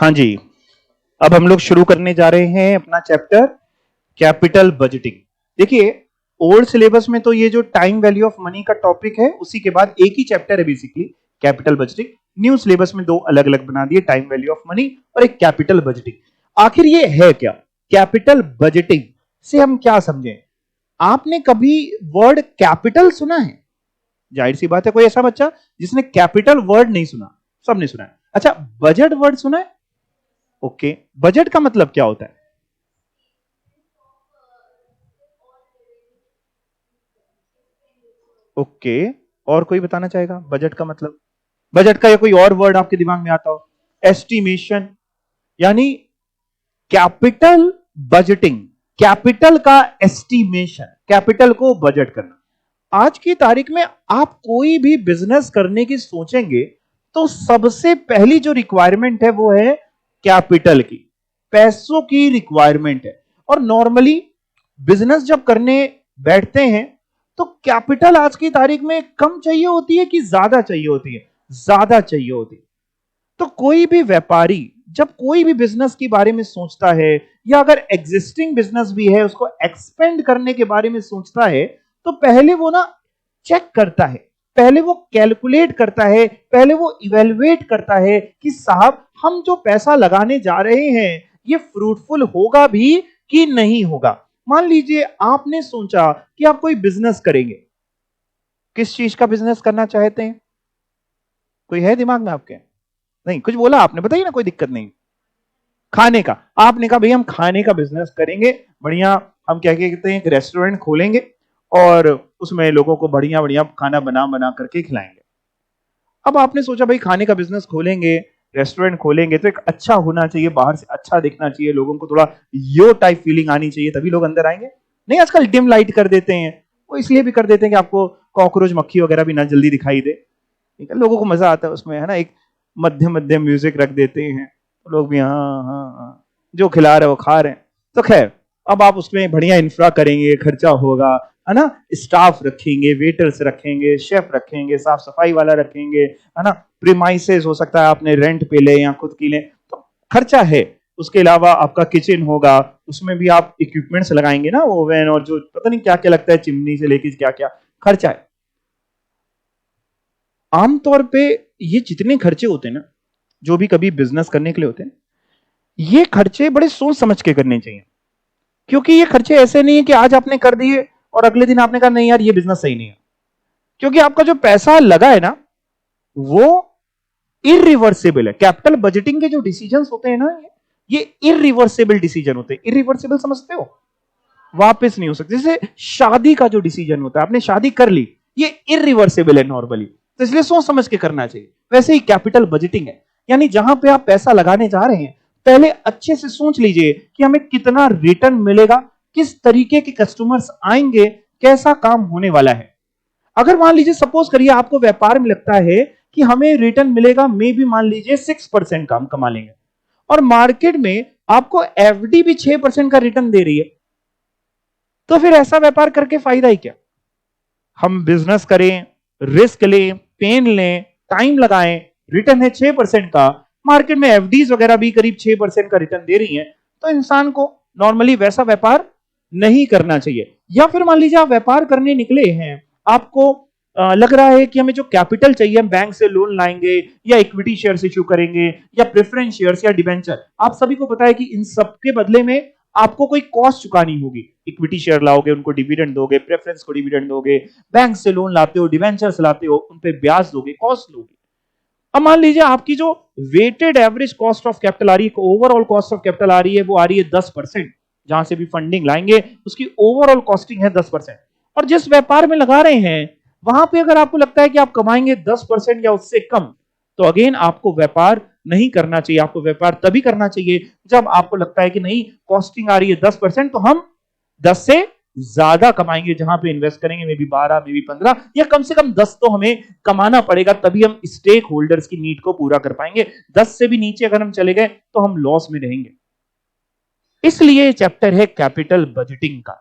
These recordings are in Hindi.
हाँ जी, अब हम लोग शुरू करने जा रहे हैं अपना चैप्टर कैपिटल बजटिंग। देखिए, ओल्ड सिलेबस में तो ये जो टाइम वैल्यू ऑफ मनी का टॉपिक है उसी के बाद एक ही चैप्टर है basically capital budgeting. New syllabus में दो अलग अलग बना दिए, टाइम वैल्यू ऑफ मनी और एक कैपिटल बजटिंग। आखिर ये है क्या? कैपिटल बजटिंग से हम क्या समझें? आपने कभी वर्ड कैपिटल सुना है? जाहिर सी बात है, कोई ऐसा बच्चा जिसने कैपिटल वर्ड नहीं सुना? सबने सुना है। अच्छा, बजट वर्ड सुना है? ओके, बजट का मतलब क्या होता है? ओके, और कोई बताना चाहेगा बजट का मतलब? बजट का या कोई और वर्ड आपके दिमाग में आता हो? एस्टिमेशन, यानी कैपिटल बजटिंग, कैपिटल का एस्टिमेशन, कैपिटल को बजट करना। आज की तारीख में आप कोई भी बिजनेस करने की सोचेंगे तो सबसे पहली जो रिक्वायरमेंट है वो है कैपिटल की, पैसों की रिक्वायरमेंट है। और नॉर्मली बिजनेस जब करने बैठते हैं तो कैपिटल आज की तारीख में कम चाहिए होती है कि ज्यादा चाहिए होती है? ज्यादा चाहिए होती है। तो कोई भी व्यापारी जब कोई भी बिजनेस के बारे में सोचता है या अगर एग्जिस्टिंग बिजनेस भी है उसको एक्सपेंड करने के बारे में सोचता है तो पहले वो ना चेक करता है, पहले वो कैलकुलेट करता है, पहले वो इवेलुएट करता है कि साहब हम जो पैसा लगाने जा रहे हैं ये फ्रूटफुल होगा भी कि नहीं होगा। मान लीजिए आपने सोचा कि आप कोई बिजनेस करेंगे, किस चीज का बिजनेस करना चाहते हैं? कोई है दिमाग में आपके? नहीं, कुछ बोला आपने, बताइए ना, कोई दिक्कत नहीं। खाने का, आपने कहा भैया हम खाने का बिजनेस करेंगे, बढ़िया, हम क्या कहते हैं एक रेस्टोरेंट खोलेंगे और उसमें लोगों को बढ़िया बढ़िया खाना बना बना करके खिलाएंगे। अब आपने सोचा भाई खाने का बिजनेस खोलेंगे, रेस्टोरेंट खोलेंगे तो एक अच्छा होना चाहिए, बाहर से अच्छा दिखना चाहिए, लोगों को थोड़ा यो टाइप फीलिंग आनी चाहिए, तभी लोग अंदर आएंगे। नहीं, आजकल डिम लाइट कर देते हैं, वो इसलिए भी कर देते हैं कि आपको कॉकरोच मक्खी वगैरह भी ना जल्दी दिखाई दे, ठीक है, लोगों को मजा आता है उसमें, है ना। एक मध्यम मध्यम म्यूजिक रख देते हैं तो लोग भी हाँ हाँ हाँ, जो खिला रहे हैं वो खा रहे हैं। तो खैर, अब आप उसमें बढ़िया इंफ्रा करेंगे, खर्चा होगा, है ना, स्टाफ रखेंगे, वेटर्स रखेंगे, शेफ रखेंगे, साफ सफाई वाला रखेंगे, है ना, प्रीमाइसेस हो सकता है आपने रेंट पे ले या खुद की ले, तो खर्चा है। उसके अलावा आपका किचन होगा, उसमें भी आप इक्विपमेंट्स लगाएंगे ना, ओवन और जो पता नहीं क्या क्या लगता है, चिमनी से लेके क्या क्या खर्चा है। आमतौर पे ये जितने खर्चे होते हैं ना, जो भी कभी बिजनेस करने के लिए होते हैं, ये खर्चे बड़े सोच समझ के करने चाहिए। क्योंकि ये खर्चे ऐसे नहीं है कि आज आपने कर दिए और अगले दिन आपने कहा नहीं यार ये बिजनेस सही नहीं है। क्योंकि आपका जो पैसा लगा है ना वो इरिवर्सिबल है। कैपिटल बजटिंग के जो डिसीजंस होते हैं ना, ये इरिवर्सिबल डिसीजन होते हैं। इरिवर्सिबल समझते हो? वापस नहीं हो सकते। जैसे शादी का जो डिसीजन होता है, आपने शादी कर ली, ये इरिवर्सिबल है नॉर्मली, तो इसलिए सोच समझ के करना चाहिए। वैसे ही कैपिटल बजटिंग है, यानी जहां पे आप पैसा लगाने जा रहे हैं पहले अच्छे से सोच लीजिए कि हमें कितना रिटर्न मिलेगा, किस तरीके के कस्टमर्स आएंगे, कैसा काम होने वाला है। अगर मान लीजिए सपोज करिए आपको व्यापार में लगता है कि हमें रिटर्न मिलेगा, मे भी मान लीजिए 6% का हम कमा लेंगे, और मार्केट में आपको एफडी भी 6% का रिटर्न दे रही है, तो फिर ऐसा व्यापार करके फायदा ही क्या? हम बिजनेस करें, रिस्क लें, पेन लें, टाइम लगाएं, रिटर्न है 6% का, मार्केट में एफडीज वगैरह भी करीब 6% का रिटर्न दे रही हैं, तो इंसान को नॉर्मली वैसा व्यापार नहीं करना चाहिए। या फिर मान लीजिए आप व्यापार करने निकले हैं, आपको लग रहा है कि हमें जो कैपिटल चाहिए हम बैंक से लोन लाएंगे या इक्विटी शेयर्स इश्यू करेंगे या प्रेफरेंस शेयर्स या डिबेंचर। आप सभी को पता है कि इन सब के बदले में आपको कोई कॉस्ट चुकानी होगी। इक्विटी शेयर लाओगे, उनको डिविडेंड दोगे, प्रेफरेंस को डिविडेंड दोगे, बैंक से लोन लाते हो, डिबेंचर्स लाते हो, उन पे ब्याज दोगे, कॉस्ट लोगे। अब मान लीजिए आपकी जो weighted average cost of capital आ रही है, ओवरऑल कॉस्ट ऑफ कैपिटल आ रही है, वो आ रही है 10%। जहां से भी फंडिंग लाएंगे उसकी ओवरऑल कॉस्टिंग है 10%। और जिस व्यापार में लगा रहे हैं वहां पे अगर आपको लगता है कि आप कमाएंगे 10% या उससे कम, तो अगेन आपको व्यापार नहीं करना चाहिए। आपको व्यापार तभी करना चाहिए जब आपको लगता है कि नहीं, कॉस्टिंग आ रही है 10%, तो हम 10 से ज्यादा कमाएंगे। जहां पे इन्वेस्ट करेंगे मे बी 12, मे बी 15, या कम से कम 10 तो हमें कमाना पड़ेगा, तभी हम स्टेक होल्डर्स की नीड को पूरा कर पाएंगे। 10 से भी नीचे अगर हम चले गए तो हम लॉस में रहेंगे। इसलिए चैप्टर है कैपिटल बजटिंग का।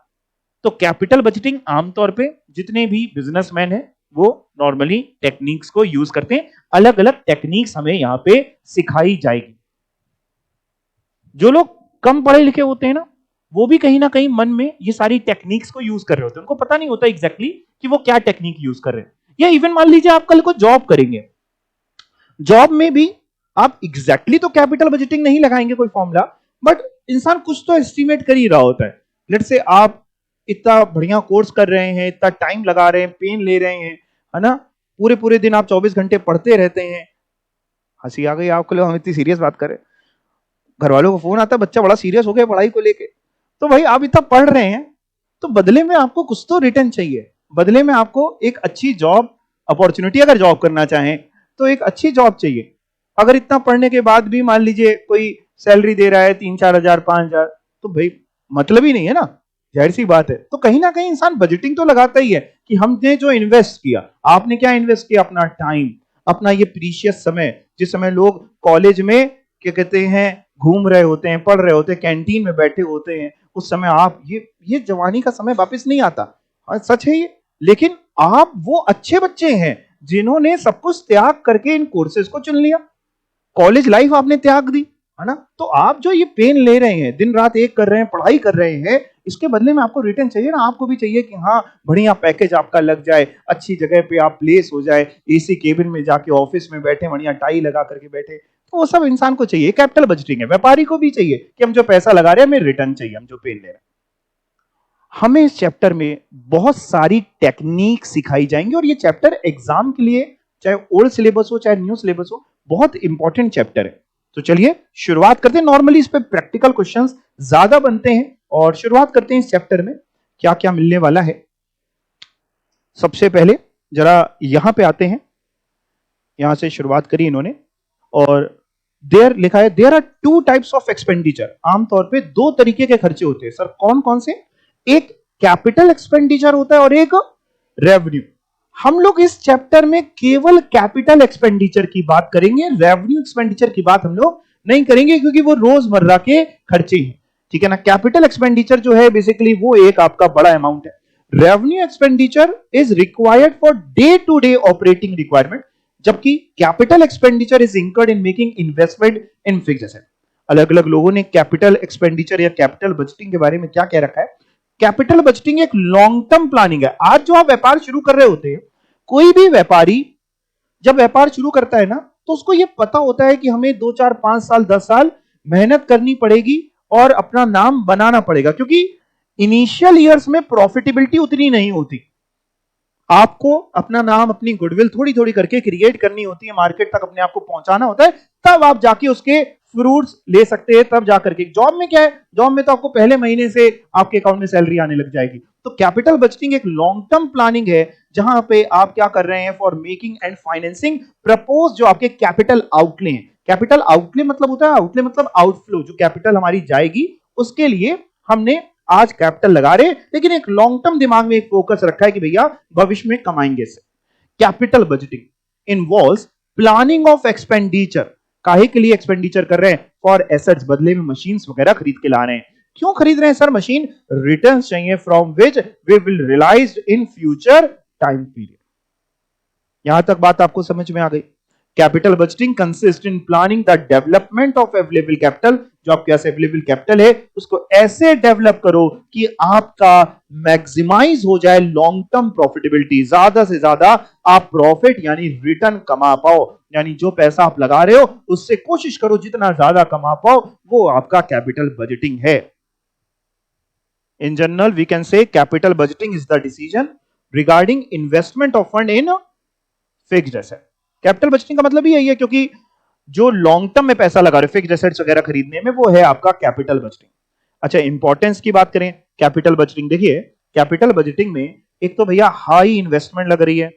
तो कैपिटल बजटिंग आमतौर पे जितने भी बिजनेसमैन हैं वो नॉर्मली टेक्निक्स को यूज करते हैं। अलग अलग टेक्निक्स हमें यहां पे सिखाई जाएगी। जो लोग कम पढ़े लिखे होते हैं ना, वो भी कहीं ना कहीं मन में ये सारी टेक्निक्स को यूज कर रहे होते हैं, उनको पता नहीं होता एग्जैक्टली कि वो क्या टेक्निक यूज कर रहे हैं। या इवन मान लीजिए आप कल को जॉब करेंगे, जॉब में भी आप एग्जैक्टली तो कैपिटल बजटिंग नहीं लगाएंगे कोई फॉर्मूला, बट इंसान कुछ तो एस्टिमेट कर ही रहा होता है। लेट्स से आप इतना बढ़िया कोर्स कर रहे हैं, इतना टाइम लगा रहे हैं, पेन ले रहे हैं, है ना, पूरे पूरे दिन आप 24 घंटे पढ़ते रहते हैं। हंसी आ गई आपको, हम इतनी सीरियस बात करें, घर वालों को फोन आता है बच्चा बड़ा सीरियस हो गया पढ़ाई को लेके। तो भाई आप इतना पढ़ रहे हैं, तो बदले में आपको कुछ तो रिटर्न चाहिए, बदले में आपको एक अच्छी जॉब अपॉर्चुनिटी, अगर जॉब करना चाहें तो एक अच्छी जॉब चाहिए। अगर इतना पढ़ने के बाद भी मान लीजिए कोई सैलरी दे रहा है 3-4 हजार 5 हजार, तो भाई मतलब ही नहीं है ना, जाहिर सी बात है। तो कहीं ना कहीं इंसान बजटिंग तो लगाता ही है कि हमने जो इन्वेस्ट किया, आपने क्या इन्वेस्ट किया, अपना टाइम, अपना ये प्रीशियस समय, जिस समय लोग कॉलेज में क्या कहते हैं घूम रहे होते हैं, पढ़ रहे होते हैं, कैंटीन में बैठे होते हैं, उस समय आप ये जवानी का समय वापस नहीं आता। हाँ सच है ये, लेकिन आप वो अच्छे बच्चे हैं जिन्होंने सब कुछ त्याग करके इन कोर्सेज को चुन लिया, कॉलेज लाइफ आपने त्याग दी, है ना। तो आप जो ये पेन ले रहे हैं, दिन रात एक कर रहे हैं, पढ़ाई कर रहे हैं, इसके बदले में आपको रिटर्न चाहिए ना। आपको भी चाहिए कि हाँ बढ़िया पैकेज आपका लग जाए, अच्छी जगह पे आप प्लेस हो जाए, एसी केबिन में जाके ऑफिस में बैठे, बढ़िया टाई लगा करके बैठे। तो वो सब इंसान को चाहिए, कैपिटल बजटिंग है। व्यापारी को भी चाहिए कि हम जो पैसा लगा रहे हैं हमें रिटर्न चाहिए, हम जो पेन ले रहे हैं। हमें इस चैप्टर में बहुत सारी टेक्निक सिखाई जाएंगी, और ये चैप्टर एग्जाम के लिए, चाहे ओल्ड सिलेबस हो चाहे न्यू सिलेबस हो, बहुत इंपॉर्टेंट चैप्टर है। तो चलिए शुरुआत करते हैं। नॉर्मली इस पे प्रैक्टिकल क्वेश्चंस ज्यादा बनते हैं, और शुरुआत करते हैं इस चैप्टर में क्या क्या मिलने वाला है। सबसे पहले जरा यहां पे आते हैं, यहां से शुरुआत करी इन्होंने, और देयर लिखा है there are 2 types of expenditure. आमतौर पे 2 तरीके के खर्चे होते हैं। सर कौन कौन से? एक कैपिटल एक्सपेंडिचर होता है और एक रेवेन्यू। हम लोग इस चैप्टर में केवल कैपिटल एक्सपेंडिचर की बात करेंगे, रेवेन्यू एक्सपेंडिचर की बात हम लोग नहीं करेंगे, क्योंकि वो रोजमर्रा के खर्चे हैं, ठीक है ना। कैपिटल एक्सपेंडिचर जो है बेसिकली वो एक आपका बड़ा अमाउंट है। Revenue expenditure is required for day to day operating requirement, जबकि capital expenditure is incurred in making investment in fixed asset. अलग अलग लोगों ने कैपिटल एक्सपेंडिचर या कैपिटल बजटिंग के बारे में क्या कह रखा है। कैपिटल बजटिंग एक लॉन्ग टर्म प्लानिंग है। आज जो आप व्यापार शुरू कर रहे होते हैं, कोई भी व्यापारी जब व्यापार शुरू करता है ना, तो उसको यह पता होता है कि हमें 2 4 5 साल 10 साल मेहनत करनी पड़ेगी और अपना नाम बनाना पड़ेगा, क्योंकि इनिशियल ईयर्स में प्रॉफिटेबिलिटी उतनी नहीं होती। आपको अपना नाम, अपनी गुडविल थोड़ी थोड़ी करके क्रिएट करनी होती है, मार्केट तक अपने आप को पहुंचाना होता है, तब आप जाके उसके फ्रूट्स ले सकते हैं। तब जाकर के जॉब में क्या है, जॉब में तो आपको पहले महीने से आपके अकाउंट में सैलरी आने लग जाएगी। तो कैपिटल बजटिंग एक लॉन्ग टर्म प्लानिंग है, जहां पे आप क्या कर रहे हैं, for making and financing propose जो आपके कैपिटल आउटले हैं। कैपिटल आउटले मतलब होता है, आउटले मतलब आउटफ्लो, जो कैपिटल हमारी जाएगी उसके लिए हमने आज कैपिटल लगा रहे, लेकिन एक लॉन्ग टर्म दिमाग में एक फोकस रखा है कि भैया भविष्य में कमाएंगे इससे। Capital budgeting involves planning of expenditure. काहे के लिए एक्सपेंडिचर कर रहे हैं? फॉर एसेट्स, बदले में मशीन्स वगैरह खरीद के ला रहे हैं। क्यों खरीद रहे हैं सर मशीन? रिटर्न्स चाहिए from which we will realize in future time period. यहां तक बात आपको समझ में आ गई। Capital budgeting consist in planning the development of available capital. जो आपके पास अवेलेबल कैपिटल है उसको ऐसे डेवलप करो कि आपका मैक्सिमाइज हो जाए लॉन्ग टर्म प्रॉफिटेबिलिटी, ज्यादा से ज्यादा आप प्रॉफिट यानी रिटर्न कमा पाओ। यानी जो पैसा आप लगा रहे हो उससे कोशिश करो जितना ज्यादा कमा पाओ, वो आपका कैपिटल बजटिंग है। In general, we can say capital budgeting is the decision regarding investment of fund in fixed asset. Capital budgeting का मतलब ही यही है, क्योंकि जो लॉन्ग टर्म में पैसा लगा रहे फिक्स्ड एसेट्स वगैरह खरीदने में, वो है आपका कैपिटल बजटिंग। अच्छा, इंपॉर्टेंस की बात करें कैपिटल बजटिंग, देखिए कैपिटल बजटिंग में एक तो भैया हाई इन्वेस्टमेंट लग रही है,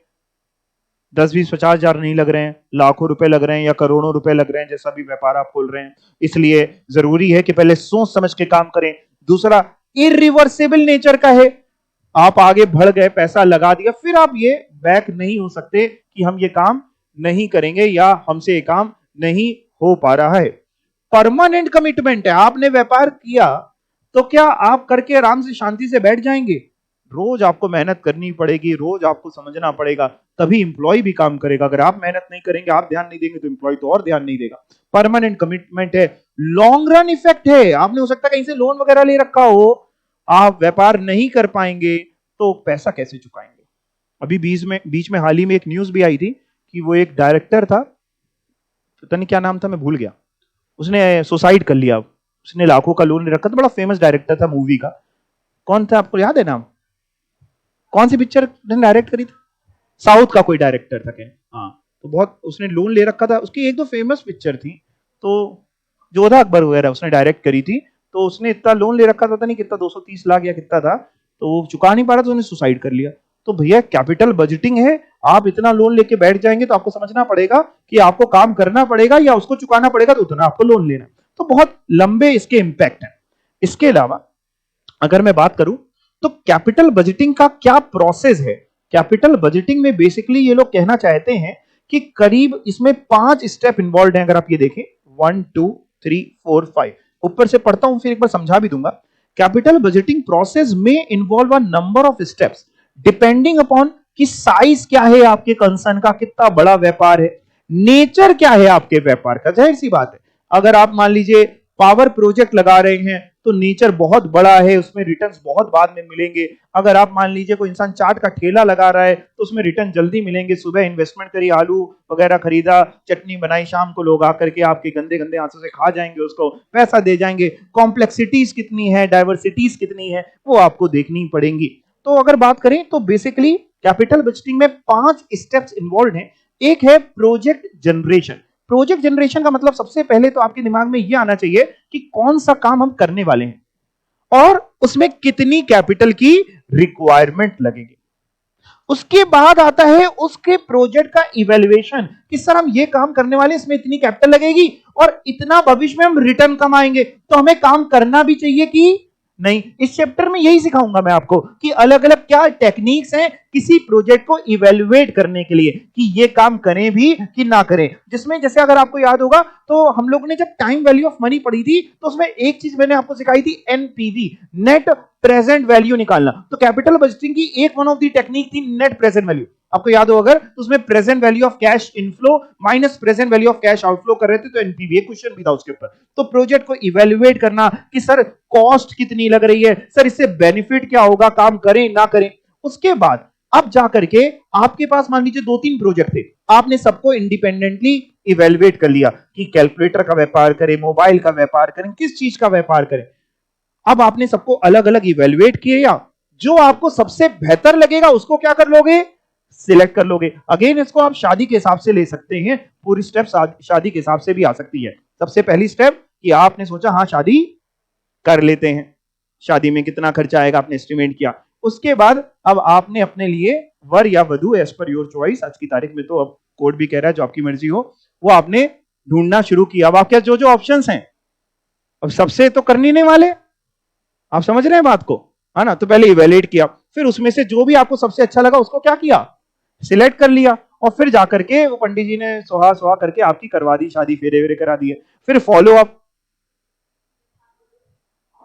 10 20 50 हजार नहीं लग रहे हैं, लाखों रुपए लग रहे हैं या करोड़ों रुपए लग रहे हैं, जैसा भी व्यापार आप खोल रहे हैं। इसलिए जरूरी है कि पहले सोच समझ के काम करें। दूसरा, इरिवर्सिबल नेचर का है। आप आगे बढ़ गए, पैसा लगा दिया, फिर आप ये बैक नहीं हो सकते कि हम ये काम नहीं करेंगे या हमसे ये काम नहीं हो पा रहा है। परमानेंट कमिटमेंट है। आपने व्यापार किया तो क्या आप करके आराम से शांति से बैठ जाएंगे? रोज आपको मेहनत करनी पड़ेगी, रोज आपको समझना पड़ेगा, तभी इंप्लॉय भी काम करेगा। अगर आप मेहनत नहीं करेंगे, आप ध्यान नहीं देंगे, तो इंप्लॉय तो और ध्यान नहीं देगा। परमानेंट कमिटमेंट है, लॉन्ग रन इफेक्ट है। आपने हो सकता है कहीं से लोन वगैरह ले रखा हो, आप व्यापार नहीं कर पाएंगे तो पैसा कैसे चुकाएंगे। अभी बीच में हाल ही में एक न्यूज भी आई थी कि वो एक डायरेक्टर था, पता नहीं क्या नाम था, मैं भूल गया, उसने सुसाइड कर लिया। उसने लाखों का लोन ले रखा था, बड़ा फेमस डायरेक्टर था मूवी का। कौन था, आपको याद है नाम? कौन सी पिक्चर ने डायरेक्ट करी थी? साउथ का कोई डायरेक्टर था क्या? हाँ, तो बहुत उसने लोन ले रखा था। उसकी एक दो फेमस पिक्चर थी, तो जोधा अकबर वगैरह उसने डायरेक्ट करी थी। तो उसने इतना लोन ले रखा था, पता नहीं कितना, 230 लाख या कितना था, तो वो चुका नहीं पा रहा, तो उसने सुसाइड कर लिया। तो भैया कैपिटल बजटिंग है, आप इतना लोन लेके बैठ जाएंगे तो आपको समझना पड़ेगा कि आपको काम करना पड़ेगा या उसको चुकाना पड़ेगा, तो उतना आपको लोन लेना। तो बहुत लंबे इसके इंपैक्ट हैं। इसके अलावा अगर मैं बात करूं तो कैपिटल बजटिंग का क्या प्रोसेस है। कैपिटल बजटिंग में बेसिकली ये लोग कहना चाहते हैं कि करीब इसमें 5 स्टेप इन्वॉल्व हैं। अगर आप ये देखें 1 2 3 4 5, ऊपर से पढ़ता हूं फिर एक बार समझा भी दूंगा। कैपिटल बजटिंग प्रोसेस में involve a number of steps depending upon कि साइज क्या है आपके कंसर्न का, कितना बड़ा व्यापार है, नेचर क्या है आपके व्यापार का। जाहिर सी बात है, अगर आप मान लीजिए पावर प्रोजेक्ट लगा रहे हैं तो नेचर बहुत बड़ा है, उसमें रिटर्न्स बहुत बाद में मिलेंगे। अगर आप मान लीजिए कोई इंसान चाट का ठेला लगा रहा है तो उसमें रिटर्न जल्दी मिलेंगे। सुबह इन्वेस्टमेंट करी, आलू वगैरह खरीदा, चटनी बनाई, शाम को लोग आकर के आपके गंदे गंदे हाथों से खा जाएंगे, उसको पैसा दे जाएंगे। कॉम्प्लेक्सिटीज कितनी है, डाइवर्सिटीज कितनी है, वो आपको देखनी पड़ेंगी। तो अगर बात करें तो बेसिकली कैपिटल बजटिंग में 5 स्टेप्स इन्वॉल्व हैं। एक है प्रोजेक्ट जनरेशन। प्रोजेक्ट जनरेशन का मतलब सबसे पहले तो आपके दिमाग में यह आना चाहिए कि कौन सा काम हम करने वाले हैं और उसमें कितनी कैपिटल की रिक्वायरमेंट लगेगी। उसके बाद आता है उसके प्रोजेक्ट का इवैल्यूएशन कि सर हम ये काम करने वाले, इसमें इतनी कैपिटल लगेगी और इतना भविष्य में हम रिटर्न कमाएंगे, तो हमें काम करना भी चाहिए कि नहीं। इस चैप्टर में यही सिखाऊंगा मैं आपको कि अलग अलग क्या टेक्निक्स हैं किसी प्रोजेक्ट को इवैल्यूएट करने के लिए कि ये काम करें भी कि ना करें। जिसमें जैसे अगर आपको याद होगा तो हम लोगों ने जब टाइम वैल्यू ऑफ मनी पढ़ी थी तो उसमें एक चीज मैंने आपको सिखाई थी, एनपीवी, नेट प्रेजेंट वैल्यू निकालना। तो कैपिटल बजटिंग की एक वन ऑफ दी टेक्निक थी नेट प्रेजेंट वैल्यू। आपको याद हो अगर तो उसमें present value of cash inflow minus present value of cash outflow कर रहे थे, तो एनपीवी एक क्वेश्चन भी था उसके ऊपर। तो प्रोजेक्ट को इवैल्यूएट करना कि सर कॉस्ट कितनी लग रही है, सर इससे बेनिफिट क्या होगा, काम करें ना करें। उसके बाद अब जाकर के आपके पास मान लीजिए 2-3 प्रोजेक्ट थे, आपने सबको इंडिपेंडेंटली इवैल्यूएट कर लिया कि कैलकुलेटर का व्यापार करें, मोबाइल का व्यापार करें, किस चीज का व्यापार करें। अब आपने सबको अलग अलग इवैल्यूएट किया, जो आपको सबसे बेहतर लगेगा उसको क्या कर लोगे, सिलेक्ट कर लोगे। अगेन इसको आप शादी के हिसाब से ले सकते हैं, पूरी स्टेप शादी के हिसाब से भी आ सकती है। सबसे पहली स्टेप कि आपने सोचा हाँ शादी कर लेते हैं, शादी में कितना खर्चा आएगा आपने एस्टिमेट किया। उसके बाद अब आपने अपने लिए वर या वधू एज पर योर चॉइस, आज की तारीख में तो अब कोर्ट भी कह रहा है जो आपकी मर्जी हो, वो आपने ढूंढना शुरू किया। अब आपके जो जो ऑप्शंस हैं, अब सबसे तो करनी नहीं वाले, आप समझ रहे हैं बात को, है ना। तो पहले इवैल्यूएट किया, फिर उसमें से जो भी आपको सबसे अच्छा लगा उसको क्या किया, सिलेक्ट कर लिया, और फिर जाकर के वो पंडित जी ने सुहा सुहा करके आपकी करवा दी शादी, फेरे वेरे करा दिए। फिर फॉलो अप,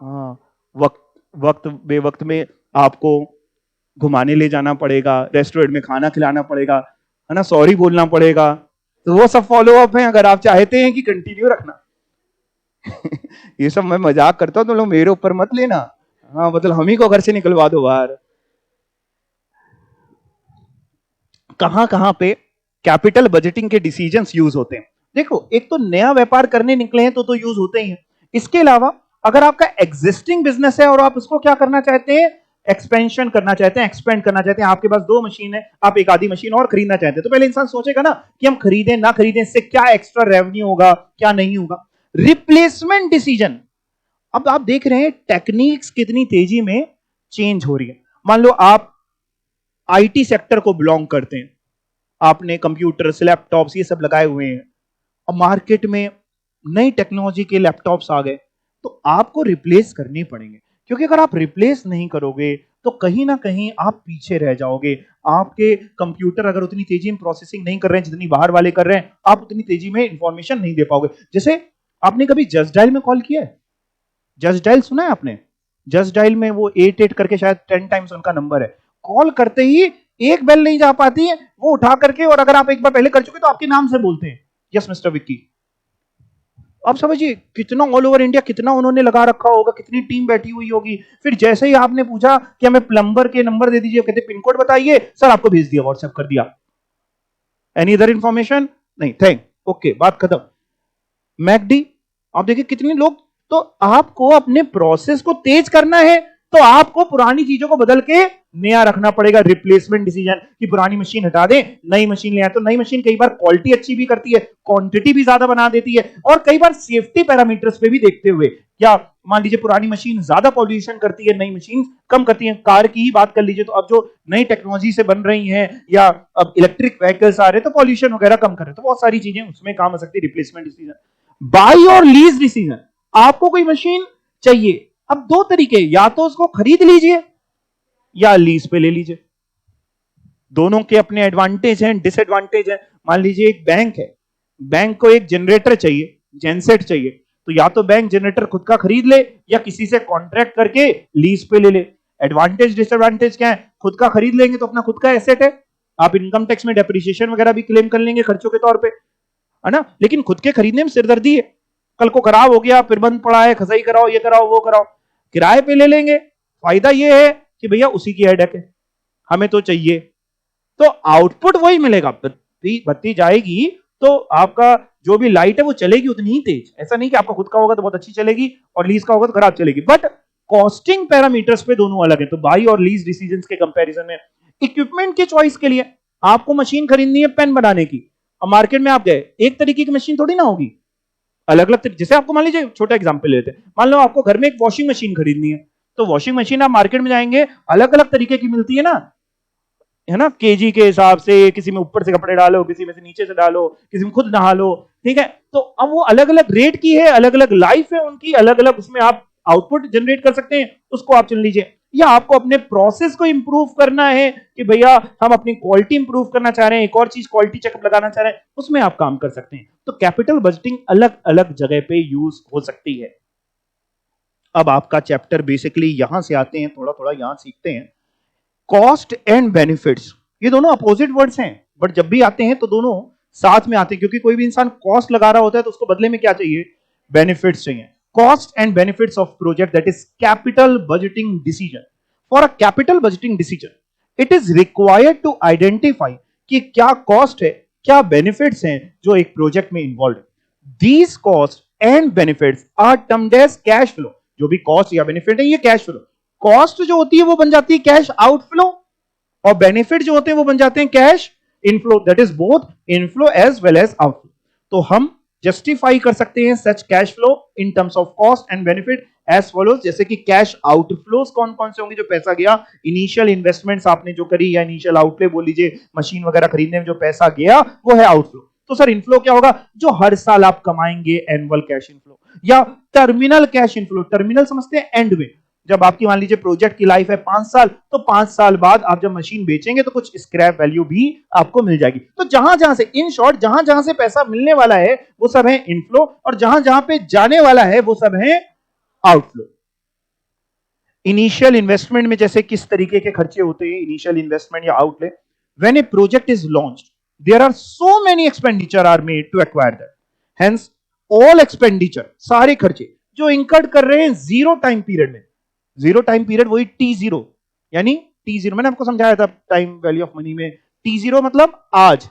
हाँ, वक्त वक्त बेवक्त में आपको घुमाने ले जाना पड़ेगा, रेस्टोरेंट में खाना खिलाना पड़ेगा, है ना, सॉरी बोलना पड़ेगा। तो वो सब फॉलो अप है अगर आप चाहते हैं कि कंटिन्यू रखना। ये सब मैं मजाक करता हूं तो लोग मेरे ऊपर मत लेना, हाँ, मतलब हम ही को घर से निकलवा दो बाहर। कहां कहां पे कैपिटल बजटिंग के डिसीजंस यूज होते हैं, देखो एक तो नया व्यापार करने निकले हैं तो यूज होते ही हैं। इसके अलावा अगर आपका एग्जिस्टिंग बिजनेस है और आप उसको क्या करना चाहते हैं, एक्सपेंशन करना चाहते हैं, एक्सपेंड करना चाहते हैं, आपके पास 2 मशीन है, आप एक आधी मशीन और खरीदना चाहते हैं, तो पहले इंसान सोचेगा ना कि हम खरीदें ना खरीदें, इससे क्या एक्स्ट्रा रेवेन्यू होगा क्या नहीं होगा। रिप्लेसमेंट डिसीजन, अब आप देख रहे हैं टेक्निक्स कितनी तेजी में चेंज हो रही है। मान लो आप आईटी सेक्टर को बिलोंग करते हैं, आपने कंप्यूटर्स, लैपटॉप्स ये सब लगाए हुए हैं, और मार्केट में नई टेक्नोलॉजी के लैपटॉप्स आ गए, तो आपको रिप्लेस करने पड़ेंगे, क्योंकि अगर आप रिप्लेस नहीं करोगे तो कहीं ना कहीं आप पीछे रह जाओगे। आपके कंप्यूटर अगर उतनी तेजी में प्रोसेसिंग नहीं कर रहे हैं जितनी बाहर वाले कर रहे हैं, आप उतनी तेजी में इंफॉर्मेशन नहीं दे पाओगे। जैसे आपने कभी जस्ट डायल में कॉल किया है, जस्ट डायल सुना है आपने? जस्ट डायल में वो 88 करके शायद 10 टाइम्स उनका नंबर है, कॉल करते ही एक बेल नहीं जा पाती है, वो उठा करके, और अगर आप एक बार पहले कर चुके तो आपके नाम से बोलते हैं, यस मिस्टर विक्की, आप समझिए कितना ऑल ओवर इंडिया कितना उन्होंने लगा रखा होगा, कितनी टीम बैठी हुई होगी। फिर जैसे ही आपने पूछा कि हमें प्लम्बर के नंबर दे दीजिए, कहते पिन कोड बताइए, सर आपको भेज दिया, व्हाट्सएप कर दिया। एनी अदर इंफॉर्मेशन नहीं, थैंक, ओके, बात खत्म। मैकडी, आप देखिए कितने लोग, तो आपको अपने प्रोसेस को तेज करना है तो आपको पुरानी चीजों को बदल के नया रखना पड़ेगा। रिप्लेसमेंट डिसीजन कि पुरानी मशीन हटा दें, नई मशीन ले आए। तो नई मशीन कई बार क्वालिटी अच्छी भी करती है, क्वांटिटी भी ज्यादा बना देती है, और कई बार सेफ्टी पैरामीटर्स पे भी देखते हुए, क्या मान लीजिए पुरानी मशीन ज्यादा पॉल्यूशन करती है, नई मशीन कम करती है। कार की ही बात कर लीजिए, तो अब जो नई टेक्नोलॉजी से बन रही है या अब इलेक्ट्रिक व्हीकल्स आ रहे हैं तो पॉल्यूशन वगैरह कम कर रहे हैं, तो बहुत सारी चीजें उसमें काम आ सकती है। रिप्लेसमेंट डिसीजन, बाई और लीज डिसीजन, आपको कोई मशीन चाहिए, अब दो तरीके, या तो उसको खरीद लीजिए या लीज पे ले लीजिए। दोनों के अपने एडवांटेज हैं, डिसएडवांटेज हैं। मान लीजिए एक बैंक है, बैंक को एक जनरेटर चाहिए, जेनसेट चाहिए, तो या तो बैंक जनरेटर खुद का खरीद ले या किसी से कॉन्ट्रैक्ट करके लीज पे ले ले। एडवांटेज डिसएडवांटेज क्या है? खुद का खरीद लेंगे तो अपना खुद का एसेट है, आप इनकम टैक्स में डेप्रिसिएशन वगैरह भी क्लेम कर लेंगे खर्चों के तौर पे, है ना। लेकिन खुद के खरीदने में सिरदर्दी है, कल को खराब हो गया, फिर बंद पड़ा है, खसाई कराओ, ये कराओ, वो कराओ। किराए पे ले लेंगे, फायदा ये है कि भैया उसी की हेडेक है, हमें तो चाहिए, तो आउटपुट वही मिलेगा। बत्ती जाएगी तो आपका जो भी लाइट है वो चलेगी उतनी ही तेज। ऐसा नहीं कि आपका खुद का होगा तो बहुत अच्छी चलेगी और लीज का होगा तो खराब चलेगी, बट कॉस्टिंग पैरामीटर्स पे दोनों अलग है। तो बाई और लीज डिसीजंस के कंपैरिजन में इक्विपमेंट के चॉइस के लिए, आपको मशीन खरीदनी है पेन बनाने की, अब मार्केट में आप गए, एक तरीके की मशीन थोड़ी ना होगी, अलग अलग। जैसे आपको मान लीजिए छोटा एग्जांपल लेते हैं, मान लो आपको घर में एक वॉशिंग मशीन खरीदनी है, तो वॉशिंग मशीन आप मार्केट में जाएंगे, अलग अलग तरीके की मिलती है ना, केजी के हिसाब से, किसी में ऊपर से कपड़े डालो, किसी में से नीचे से डालो, किसी में खुद नहा लो, ठीक है। तो अब वो अलग अलग रेट की है, अलग अलग लाइफ है उनकी, अलग अलग उसमें आप आउटपुट जनरेट कर सकते हैं, उसको आप चुन लीजिए। या आपको अपने प्रोसेस को इंप्रूव करना है कि भैया हम अपनी क्वालिटी इंप्रूव करना चाह रहे हैं, एक और चीज क्वालिटी चेकअप लगाना चाह रहे हैं, उसमें आप काम कर सकते हैं। तो कैपिटल बजटिंग अलग अलग जगह पे यूज हो सकती है। अब आपका चैप्टर बेसिकली यहां से आते हैं, थोड़ा थोड़ा यहां सीखते हैं। कॉस्ट एंड बेनिफिट्स, ये दोनों अपोजिट वर्ड्स हैं, बट जब भी आते हैं तो दोनों साथ में आते हैं, क्योंकि कोई भी इंसान कॉस्ट लगा रहा होता है तो उसको बदले में क्या चाहिए? बेनिफिट्स चाहिए। Cost and benefits of project, that is capital budgeting decision. For a capital budgeting decision, it is required to identify कि क्या कॉस्ट है, क्या बेनिफिट्स हैं जो एक प्रोजेक्ट में इन्वॉल्व है। These cost and benefits are termed as cash flow. जो भी कॉस्ट या बेनिफिट है ये कैश फ्लो, कॉस्ट जो होती है वो बन जाती है कैश आउटफ्लो, और बेनिफिट जो होते हैं वो बन जाते हैं cash inflow, that is both inflow as well as outflow. तो हम जस्टिफाई कर सकते हैं such cash flow in terms of cost and benefit as follows. जैसे कि कैश आउटफ्लोज कौन कौन से होंगे? जो पैसा गया, इनिशियल इन्वेस्टमेंट्स आपने जो करी, या इनिशियल आउटले बोल लीजिए, मशीन वगैरह खरीदने में जो पैसा गया वो है आउटफ्लो। तो सर इनफ्लो क्या होगा? जो हर साल आप कमाएंगे, एनुअल कैश इनफ्लो, या टर्मिनल कैश इनफ्लो। टर्मिनल समझते हैं एंड में, जब आपकी मान लीजिए प्रोजेक्ट की लाइफ है 5 साल, तो 5 साल बाद आप जब मशीन बेचेंगे तो कुछ स्क्रैप वैल्यू भी आपको मिल जाएगी। तो जहां जहां से, इन शॉर्ट जहां जहां से पैसा मिलने वाला है वो सब है इनफ्लो, और जहां जहां पे जाने वाला है वो सब है आउटफ्लो। इनिशियल इन्वेस्टमेंट में जैसे किस तरीके के खर्चे होते हैं, इनिशियल इन्वेस्टमेंट या outlay. When a project is launched, there are so many expenditure are made to acquire that, hence all expenditure, सारे खर्चे जो इंकर्ड कर रहे हैं जीरो टाइम पीरियड में। जीरो टाइम पीरियड वही T0, यानी T0 मैंने आपको समझाया था टाइम वैल्यू ऑफ मनी में। T0 मतलब आज,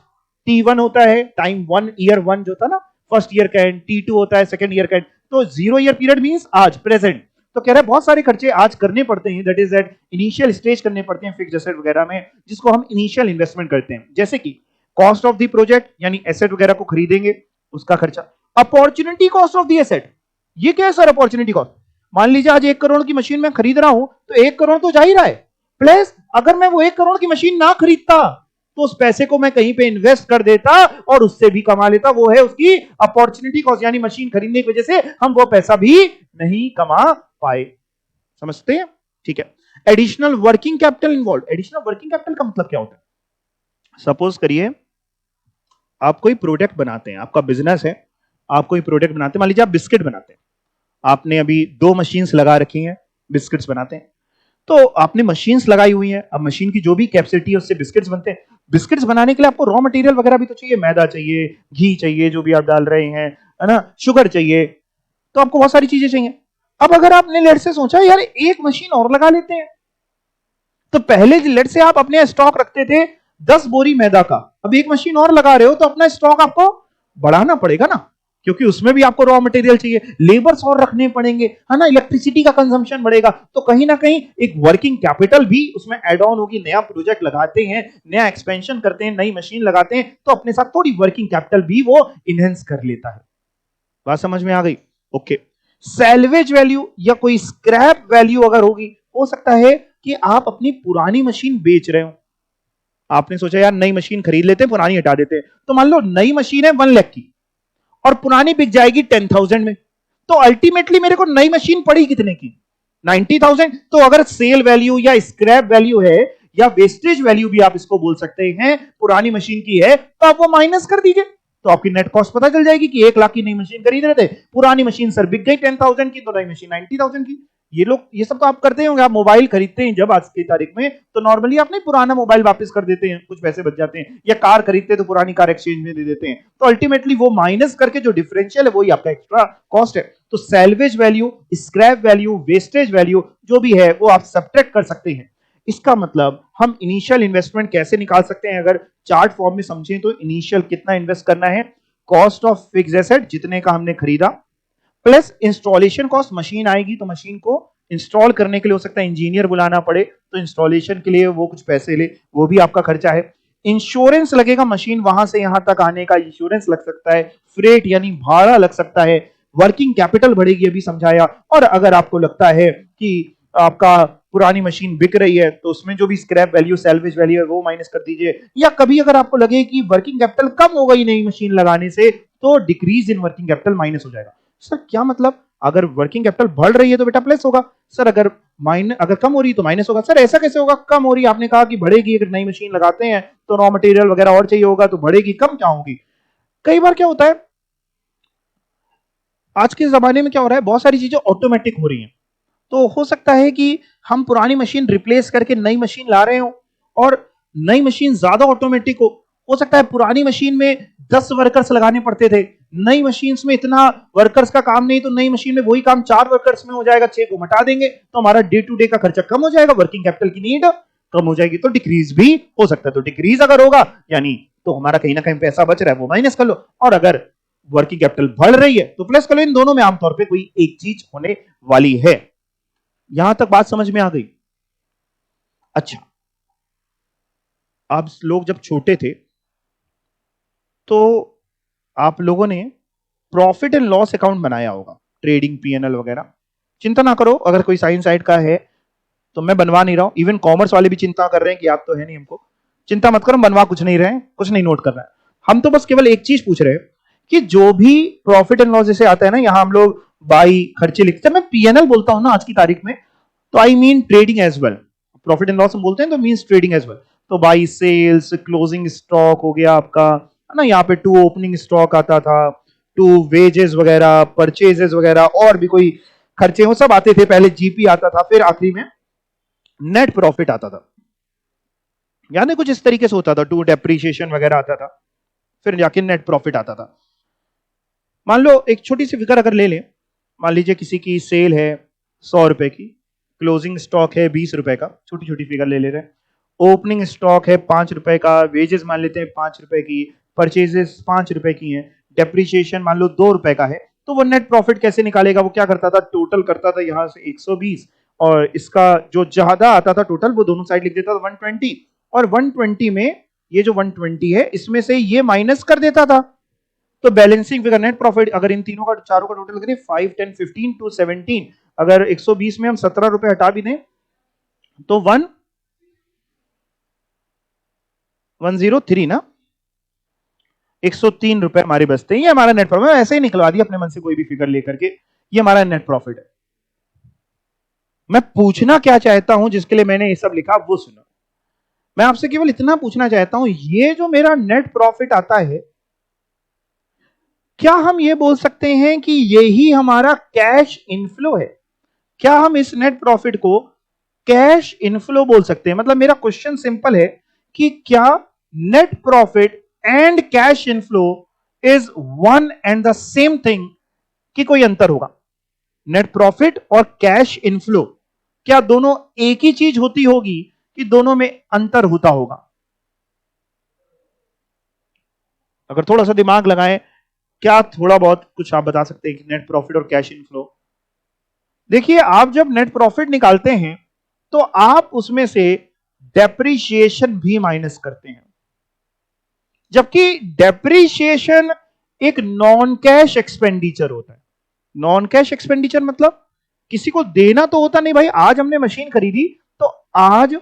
T1 होता है टाइम 1 ईयर 1 जो था ना, फर्स्ट ईयर का एंड, T2 होता है सेकंड ईयर का एंड। तो 0 ईयर पीरियड मींस आज, प्रेजेंट। तो कह रहे हैं बहुत सारे खर्चे आज करने पड़ते हैं, that is that initial stage करने पड़ते हैं फिक्स्ड एसेट वगैरह में, जिसको हम इनिशियल इन्वेस्टमेंट करते हैं। जैसे कि कॉस्ट ऑफ द प्रोजेक्ट, यानी एसेट वगैरह को खरीदेंगे उसका खर्चा। Opportunity cost of the asset, ये क्या है सर अपॉर्चुनिटी कॉस्ट? मान लीजिए आज 1 करोड़ की मशीन मैं खरीद रहा हूं, तो 1 करोड़ तो जा ही रहा है, प्लस अगर मैं वो 1 करोड़ की मशीन ना खरीदता तो उस पैसे को मैं कहीं पे इन्वेस्ट कर देता और उससे भी कमा लेता, वो है उसकी अपॉर्चुनिटी कॉस्ट। यानी मशीन खरीदने की वजह से हम वो पैसा भी नहीं कमा पाए। समझते हैं? ठीक है। Additional working capital involve. Additional working capital का मतलब क्या होता है? सपोज करिए आप कोई प्रोडक्ट बनाते हैं, आपका बिजनेस है, आप कोई प्रोडक्ट बनाते हैं, मान लीजिए आप बिस्किट बनाते हैं, आपने अभी 2 मशीन्स लगा रखी हैं, बिस्किट्स बनाते हैं। तो आपने मशीन्स लगाई हुई हैं, अब मशीन की जो भी कैपेसिटी है उससे बिस्किट्स बनते हैं। बिस्किट्स बनाने के लिए आपको रॉ मटेरियल वगैरह भी तो चाहिए, मैदा चाहिए, घी चाहिए जो भी आप डाल रहे हैं, है ना, शुगर चाहिए, तो आपको बहुत सारी चीजें चाहिए। अब अगर आपने लेट से सोचा यार एक मशीन और लगा लेते हैं, तो पहले लेट से आप अपने स्टॉक रखते थे 10 बोरी मैदा का, अब एक मशीन और लगा रहे हो तो अपना स्टॉक आपको बढ़ाना पड़ेगा ना, क्योंकि उसमें भी आपको रॉ मटेरियल चाहिए, लेबर्स और रखने पड़ेंगे, है ना, इलेक्ट्रिसिटी का कंजम्पशन बढ़ेगा, तो कहीं ना कहीं एक वर्किंग कैपिटल भी उसमें एड ऑन होगी। नया प्रोजेक्ट लगाते हैं, नया एक्सपेंशन करते हैं, नई मशीन लगाते हैं, तो अपने साथ थोड़ी वर्किंग कैपिटल भी वो इनहेंस कर लेता है। बात समझ में आ गई? ओके। सैल्वेज वैल्यू या कोई स्क्रैप वैल्यू अगर होगी, हो सकता है कि आप अपनी पुरानी मशीन बेच रहे हो, आपने सोचा यार नई मशीन खरीद लेते हैं, पुरानी हटा देते हैं, तो मान लो नई मशीन है 1 लाख की और पुरानी बिक जाएगी 10,000 में, तो अल्टीमेटली मेरे को नई मशीन पड़ी कितने की? 90,000। तो अगर सेल वैल्यू या स्क्रैप वैल्यू है या वेस्टेज वैल्यू भी आप इसको बोल सकते हैं, पुरानी मशीन की है, तो आप वो माइनस कर दीजिए, तो आपकी नेट कॉस्ट पता चल जाएगी कि 1 लाख की नई मशीन खरीद रहे थे, पुरानी मशीन सर बिक गई 10,000 की, तो नई मशीन 90,000 की। ये लोग ये सब तो आप करते होंगे, आप मोबाइल खरीदते हैं जब आज की तारीख में, तो नॉर्मली आप नहीं पुराना मोबाइल वापस कर देते हैं, कुछ पैसे बच जाते हैं, या कार खरीदते हैं तो पुरानी कार एक्सचेंज में दे देते हैं, तो अल्टीमेटली वो माइनस करके जो डिफरेंशियल है वही आपका एक्स्ट्रा कॉस्ट है। तो salvage value, scrap value, wastage value जो भी है वो आप सब्ट्रैक्ट कर सकते हैं। इसका मतलब हम इनिशियल इन्वेस्टमेंट कैसे निकाल सकते हैं, अगर चार्ट फॉर्म में समझें तो इनिशियल कितना इन्वेस्ट करना है, कॉस्ट ऑफ फिक्स एसेट जितने का हमने खरीदा, प्लस इंस्टॉलेशन कॉस्ट, मशीन आएगी तो मशीन को इंस्टॉल करने के लिए हो सकता है इंजीनियर बुलाना पड़े, तो इंस्टॉलेशन के लिए वो कुछ पैसे ले, वो भी आपका खर्चा है। इंश्योरेंस लगेगा, मशीन वहां से यहां तक आने का इंश्योरेंस लग सकता है, फ्रेट यानी भाड़ा लग सकता है, वर्किंग कैपिटल बढ़ेगी अभी समझाया, और अगर आपको लगता है कि आपका पुरानी मशीन बिक रही है तो उसमें जो भी स्क्रैप वैल्यू, सैल्वेज वैल्यू है वो माइनस कर दीजिए, या कभी अगर आपको लगे कि वर्किंग कैपिटल कम हो गई नई मशीन लगाने से, तो decrease in working capital minus हो जाएगा। सर क्या मतलब, अगर वर्किंग कैपिटल बढ़ रही है तो बेटा प्लस होगा, सर अगर कम हो रही है तो माइनस होगा। सर ऐसा कैसे होगा, कम हो रही है, आपने कहा कि बढ़ेगी, अगर नई मशीन लगाते हैं तो रॉ मटेरियल वगैरह और चाहिए होगा तो बढ़ेगी, कम क्या होगी? कई बार क्या होता है, आज के जमाने में क्या हो रहा है, बहुत सारी चीजें ऑटोमेटिक हो रही हैं, तो हो सकता है कि हम पुरानी मशीन रिप्लेस करके नई मशीन ला रहे हो और नई मशीन ज्यादा ऑटोमेटिक हो सकता है पुरानी मशीन में 10 वर्कर्स लगाने पड़ते थे, नई मशीन में इतना वर्कर्स का काम नहीं, तो नई मशीन में वही काम 4 वर्कर्स में हो जाएगा, 6 को हटा देंगे, तो हमारा डे टू डे का खर्चा कम हो जाएगा, वर्किंग कैपिटल की नीड कम हो जाएगी, तो डिक्रीज भी हो सकता है। तो डिक्रीज अगर होगा यानी तो हमारा कहीं ना कहीं पैसा बच रहा है, वो माइनस कर लो, और अगर वर्किंग कैपिटल बढ़ रही है तो प्लस कर लो। इन दोनों में आमतौर पर कोई एक चीज होने वाली है। यहां तक बात समझ में आ गई? अच्छा, आप लोग जब छोटे थे तो आप लोगों ने प्रॉफिट एंड लॉस अकाउंट बनाया होगा, ट्रेडिंग पीएनएल वगैरह। चिंता ना करो, अगर कोई साइंस साइड का है तो मैं बनवा नहीं रहा हूं, इवन कॉमर्स वाले भी चिंता कर रहे हैं कि आप तो है नहीं, हमको चिंता मत करो, बनवा कुछ नहीं रहे हैं, कुछ नहीं नोट कर रहे हैं, हम तो बस केवल एक चीज पूछ रहे हैं कि जो भी प्रॉफिट एंड लॉस जैसे आता है ना, यहां हम लोग बाई खर्चे लिखते हैं, मैं पीएनएल बोलता हूं ना आज की तारीख में, तो I mean trading as well. Profit and loss हम बोलते हैं तो मींस ट्रेडिंग एज वेल, तो बाई सेल्स, क्लोजिंग स्टॉक हो गया आपका, है ना, यहाँ पे टू ओपनिंग स्टॉक आता था, टू वेजेस वगैरह, परचेजेस वगैरह, और भी कोई खर्चे वो सब आते थे, पहले जीपी आता था, फिर आखिरी में नेट प्रॉफिट आता था, यानी कुछ इस तरीके से होता था, टू डेप्रीशिएशन वगैरह आता था, फिर जाके नेट प्रॉफिट आता था। मान लो एक छोटी सी फिगर अगर ले लें, मान लीजिए किसी की सेल है 100 रुपए की, क्लोजिंग स्टॉक है 20 रुपए का, छोटी छोटी फिगर ले ले रहे हैं, ओपनिंग स्टॉक है 5 रुपए का, वेजेस मान लेते हैं 5 रुपए की, परचेजेस 5 रुपए की हैं, डेप्रीशिएशन मान लो 2 रुपए का है, तो वो नेट प्रॉफिट कैसे निकालेगा? वो क्या करता था, टोटल करता था यहां से 120, और इसका जो ज्यादा आता था टोटल वो दोनों साइड लिख देता था 120, और 120 में ये जो 120 है इसमें से ये माइनस कर देता था, तो बैलेंसिंग फिगर नेट प्रॉफिट, अगर इन तीनों का चारों का टोटल करें 5, 10, 15 टू 17, अगर 120 में हम 17 रुपए हटा भी दें तो 103 ना, 103 रुपए हमारे बचते हैं, ये हमारा नेट प्रॉफिट। ऐसे ही निकलवा दिया अपने मन से कोई भी फिगर लेकर के, ये हमारा नेट प्रॉफिट है। मैं पूछना क्या चाहता हूं, जिसके लिए मैंने ये सब लिखा वो सुनो, मैं आपसे केवल इतना पूछना चाहता हूं, ये जो मेरा नेट प्रॉफिट आता है, क्या हम ये बोल सकते हैं कि यही हमारा कैश इनफ्लो है? क्या हम इस नेट प्रॉफिट को कैश इनफ्लो बोल सकते हैं? मतलब मेरा क्वेश्चन सिंपल है कि क्या net profit and cash inflow is one and the same thing, कि कोई अंतर होगा? नेट प्रॉफिट और कैश इनफ्लो, क्या दोनों एक ही चीज होती होगी कि दोनों में अंतर होता होगा? अगर थोड़ा सा दिमाग लगाएं, क्या थोड़ा बहुत कुछ आप बता सकते हैं कि नेट प्रॉफिट और कैश इनफ्लो? देखिए, आप जब नेट प्रॉफिट निकालते हैं तो आप उसमें से डेप्रीशिएशन भी माइनस करते हैं, जबकि डेप्रीशिएशन एक नॉन कैश एक्सपेंडिचर होता है। नॉन कैश एक्सपेंडिचर मतलब किसी को देना तो होता नहीं भाई। आज हमने मशीन खरीदी तो आज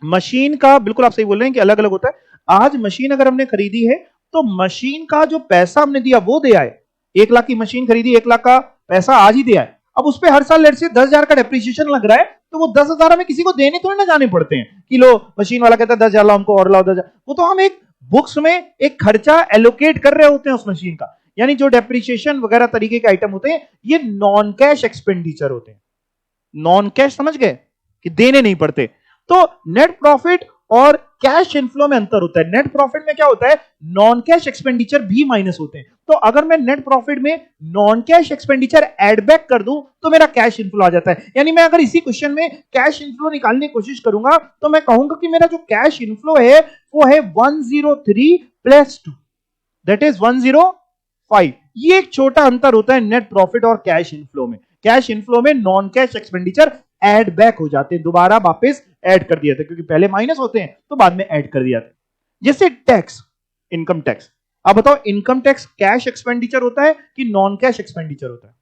मशीन का, बिल्कुल आप सही बोल रहे हैं कि अलग अलग होता है। आज मशीन अगर हमने खरीदी है तो मशीन का जो पैसा हमने दिया वो दे आए। 1 लाख की मशीन खरीदी, 1 लाख का पैसा आज ही दे आए। अब उस पर हर साल लेट से 10,000 का डेप्रीशिएशन लग रहा है, तो वो 10,000 हमें किसी को देने तो ना जाने पड़ते हैं कि लो मशीन वाला कहता है 10,000 लाओ हमको और लाओ 10,000। वो तो हम एक बुक्स में एक खर्चा एलोकेट कर रहे होते हैं उस मशीन का। यानी जो डेप्रीशिएशन वगैरह तरीके के आइटम होते हैं ये नॉन कैश एक्सपेंडिचर होते हैं। नॉन कैश समझ गए कि देने नहीं पड़ते। तो नेट प्रॉफिट और कैश इनफ्लो में अंतर होता है। नेट प्रॉफिट में क्या होता है, नॉन कैश एक्सपेंडिचर भी माइनस होते हैं। तो अगर मैं नेट प्रॉफिट में non cash expenditure add back कर दूं तो मेरा कैश इनफ्लो आ जाता है। यानी मैं अगर इसी क्वेश्चन में कैश इनफ्लो निकालने की कोशिश करूंगा तो मैं कहूंगा कि मेरा जो कैश इनफ्लो है वो है 103 प्लस 2, दैट इज 105। ये एक छोटा अंतर होता है नेट प्रॉफिट और कैश इनफ्लो में। कैश इनफ्लो में non cash expenditure add back हो जाते हैं, दोबारा वापस ऐड कर दिया था, क्योंकि पहले माइनस होते हैं तो बाद में ऐड कर दिया था। जैसे टैक्स, इनकम टैक्स। अब बताओ, इनकम टैक्स कैश एक्सपेंडिचर होता है कि नॉन कैश एक्सपेंडिचर होता है?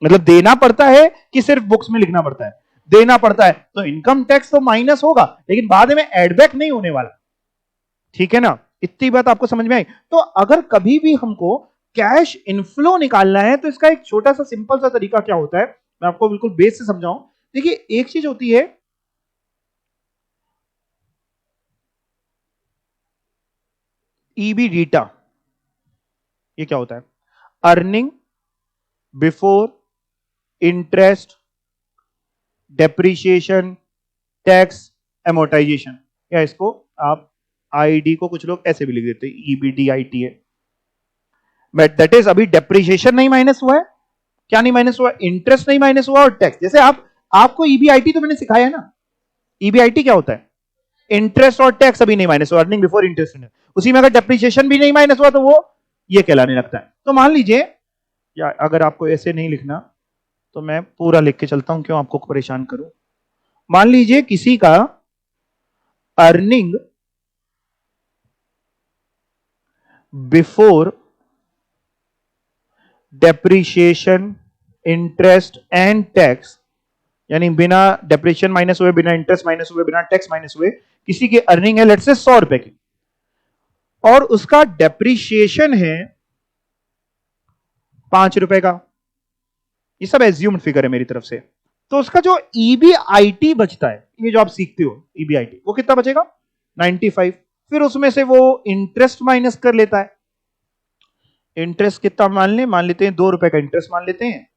मतलब देना पड़ता है कि सिर्फ बुक्स में लिखना पड़ता है? देना पड़ता है, तो इनकम टैक्स तो माइनस होगा लेकिन बाद में ऐड बैक नहीं होने वाला। ठीक है ना, इतनी बात आपको समझ में आई? तो अगर कभी भी हमको कैश इनफ्लो निकालना है तो इसका एक छोटा सा सिंपल सा तरीका क्या होता है, मैं आपको बिल्कुल बेस से समझाऊं। देखिए, एक चीज होती है ईबीडीटा। ये क्या होता है? Earning before interest, depreciation, tax, amortisation. या इसको आप आईडी को कुछ लोग ऐसे भी लिख देते हैं, ईबीडीआईटी है। बट दैट इज, अभी डेप्रीशिएशन नहीं माइनस हुआ है। क्या नहीं माइनस हुआ? इंटरेस्ट नहीं माइनस हुआ और टैक्स। जैसे आपको ईबीआईटी तो मैंने सिखाया है ना। ईबीआईटी क्या होता है? इंटरेस्ट और टैक्स अभी नहीं माइनस हुआ, अर्निंग बिफोर इंटरेस्ट। उसी में अगर डेप्रीशिएशन भी नहीं माइनस हुआ तो वो ये कहलाने लगता है। तो मान लीजिए, या अगर आपको ऐसे नहीं लिखना तो मैं पूरा लिख के चलता हूं, क्यों आपको परेशान करूं। मान लीजिए किसी का earning before depreciation, interest and tax, यानी बिना डेप्रीशिएशन माइनस हुए, बिना इंटरेस्ट माइनस हुए, बिना टैक्स माइनस हुए किसी की अर्निंग है लेट्स से 100 रुपए की, और उसका डेप्रीशिएशन है 5 रुपए का। ये सब एज्यूम्ड फिगर है मेरी तरफ से। तो उसका जो ईबीआईटी बचता है, ये जो आप सीखते हो ईबीआईटी, वो कितना बचेगा? 95। फिर उसमें से वो इंटरेस्ट माइनस कर लेता है। इंटरेस्ट कितना मान लेते हैं 2 रुपए का इंटरेस्ट मान लेते हैं,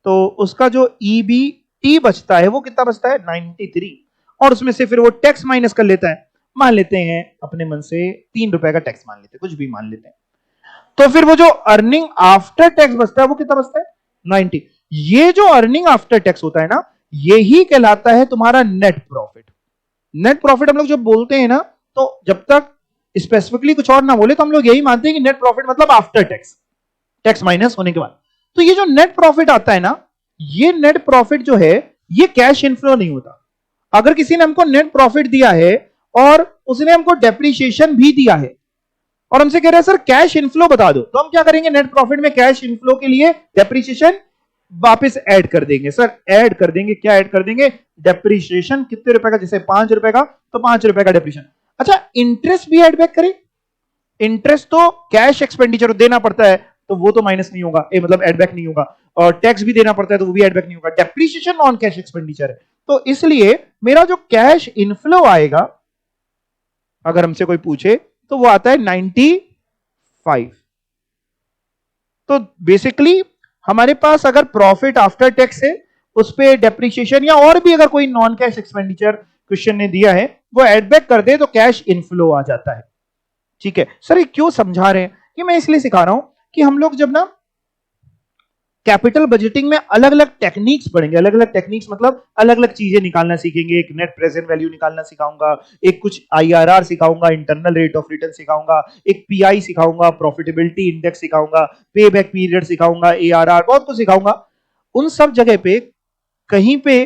तो उसका जो ईबीटी बचता है वो कितना बचता है? 93। और उसमें से फिर वो टैक्स माइनस कर लेता है, मान लेते हैं अपने मन से 3 रुपए का टैक्स मान लेते हैं, कुछ भी मान लेते हैं। तो फिर वो जो अर्निंग आफ्टर टैक्स बचता है वो कितना बचता है? 90। ये जो अर्निंग आफ्टर टैक्स होता है ना, यही कहलाता है तुम्हारा नेट प्रॉफिट। नेट प्रॉफिट हम लोग जब बोलते हैं ना, तो जब तक स्पेसिफिकली कुछ और ना बोले तो हम लोग यही मानते हैं कि नेट प्रॉफिट मतलब आफ्टर टैक्स, टैक्स माइनस होने के बाद। तो ये जो नेट प्रॉफिट आता है ना, ये नेट प्रॉफिट जो है ये कैश इनफ्लो नहीं होता। अगर किसी ने हमको नेट प्रॉफिट दिया है और उसने हमको डेप्रीशिएशन भी दिया है और हमसे कह रहे हैं सर कैश इनफ्लो बता दो, तो हम क्या करेंगे? नेट प्रॉफिट में कैश इनफ्लो के लिए डेप्रीशिएशन वापस ऐड कर देंगे। सर ऐड कर देंगे, क्या ऐड कर देंगे? डेप्रीशिएशन कितने रुपए का? जैसे 5 रुपए का, तो 5 रुपए का डेप्रीशिएशन। अच्छा, इंटरेस्ट भी ऐड बैक करें? इंटरेस्ट तो कैश एक्सपेंडिचर देना पड़ता है, तो वो तो माइनस नहीं होगा, मतलब ऐड बैक नहीं होगा। और टैक्स भी देना पड़ता है तो वो भी ऐड बैक नहीं होगा। डेप्रीशिएशन नॉन कैश एक्सपेंडिचर है, तो इसलिए मेरा जो कैश इनफ्लो आएगा, अगर हमसे कोई पूछे, तो वो आता है 95। तो बेसिकली हमारे पास अगर प्रॉफिट आफ्टर टैक्स है, उस पे डेप्रीशिएशन या और भी अगर कोई नॉन कैश एक्सपेंडिचर क्वेश्चन ने दिया है वो ऐड बैक कर दे तो कैश इनफ्लो आ जाता है। ठीक है सर, ये क्यों समझा रहे हैं? ये मैं इसलिए सिखा रहा हूं कि हम लोग जब ना कैपिटल बजटिंग में अलग अलग टेक्निक्स पढ़ेंगे, अलग अलग टेक्निक्स मतलब अलग अलग चीजें निकालना सीखेंगे। एक नेट प्रेजेंट वैल्यू निकालना सिखाऊंगा, एक कुछ आईआरआर सिखाऊंगा, इंटरनल रेट ऑफ रिटर्न सिखाऊंगा, एक पीआई सिखाऊंगा, प्रॉफिटेबिलिटी इंडेक्स सिखाऊंगा, पे बैक पीरियड सिखाऊंगा, एआरआर, बहुत कुछ सिखाऊंगा। उन सब जगह पे कहीं पे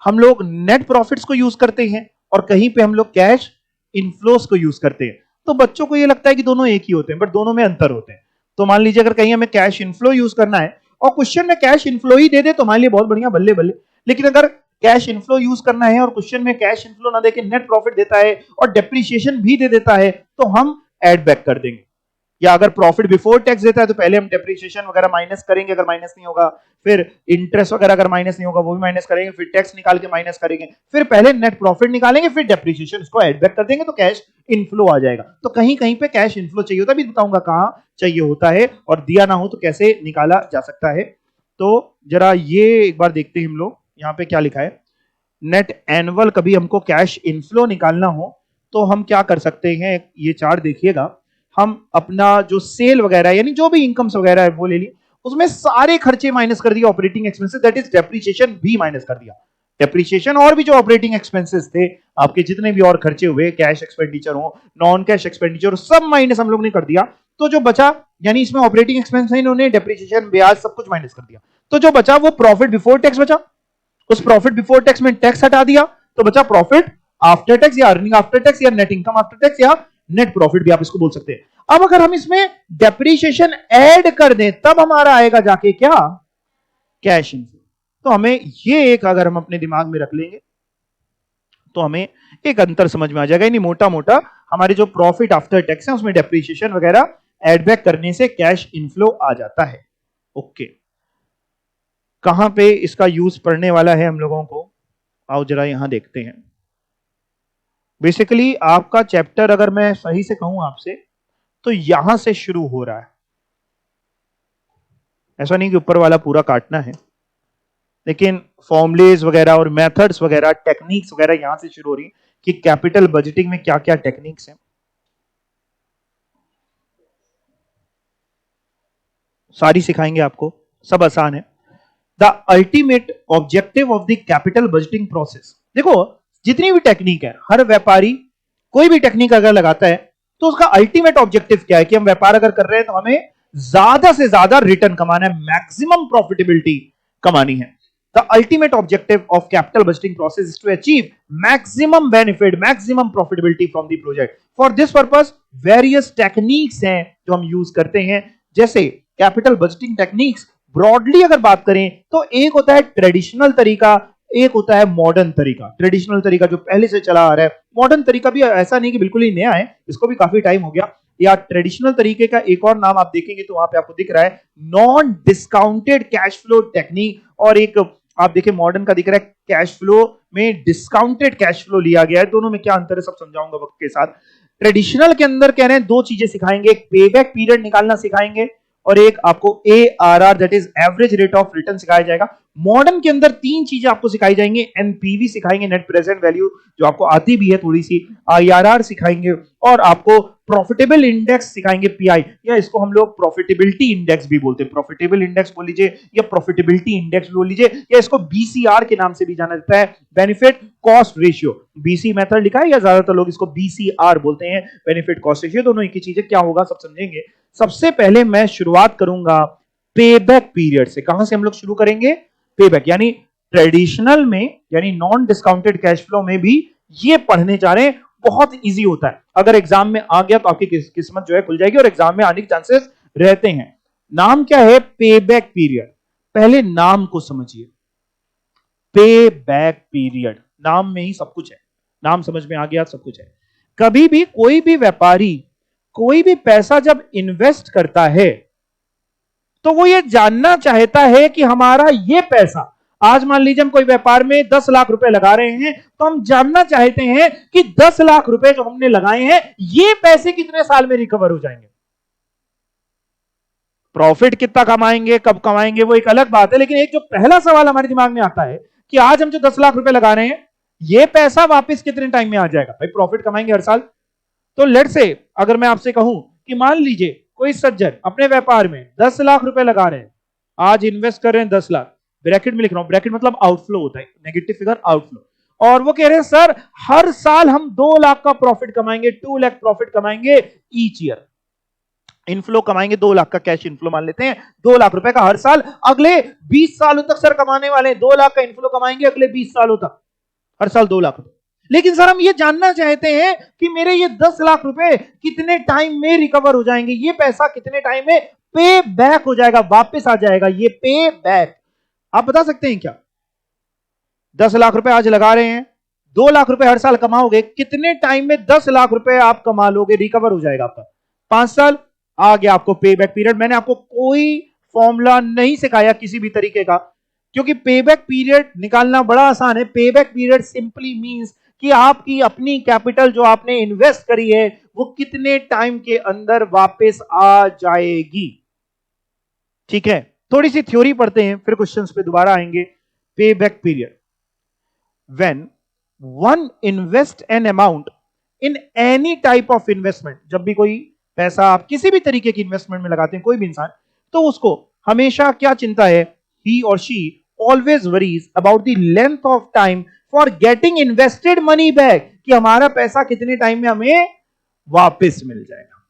हम लोग नेट प्रॉफिट्स को यूज करते हैं और कहीं पे हम लोग कैश इनफ्लोस को यूज करते हैं। तो बच्चों को ये लगता है कि दोनों एक ही होते हैं, बट दोनों में अंतर होते हैं। तो मान लीजिए अगर कहीं हमें कैश इनफ्लो यूज करना है और क्वेश्चन में कैश इनफ्लो ही दे दे तो हमारे लिए बहुत बढ़िया, बल्ले बल्ले। लेकिन अगर कैश इनफ्लो यूज करना है और क्वेश्चन में कैश इनफ्लो ना देके नेट प्रॉफिट देता है और डेप्रिसिएशन भी दे देता है तो हम एड बैक कर देंगे। या अगर प्रॉफिट बिफोर टैक्स देता है तो पहले हम डेप्रिसिएशन वगैरह माइनस करेंगे, अगर माइनस नहीं होगा, फिर इंटरेस्ट वगैरह अगर माइनस नहीं होगा वो भी माइनस करेंगे, फिर टैक्स निकाल के माइनस करेंगे, फिर पहले नेट प्रॉफिट निकालेंगे, फिर डेप्रिसिएशन उसको ऐड बैक कर देंगे तो कैश इनफ्लो आ जाएगा। तो कहीं कहीं पे कैश इनफ्लो चाहिए होता है, भी बताऊंगा कहां चाहिए होता है और दिया ना हो तो कैसे निकाला जा सकता है। तो जरा ये एक बार देखते हैं हम लोग, यहां पे क्या लिखा है। नेट एनुअल कभी हमको कैश इनफ्लो निकालना हो तो हम क्या कर सकते हैं, ये चार्ट देखिएगा। हम अपना जो सेल वगैरह यानी जो भी इनकम्स वगैरह है वो ले लिए, उसमें सारे खर्चे माइनस कर दिया, operating expenses that is depreciation भी माइनस कर दिया। डेप्रिसिएशन और भी जो ऑपरेटिंग एक्सपेंसेस थे आपके, जितने भी और खर्चे हुए, कैश एक्सपेंडिचर हो, नॉन कैश एक्सपेंडिचर, सब माइनस हम लोग ने कर दिया। तो जो बचा, यानी इसमें ऑपरेटिंग एक्सपेंस है, इन्होंने डेप्रिसिएशन, ब्याज, सब कुछ माइनस कर दिया। तो जो बचा वो प्रॉफिट बिफोर टैक्स बचा। उस प्रॉफिट बिफोर टैक्स में टैक्स हटा दिया तो बचा प्रॉफिट आफ्टर टैक्स या अर्निंग आफ्टर टैक्स या नेट इनकम आफ्टर टैक्स या नेट प्रॉफिट भी आप इसको बोल सकते हैं। अब अगर हम इसमें डेप्रिसिएशन ऐड कर दें तब हमारा आएगा जाके क्या, कैश इनफ्लो। तो हमें ये एक अगर हम अपने दिमाग में रख लेंगे तो हमें एक अंतर समझ में आ जाएगा। यानी मोटा मोटा हमारे जो प्रॉफिट आफ्टर टैक्स है उसमें डेप्रिसिएशन वगैरह ऐड बैक करने से कैश इनफ्लो आ जाता है। ओके, कहां पे इसका यूज पढ़ने वाला है हम लोगों को, आओ जरा यहां देखते हैं। बेसिकली आपका चैप्टर अगर मैं सही से कहूं आपसे तो यहां से शुरू हो रहा है। ऐसा नहीं कि ऊपर वाला पूरा काटना है, लेकिन फॉर्मुलेज वगैरह और मेथड्स वगैरह, टेक्निक्स वगैरह यहां से शुरू हो रही है कि कैपिटल बजटिंग में क्या क्या टेक्निक्स हैं। सारी सिखाएंगे आपको, सब आसान है। The ultimate objective of the capital budgeting process. देखो जितनी भी टेक्निक है, हर व्यापारी कोई भी टेक्निक अगर लगाता है तो उसका अल्टीमेट ऑब्जेक्टिव क्या है कि हम व्यापार अगर कर रहे हैं तो हमें ज्यादा से ज्यादा रिटर्न कमाना है, मैक्सिमम प्रॉफिटेबिलिटी कमानी है। The ultimate objective of capital budgeting process is to achieve maximum benefit, maximum profitability from the project. For this purpose various techniques हैं जो हम यूज करते हैं। जैसे कैपिटल बजटिंग टेक्निक्स ब्रॉडली अगर बात करें तो एक होता है ट्रेडिशनल तरीका, एक होता है मॉडर्न तरीका। ट्रेडिशनल तरीका जो पहले से चला आ रहा है, मॉडर्न तरीका भी ऐसा नहीं कि बिल्कुल ही नया है, इसको भी काफी टाइम हो गया। या ट्रेडिशनल तरीके का एक और नाम आप देखेंगे तो वहां पे आपको दिख रहा है non discounted cash flow technique, और एक आप देखिए मॉडर्न का दिख रहा है कैश फ्लो में डिस्काउंटेड कैश फ्लो लिया गया है। दोनों में क्या अंतर है सब समझाऊंगा वक्त के साथ। ट्रेडिशनल के अंदर कह रहे हैं दो चीजें सिखाएंगे, एक पेबैक पीरियड निकालना सिखाएंगे और एक आपको ARR that is average rate of return सिखाया जाएगा। मॉडर्न के अंदर तीन चीजें आपको सिखाई जाएंगी, एनपीवी सिखाएंगे, नेट प्रेजेंट वैल्यू जो आपको आती भी है थोड़ी सी, IRR सिखाएंगे और आपको प्रॉफिटेबल इंडेक्स सिखाएंगे, पीआई, या इसको हम लोग प्रॉफिटेबिलिटी इंडेक्स भी बोलते हैं। प्रॉफिटेबल इंडेक्स बोल लीजिए या प्रॉफिटेबिलिटी इंडेक्स बोल लीजिए, या इसको BCR के नाम से भी जाना जाता है, benefit cost ratio. BC method लिखा है या ज्यादातर लोग इसको BCR बोलते हैं, बेनिफिट कॉस्ट रेशियो। दोनों एक ही चीज है, क्या होगा सब समझेंगे। सबसे पहले मैं शुरुआत करूंगा पेबैक पीरियड से। कहां से हम लोग शुरू करेंगे, पेबैक। यानी ट्रेडिशनल में यानी नॉन डिस्काउंटेड कैश फ्लो में भी ये पढ़ने जा रहे हैं, बहुत इजी होता है। अगर एग्जाम में आ गया तो आपकी किस्मत जो है खुल जाएगी और एग्जाम में आने के चांसेस रहते हैं। नाम क्या है, पेबैक पीरियड। पहले नाम को समझिए, पेबैक पीरियड, नाम में ही सब कुछ है। नाम समझ में आ गया, सब कुछ है। कभी भी कोई भी व्यापारी कोई भी पैसा जब इन्वेस्ट करता है तो वो ये जानना चाहता है कि हमारा ये पैसा, आज मान लीजिए हम कोई व्यापार में 10 लाख रुपए लगा रहे हैं तो हम जानना चाहते हैं कि 10 लाख रुपए जो हमने लगाए हैं ये पैसे कितने साल में रिकवर हो जाएंगे। प्रॉफिट कितना कमाएंगे, कब कमाएंगे, वो एक अलग बात है, लेकिन एक जो पहला सवाल हमारे दिमाग में आता है कि आज हम जो 10 लाख रुपए लगा रहे हैं ये पैसा वापस कितने टाइम में आ जाएगा। भाई प्रॉफिट कमाएंगे हर साल, तो लेट से अगर मैं आपसे कहूं कि मान लीजिए कोई सज्जन अपने व्यापार में 10 लाख रुपए लगा रहे हैं, आज इन्वेस्ट कर रहे हैं 10 लाख, ब्रैकेट में लिख रहा हूं, ब्रैकेट मतलब आउटफ्लो होता है, नेगेटिव फिगर आउटफ्लो, और वो कह रहे हैं सर हर साल हम 2 लाख का प्रॉफिट कमाएंगे, 2 लाख प्रॉफिट कमाएंगे ईच ईयर। इनफ्लो कमाएंगे 2 लाख का कैश इनफ्लो मान लेते हैं, 2 लाख रुपए का हर साल, अगले 20 सालों तक सर कमाने वाले हैं, 2 लाख का इनफ्लो कमाएंगे अगले 20 सालों तक, हर साल 2 लाख रुपए। लेकिन सर हम ये जानना चाहते हैं कि मेरे ये 10 लाख रुपए कितने टाइम में रिकवर हो जाएंगे, ये पैसा कितने टाइम में पे बैक हो जाएगा, वापस आ जाएगा, ये पे बैक आप बता सकते हैं क्या? 10 लाख रुपए आज लगा रहे हैं, 2 लाख रुपए हर साल कमाओगे, कितने टाइम में 10 लाख रुपए आप कमा लोगे, रिकवर हो जाएगा आपका? 5 साल। आ गया आपको पे बैक पीरियड। मैंने आपको कोई फॉर्मूला नहीं सिखाया किसी भी तरीके का, क्योंकि पे बैक पीरियड निकालना बड़ा आसान है। पे बैक पीरियड सिंपली मींस कि आपकी अपनी कैपिटल जो आपने इन्वेस्ट करी है वो कितने टाइम के अंदर वापस आ जाएगी। ठीक है, थोड़ी सी थ्योरी पढ़ते हैं फिर क्वेश्चंस पे दोबारा आएंगे। पे back period, when one invest an amount in any type of investment, जब भी कोई पैसा आप किसी भी तरीके की इन्वेस्टमेंट में लगाते हैं कोई भी इंसान, तो उसको हमेशा क्या चिंता है, ही और she always worries about the length of time for getting invested money back, कि हमारा पैसा कितने टाइम में हमें वापस मिल जाएगा।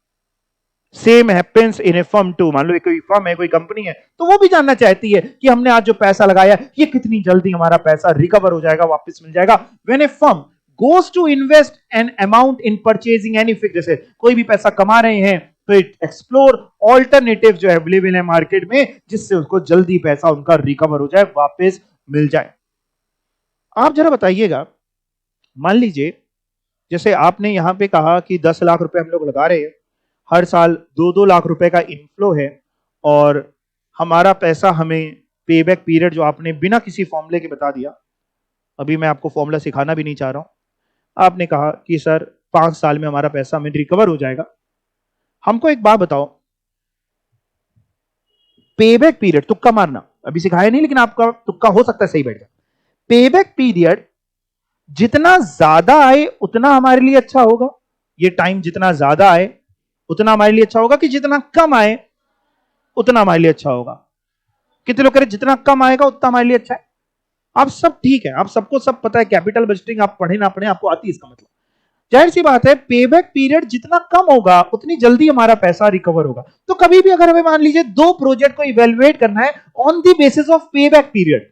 Same happens in a firm too, मान लो कोई फर्म है, कोई कंपनी है, तो वो भी जानना चाहती है कि हमने आज जो पैसा लगाया ये कितनी जल्दी हमारा पैसा रिकवर हो जाएगा, वापस मिल जाएगा। When A firm goes to invest an amount in purchasing any fixed, जैसे कोई भी पैसा कमा रहे हैं तो इट एक्सप्लोर ऑल्टरनेटिव जो अवेलेबल है मार्केट में, जिससे उसको जल्दी पैसा उनका रिकवर हो जाए, वापस मिल जाए। आप जरा बताइएगा, मान लीजिए जैसे आपने यहां पे कहा कि 10 लाख रुपए हम लोग लगा रहे हैं, हर साल 2-2 लाख रुपए का इनफ्लो है, और हमारा पैसा हमें पे बैक पीरियड जो आपने बिना किसी फॉर्मूले के बता दिया, अभी मैं आपको फॉर्मूला सिखाना भी नहीं चाह रहा हूं, आपने कहा कि सर 5 साल में हमारा पैसा हमें रिकवर हो जाएगा। हमको एक बात बताओ, पेबैक पीरियड, तुक्का मारना अभी सिखाया नहीं लेकिन आपका तुक्का हो सकता है सही बैठ जाए। पेबैक पीरियड जितना ज्यादा आए उतना हमारे लिए अच्छा होगा, ये टाइम जितना ज्यादा आए उतना हमारे लिए अच्छा होगा, कि जितना कम आए उतना हमारे लिए अच्छा होगा? कितने लोग कह रहे जितना कम आएगा उतना हमारे लिए अच्छा है? आप सब ठीक है, आप सबको सब पता है, कैपिटल बजटिंग आप पढ़े ना पढ़े आपको आती है, इसका मतलब जाहिर सी बात है पेबैक पीरियड जितना कम होगा उतनी जल्दी हमारा पैसा रिकवर होगा। तो कभी भी अगर हमें मान लीजिए 2 प्रोजेक्ट को इवेलुएट करना है on the basis of payback period,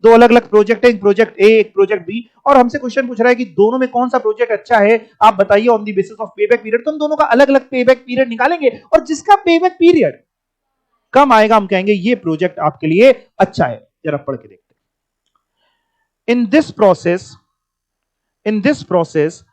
2 अलग अलग प्रोजेक्ट है, एक प्रोजेक्ट ए एक प्रोजेक्ट बी, और हमसे क्वेश्चन पूछ रहा है कि दोनों में कौन सा प्रोजेक्ट अच्छा है, आप बताइए on the basis of payback period, तो हम दोनों का अलग अलग पेबैक पीरियड निकालेंगे, और जिसका पेबैक पीरियड कम आएगा हम कहेंगे ये प्रोजेक्ट आपके लिए अच्छा है। जरा पढ़ के देखते हैं। In this process,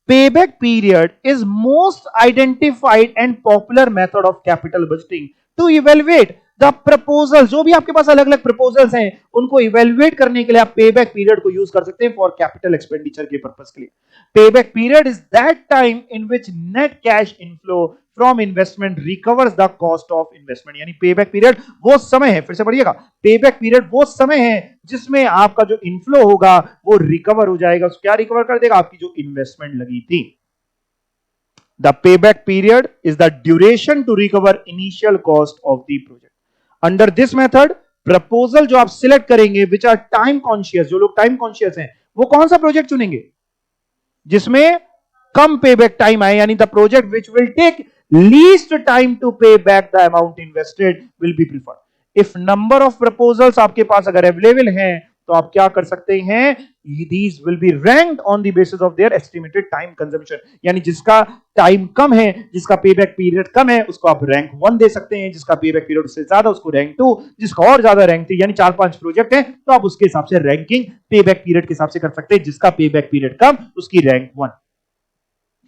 payback period is most identified and popular method of capital budgeting to evaluate the proposal। जो भी आपके पास अलग अलग प्रपोजल्स हैं उनको इवेल्युएट करने के लिए आप पेबैक पीरियड को यूज कर सकते हैं फॉर कैपिटल एक्सपेंडिचर के पर्पस के लिए। Payback period is that time in which net cash inflow from investment recovers the cost of investment. यानी पेबैक पीरियड वो समय है, फिर से पढ़िएगा, पेबैक पीरियड वो समय है जिसमें आपका जो इनफ्लो होगा वो रिकवर हो जाएगा। क्या रिकवर कर देगा? आपकी जो इन्वेस्टमेंट लगी थी। The payback period is the duration to recover initial cost of the project. Under this method, proposal जो आप सिलेक्ट करेंगे which are time conscious, जो लोग टाइम कॉन्शियस हैं वो कौन सा प्रोजेक्ट चुनेंगे जिसमें कम पेबैक टाइम आए, यानी the project which will take least time to pay back the amount invested will be preferred. If number of proposals आपके पास अगर अवेलेबल हैं तो आप क्या कर सकते हैं, these will be ranked on the basis of their estimated time consumption। यानी जिसका टाइम कम है, जिसका पेबैक पीरियड कम है, उसको आप रैंक 1 दे सकते हैं, जिसका पेबैक पीरियड उससे ज्यादा उसको रैंक 2, जिसका और ज्यादा रैंक 3, यानी 4-5 प्रोजेक्ट है तो आप उसके हिसाब से रैंकिंग पेबैक पीरियड के हिसाब से कर सकते हैं, जिसका पेबैक पीरियड कम उसकी रैंक 1।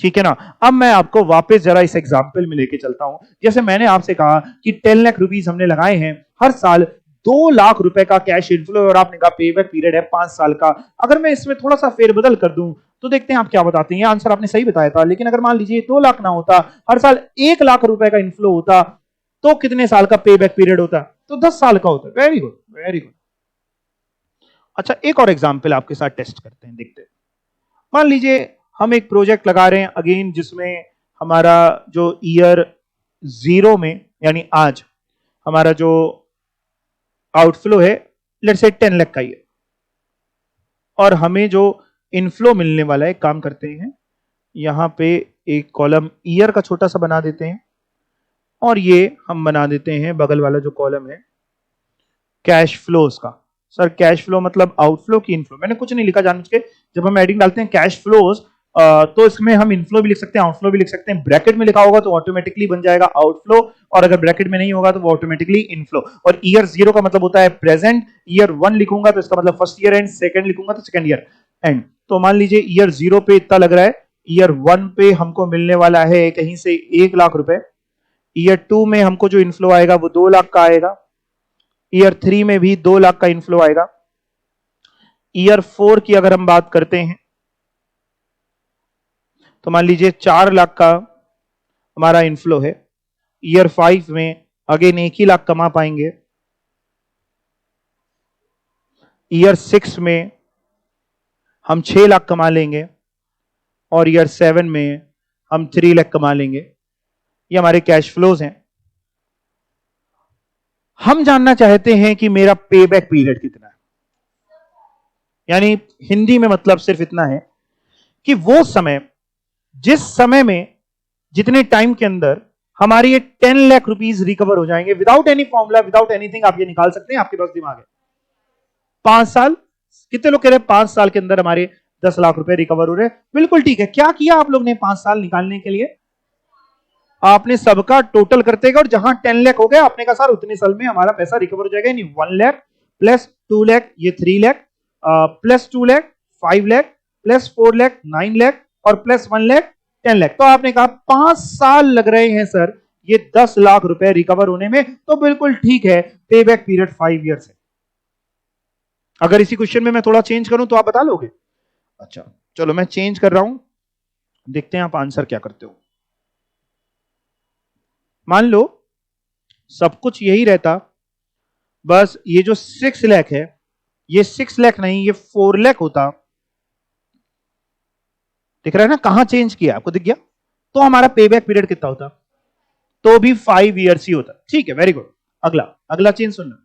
ठीक है ना? अब मैं आपको वापस जरा इस एग्जांपल में लेके चलता हूं। जैसे मैंने आपसे कहा कि 10 लाख रुपीस हमने लगाए हैं, हर साल 2 लाख रुपए का कैश इनफ्लो, और आपने कहा पेबैक पीरियड है 5 साल का। अगर मैं इसमें थोड़ा सा फेरबदल कर दूं तो देखते हैं आप क्या बताते हैं। आंसर आपने सही बताया था, लेकिन अगर मान लीजिए 2 लाख ना होता, हर साल 1 लाख रुपए का इनफ्लो होता, तो कितने साल का पेबैक पीरियड होता? तो 10 साल का होता। Very good, very good. अच्छा, एक और एग्जाम्पल आपके साथ टेस्ट करते हैं, देखते हैं। मान लीजिए हम एक प्रोजेक्ट लगा रहे हैं अगेन, जिसमें हमारा जो ईयर जीरो में, यानी आज हमारा जो आउटफ्लो है लेट्स से 10 लाख का ही है, और हमें जो इनफ्लो मिलने वाला है, काम करते हैं यहां पे एक कॉलम ईयर का छोटा सा बना देते हैं, और ये हम बना देते हैं बगल वाला जो कॉलम है कैश फ्लोज का। सर कैश फ्लो मतलब आउटफ्लो की इनफ्लो? मैंने कुछ नहीं लिखा जानबूझ के। जब हम एडिंग डालते हैं कैश फ्लोज तो इसमें हम इनफ्लो भी लिख सकते हैं, आउटफ्लो भी लिख सकते हैं। ब्रैकेट में लिखा होगा तो ऑटोमेटिकली बन जाएगा आउटफ्लो, और अगर ब्रैकेट में नहीं होगा तो वो ऑटोमेटिकली इनफ्लो। और ईयर जीरो का मतलब होता है प्रेजेंट, ईयर वन लिखूंगा तो इसका मतलब फर्स्ट ईयर एंड, सेकंड लिखूंगा तो सेकंड ईयर एंड। तो मान लीजिए ईयर जीरो पे इतना लग रहा है, ईयर वन पे हमको मिलने वाला है कहीं से 1 लाख रुपए, ईयर टू में हमको जो इनफ्लो आएगा वो 2 लाख का आएगा, ईयर थ्री में भी 2 लाख का इनफ्लो आएगा, ईयर फोर की अगर हम बात करते हैं तो मान लीजिए 4 लाख का हमारा इनफ्लो है, ईयर फाइव में अगेन 1 ही लाख कमा पाएंगे, ईयर सिक्स में हम 6 लाख कमा लेंगे, और ईयर सेवन में हम 3 लाख कमा लेंगे। ये हमारे कैश फ्लोज हैं। हम जानना चाहते हैं कि मेरा पे बैक पीरियड कितना है, यानी हिंदी में मतलब सिर्फ इतना है कि वो समय, जिस समय में, जितने टाइम के अंदर हमारी ये 10 लाख रुपीस रिकवर हो जाएंगे without any formula, without anything. आप ये निकाल सकते हैं, आपके पास दिमाग है। 5 साल, कितने लोग कह रहे हैं 5 साल के अंदर हमारे 10 लाख रुपए रिकवर हो रहे हैं? बिल्कुल ठीक है। क्या किया आप लोग ने 5 साल निकालने के लिए? आपने सबका टोटल करते गए और जहां 10 लाख हो गया आपने कहा सर उतने साल में हमारा पैसा रिकवर हो जाएगा। नहीं, 1 लाख प्लस 2 लाख ये 3 लाख, प्लस 2 लाख 5 लाख, प्लस 4 लाख 9 लाख, और प्लस 1 लाख 10 लाख। तो आपने कहा 5 साल लग रहे हैं सर ये 10 लाख रुपए रिकवर होने में, तो बिल्कुल ठीक है, पे बैक पीरियड 5 ईयर्स है। अगर इसी क्वेश्चन में मैं थोड़ा चेंज करूं तो आप बता लोगे? अच्छा चलो मैं चेंज कर रहा हूं, देखते हैं आप आंसर क्या करते हो। मान लो सब कुछ यही रहता, बस ये जो 6 लाख है ये 6 लाख नहीं, ये 4 लाख होता। दिख रहा है ना कहां चेंज किया, आपको दिख गया? तो हमारा पे बैक पीरियड कितना होता? तो भी 5 ईयर्स ही होता। ठीक है, वेरी गुड। अगला अगला चेंज सुनना,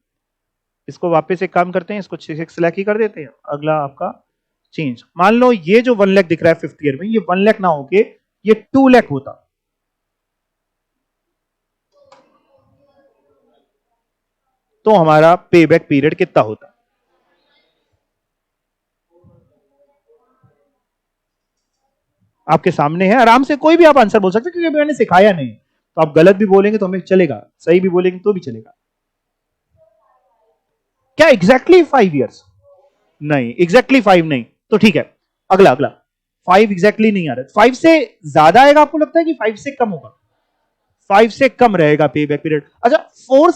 इसको वापस एक काम करते हैं, इसको 6 लाख ही कर देते हैं। अगला आपका चेंज, मान लो ये जो 1 लाख दिख रहा है फिफ्थ ईयर में, ये 1 लाख ना होके ये 2 लाख होता, तो हमारा पे बैक पीरियड कितना होता? आपके सामने है, आराम से कोई भी आप आंसर बोल सकते हैं, क्योंकि मैंने सिखाया नहीं। तो आप गलत भी बोलेंगे तो हमें चलेगा, सही भी बोलेंगे तो भी चलेगा। क्या एग्जैक्टली 5 ईयर्स? नहीं, एग्जैक्टली 5 नहीं, तो ठीक है। अगला अगला 5 एग्जैक्टली नहीं आ रहा, 5 से ज्यादा आएगा आपको लगता है कि 5 से कम होगा? 5 से कम रहेगा पे बैक पीरियड। अच्छा 4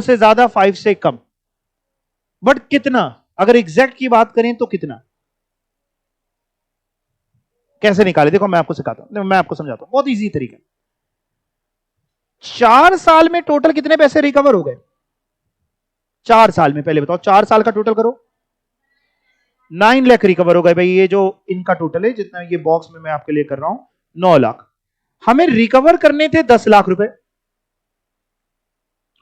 से ज्यादा, 5 से कम, बट कितना? अगर एग्जैक्ट की बात करें तो कितना? कैसे निकाले, देखो मैं आपको सिखाता हूं, मैं आपको समझाता हूं, बहुत इजी तरीका। 4 साल में टोटल कितने पैसे रिकवर हो गए? 4 साल में, पहले बताओ 4 साल का टोटल करो। 9 लाख रिकवर हो गए भाई, ये जो इनका टोटल है जितना ये बॉक्स में मैं आपके लिए कर रहा हूं 9 लाख। हमें रिकवर करने थे 10 लाख रुपए,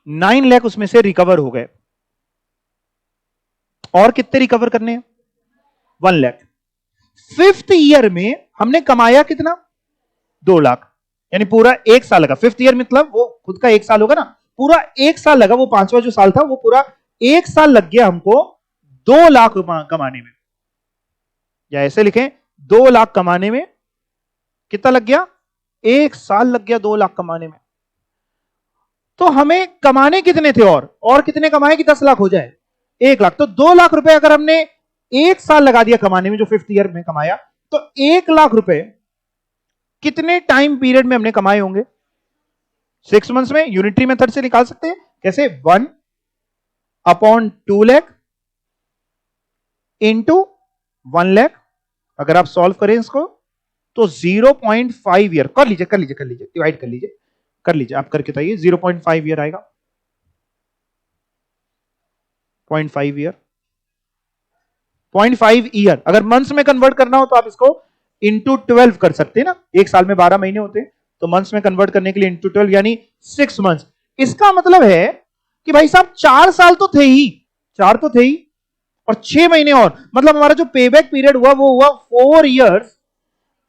9 लाख उसमें से रिकवर हो गए, और कितने रिकवर करने हैं? 1 लाख। फिफ्थ ईयर में हमने कमाया कितना? 2 लाख, यानी पूरा 1 साल लगा। फिफ्थ ईयर मतलब वो खुद का 1 साल होगा ना, पूरा 1 साल लगा। वो पांचवा जो साल था वो पूरा 1 साल लग गया हमको 2 लाख कमाने में, या ऐसे लिखें 2 लाख कमाने में कितना लग गया? 1 साल लग गया 2 लाख कमाने में। तो हमें कमाने कितने थे, और कितने कमाए कि 10 लाख हो जाए? 1 लाख। तो 2 लाख रुपए अगर हमने 1 साल लगा दिया कमाने में, जो फिफ्थ ईयर में कमाया, तो 1 लाख रुपए कितने टाइम पीरियड में हमने कमाए होंगे? 6 मंथ्स में। यूनिटरी मेथड से निकाल सकते हैं, कैसे? 1/2 लाख इंटू 1 लाख। अगर आप सॉल्व करें इसको तो 0.5 ईयर कर लीजिए, डिवाइड कर लीजिए आप करके बताइए। 0.5 ईयर आएगा, 0.5 ईयर, 0.5 ईयर। अगर मंथ्स में कन्वर्ट करना हो तो आप इसको इंटू 12 कर सकते हैं ना, 1 साल में 12 महीने होते हैं, तो मंथ्स में कन्वर्ट करने के लिए इंटू 12 यानी 6 मंथ्स। इसका मतलब है कि भाई साहब 4 साल तो थे ही, 4 तो थे ही, और 6 महीने और, मतलब हमारा जो पेबैक पीरियड हुआ वो हुआ 4 इयर्स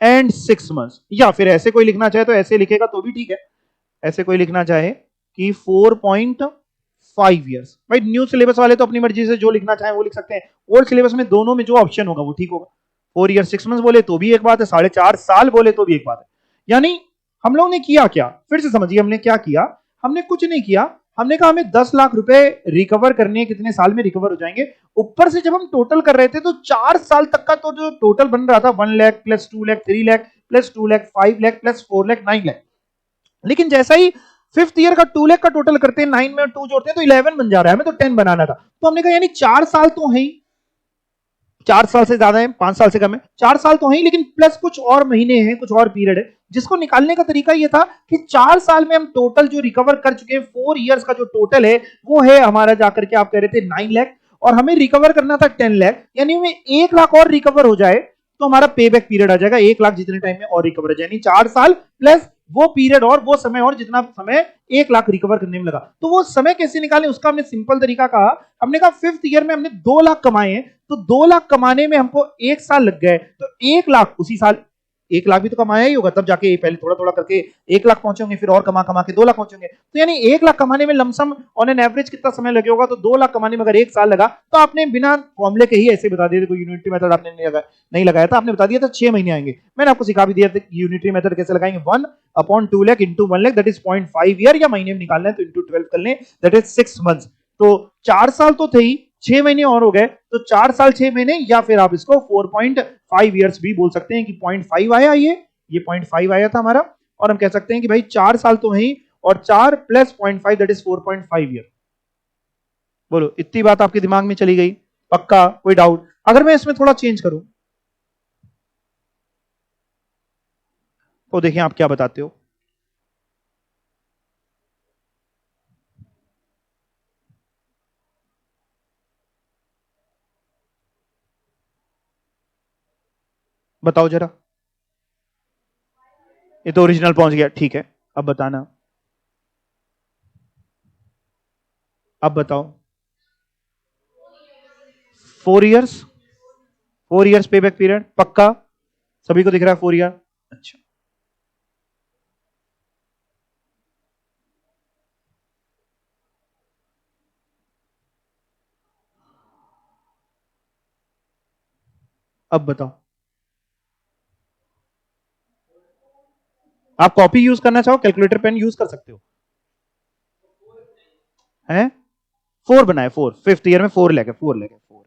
एंड 6 मंथ्स। या फिर ऐसे कोई लिखना चाहे तो ऐसे लिखेगा तो भी ठीक है, ऐसे कोई लिखना चाहे कि 4.5 इयर्स। भाई न्यू सिलेबस वाले तो अपनी मर्जी से जो लिखना चाहे वो लिख सकते हैं, ओल्ड सिलेबस में दोनों में जो ऑप्शन होगा वो ठीक होगा। 4 इयर्स 6 मंथ्स बोले तो भी एक बात है, 4.5 साल बोले तो भी एक बात है। यानी हम लोग ने किया क्या, फिर से समझिए हमने क्या किया। हमने कुछ नहीं किया, हमने कहा हमें 10 लाख रुपए रिकवर करने हैं, कितने साल में रिकवर हो जाएंगे। ऊपर से जब हम टोटल कर रहे थे तो 4 साल तक का तो जो टोटल बन रहा था 1 lakh plus 2 lakh 3 lakh plus 2 lakh 5 lakh plus 4 lakh 9 lakh. लेकिन जैसा ही 5th ईयर का 2 लाख का टोटल करते हैं, 9 में 2 जोड़ते हैं तो 11 बन जा रहा है, हमें तो 10 बनाना था। तो हमने कहा यानी 4 साल तो है ही, 4 साल से ज्यादा है, 5 साल से कम है, 4 साल तो है ही, लेकिन प्लस कुछ और महीने हैं, कुछ और पीरियड है, जिसको निकालने का तरीका यह था कि 4 साल में हम टोटल जो रिकवर कर चुके हैं, 4 इयर्स का जो टोटल है वो है हमारा जाकर के आप कह रहे थे 9 लाख, और हमें रिकवर करना था 10 लाख, यानी हमें 1 लाख और रिकवर हो जाए तो हमारा पेबैक पीरियड आ जाएगा 1 लाख जितने टाइम में और रिकवर हो जाए, यानी 4 साल प्लस वो पीरियड और वो समय और जितना समय 1 लाख रिकवर करने में लगा। तो वो समय कैसे निकालें उसका हमने सिंपल तरीका कहा। हमने कहा 5th ईयर में हमने 2 लाख कमाए हैं, तो 2 लाख कमाने में हमको 1 साल लग गए, तो 1 लाख उसी साल 1 लाख भी तो कमाया ही होगा, तब जाके पहले थोड़ा थोड़ा करके 1 लाख पहुंचेंगे, फिर और कमा कमा के 2 लाख पहुंचेंगे। तो यानी 1 लाख कमाने में लमसम ऑन एन एवरेज कितना समय लगे होगा, तो 2 लाख कमाने में अगर 1 साल लगा तो आपने बिना फॉर्मूले के ही ऐसे बता दिया, कोई यूनिटरी मेथड आपने नहीं लगाया था, आपने बता दिया था 6 महीने आएंगे। मैंने आपको सिखा भी दिया था यूनिटरी मेथड कैसे लगाएंगे, 1/2 lakh into 1 lakh that is 0.5 year, या महीने में निकालना है तो इंटू 12 कर लें दैट इज 6 मंथ्स। तो 4 साल तो थे ही, 6 महीने और हो गए, तो 4 साल 6 महीने, या फिर आप इसको 4.5 इयर्स भी बोल सकते हैं कि 0.5 आया, ये 0.5 आया था हमारा, और हम कह सकते हैं कि भाई 4 साल तो है और 4 प्लस 0.5 दैट इज 4.5 ईयर। बोलो इतनी बात आपके दिमाग में चली गई, पक्का कोई डाउट? अगर मैं इसमें थोड़ा चेंज करूं तो देखिए आप क्या बताते हो। बताओ जरा, ये तो ओरिजिनल पहुंच गया, ठीक है, अब बताना, अब बताओ। 4 इयर्स, 4 इयर्स पेबैक पीरियड, पक्का सभी को दिख रहा है 4 ईयर? अच्छा, अब बताओ। आप कॉपी यूज करना चाहो, कैलकुलेटर पेन यूज कर सकते हो, हैं? 4 बनाए, 4 5th ईयर में 4 लेके 4 लेके 4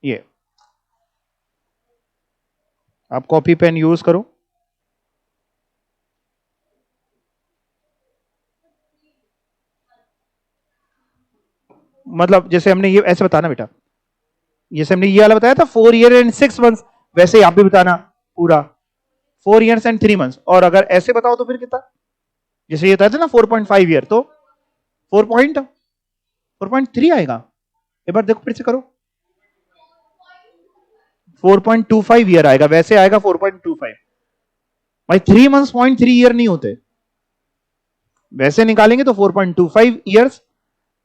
ये आप कॉपी पेन यूज करो। मतलब जैसे हमने ये ऐसे बताना बेटा, जैसे हमने ये वाला बताया था 4 ईयर एंड 6 मंथ्स, वैसे ही आप भी बताना पूरा 4 इयर्स एंड 3 मंथ्स। और अगर ऐसे बताओ तो फिर कितना, जैसे ये था ना 4.5 ईयर, तो 4.3 आएगा। एक बार देखो फिर से करो, 4.25 ईयर आएगा, वैसे आएगा 4.25। भाई 3 मंथ्स 0.3 ईयर नहीं होते, वैसे निकालेंगे तो 4.25 ईयर्स